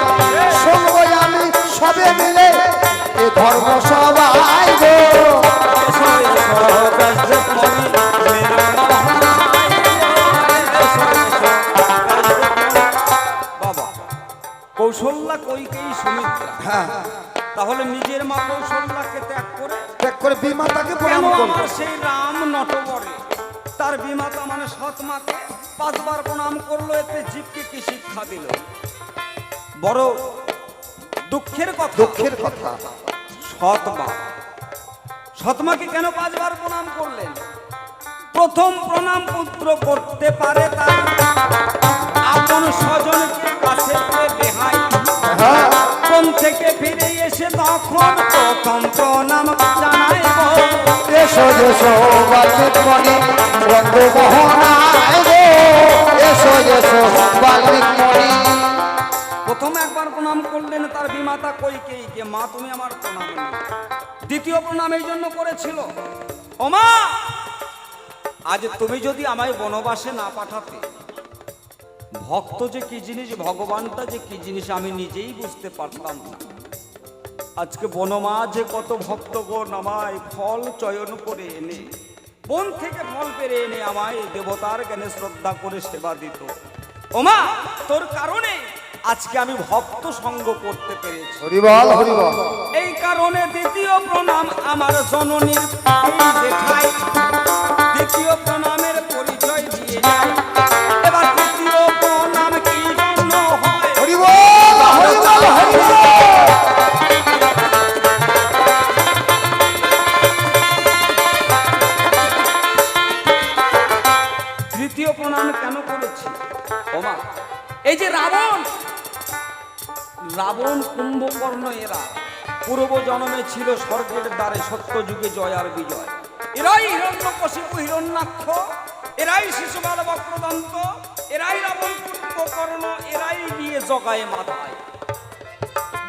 S3: শুনবো আমি সবে মিলে এ ধর্ম সবাই গো।
S1: কৌশল্যা কৈকেয়ী সুমিত্রা,
S3: হ্যাঁ,
S1: তাহলে নিজের মা কৌশল্যাকে ত্যাগ করে
S3: বিমাতাকে
S1: কেন
S3: প্রণাম করলো।
S1: আমার সেই রাম নটবরে তার বিমাতা মানে সৎ মাকে 5 বার প্রণাম করলো, এতে জীবকে কি শিক্ষা দিল? বড় দুঃখের কথা।
S3: দুঃখের কথা।
S1: সৎ মাকে কেন 5 বার প্রণাম করলেন? প্রথম প্রণাম পুত্র করতে পারে তার আপন স্বজনকে কাছে পেয়ে বেহাই, কোন থেকে ফিরে এসে তখন প্রথম প্রণাম জানাই গো।
S3: এসো এসো বাল্মিক মণি রঙ্গ মোহনায় গো, এসো এসো বাল্মিক মণি।
S1: প্রথম একবার প্রণাম করলেন তার বিমাতা কইকেয়ীকে, মা তুমি আমার প্রণাম নিও। দ্বিতীয় প্রণাম এই জন্য করেছিল, ও মা আজ তুমি যদি আমায় বনবাসে না পাঠাতে, ভক্ত যে কি জিনিস, ভগবানটা যে কি জিনিস আমি নিজেই বুঝতে পারতাম না। আজকে বনমাঝে কত ভক্তগণ আমায় ফল চয়ন করে এনে, বন থেকে ফল পেরে এনে আমায় দেবতার জ্ঞানে শ্রদ্ধা করে সেবা দিত। ওমা তোর কারণে আজকে আমি ভক্ত সঙ্গ করতে পেরেছি।
S3: হরিবল হরিবল।
S1: এই কারণে দ্বিতীয় প্রণাম আমার জননীর দেখাই, দ্বিতীয় প্রণামের পরিচয় দিয়ে যায়। এবার তৃতীয় প্রণাম কি জন্য হয়?
S3: হরিবল হরিবল হরিবল।
S1: তৃতীয় প্রণাম কেন করেছি ওমা? এই যে রাবণ কুম্ভকর্ণ এরা পূর্ব জন্মে ছিল স্বর্গের দ্বারে, সত্য যুগে জয় আর বিজয়। এরাই হিরণ্যকশিপু হিরণ্যাক্ষ, এরাই শিশুপাল বক্রদন্ত, এরাই রাবণ কুম্ভকর্ণ, এরাই গিয়ে জগায় মাথায়।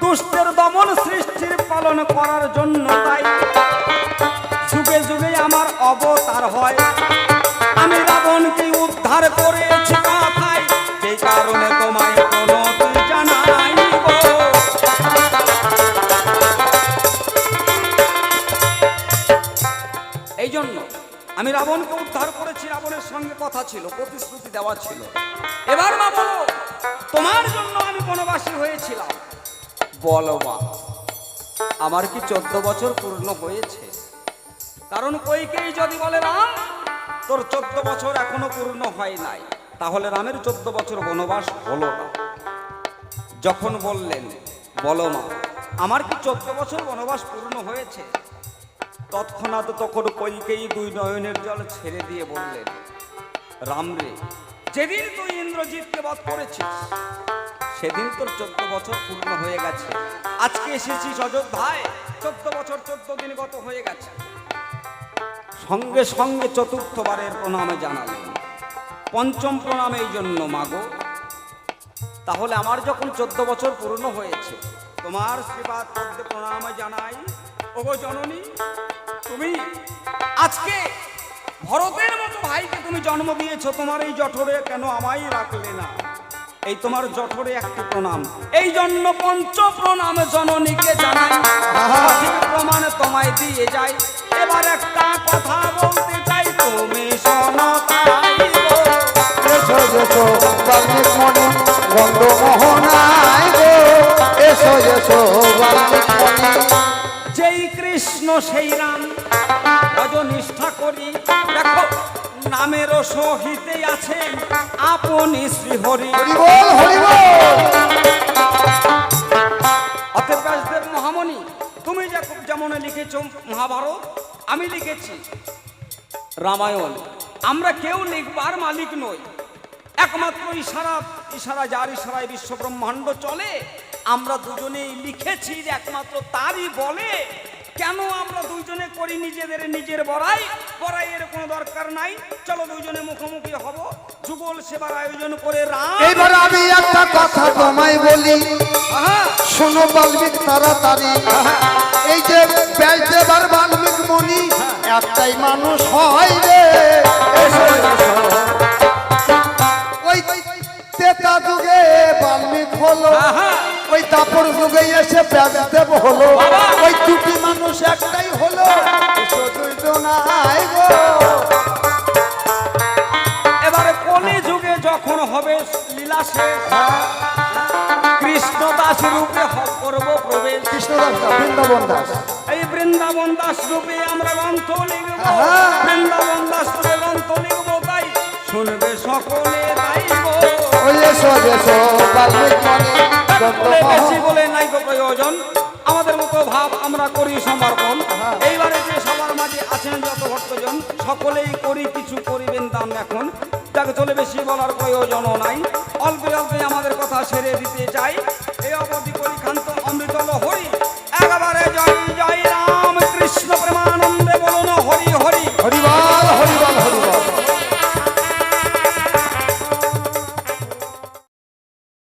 S1: দুষ্টের দমন সৃষ্টির পালন করার জন্য তাই যুগে যুগে আমার অবতার হয়। আমি রাবণকে উদ্ধার করেছি কথায়, সেই কারণে তোমায় প্রণতি জানাই গো। এই জন্য আমি রাবণকে উদ্ধার করেছি, রাবণের সঙ্গে কথা ছিল, প্রতিশ্রুতি দেওয়া ছিল। এবার মা বলো, তোমার জন্য আমি বনবাসী হয়েছিলাম। বলো মা, আমার কি 14 বছর পূর্ণ হয়েছে? কারণ কইকেই যদি বলে রাম তোর 14 বছর এখনো পূর্ণ হয় নাই, তাহলে রামের 14 বছর বনবাস হলো না। যখন বললেন বলো মা আমার কি 14 বছর বনবাস পূর্ণ হয়েছে, তৎক্ষণাৎ তখন কইকেয়ী 2 নয়নের জল ছেড়ে দিয়ে বললেন, রাম রে, যেদিন তুই ইন্দ্রজিৎকে বধ করেছিস সেদিন তোর 14 বছর পূর্ণ হয়ে গেছে। আজকে এসেছিস অযোধ্যায়, 14 বছর 14 দিন গত হয়ে গেছে। সঙ্গে সঙ্গে চতুর্থবারের প্রণামে জানালেন। পঞ্চম প্রণাম এই জন্য মাগো, তাহলে আমার যখন 14 বছর পূর্ণ হয়েছে, তোমার শ্রীপাদ পদ্মে প্রণামে জানাই। ওগো জননী, তুমি আজকে ভরতের মতো ভাইকে তুমি জন্ম দিয়েছো, তোমার এই জঠরে কেন আমায় রাখলে না? এই তোমার জঠরে একটি প্রণাম, এই জন্য পঞ্চ প্রণাম জননীকে জানাই। সঠিক প্রমাণ তোমায় দিয়ে যাই। এবার একটা কথা বলতে চাই, তুমি শোনো তাই গো।
S3: এসো এসো বাল্মিক মণি রঙ্গ মোহনায় গো, এসো এসো বাল্মিক মণি।
S1: যেই কৃষ্ণ সেই রাম ভজনিষ্ঠা করি, দেখো নামেরও সহিতে আছেন আপনি শ্রীহরি।
S3: হরিবল হরিবল।
S1: অতএব ব্যাসদেব মহামণি, তুমি যেমন লিখেছ মহাভারত, আমি লিখেছি রামায়ণ। আমরা কেউ লিখবার মালিক নই, একমাত্র ইশারা যার ইশারায় বিশ্ব ব্রহ্মাণ্ড চলে। আমরা দুজনেই লিখেছি যে একমাত্র তারই বলে। কেন আমরা দুইজনে করি নিজের বড়াইয়ের কোনো দরকার নাই। চলো দুইজনে মুখোমুখি হব, যুগল সেবার আয়োজন করে রাম।
S3: এবার আমি একটা কথা তোমায় বলি, শোনো বাল্মিক তাড়াতাড়ি। এই যে ব্যাসদেব আর বাল্মিক মণি একটাই মানুষ হয় রে। এসো এসো। ওই তেতা যুগে বাল্মিক হলো, ওই তাপর যুগে এসে ব্যাসদেব হলো, ওই দুটি মানুষ একটাই হলো। এসো দুইজনাই গো।
S1: এবারে কলি যুগে যখন হবে লীলা শেষ, কৃষ্ণ দাস রূপে করব প্রবেশ।
S3: কৃষ্ণদাস না, বৃন্দাবন দাস।
S1: এই বৃন্দাবন দাস রূপে আমরা গ্রন্থ লিখব, বৃন্দাবন দাস রূপে গ্রন্থ লিখব। সকলে তাই গো।
S3: ওই এসো এসো বাল্মিক মনে
S1: বলে বেশি বলে নাই গো প্রয়োজন, আমাদের মতো ভাব আমরা করি সমর্পণ। এইবারে যে সবার মাঝে আছেন যত ভক্তজন, সকলেই করি কিছু করিবেন দান এখন। যাকে চলে বেশি বলার প্রয়োজনও নাই, অল্পে অল্পে আমাদের কথা সেরে দিতে চাই। এই অবধি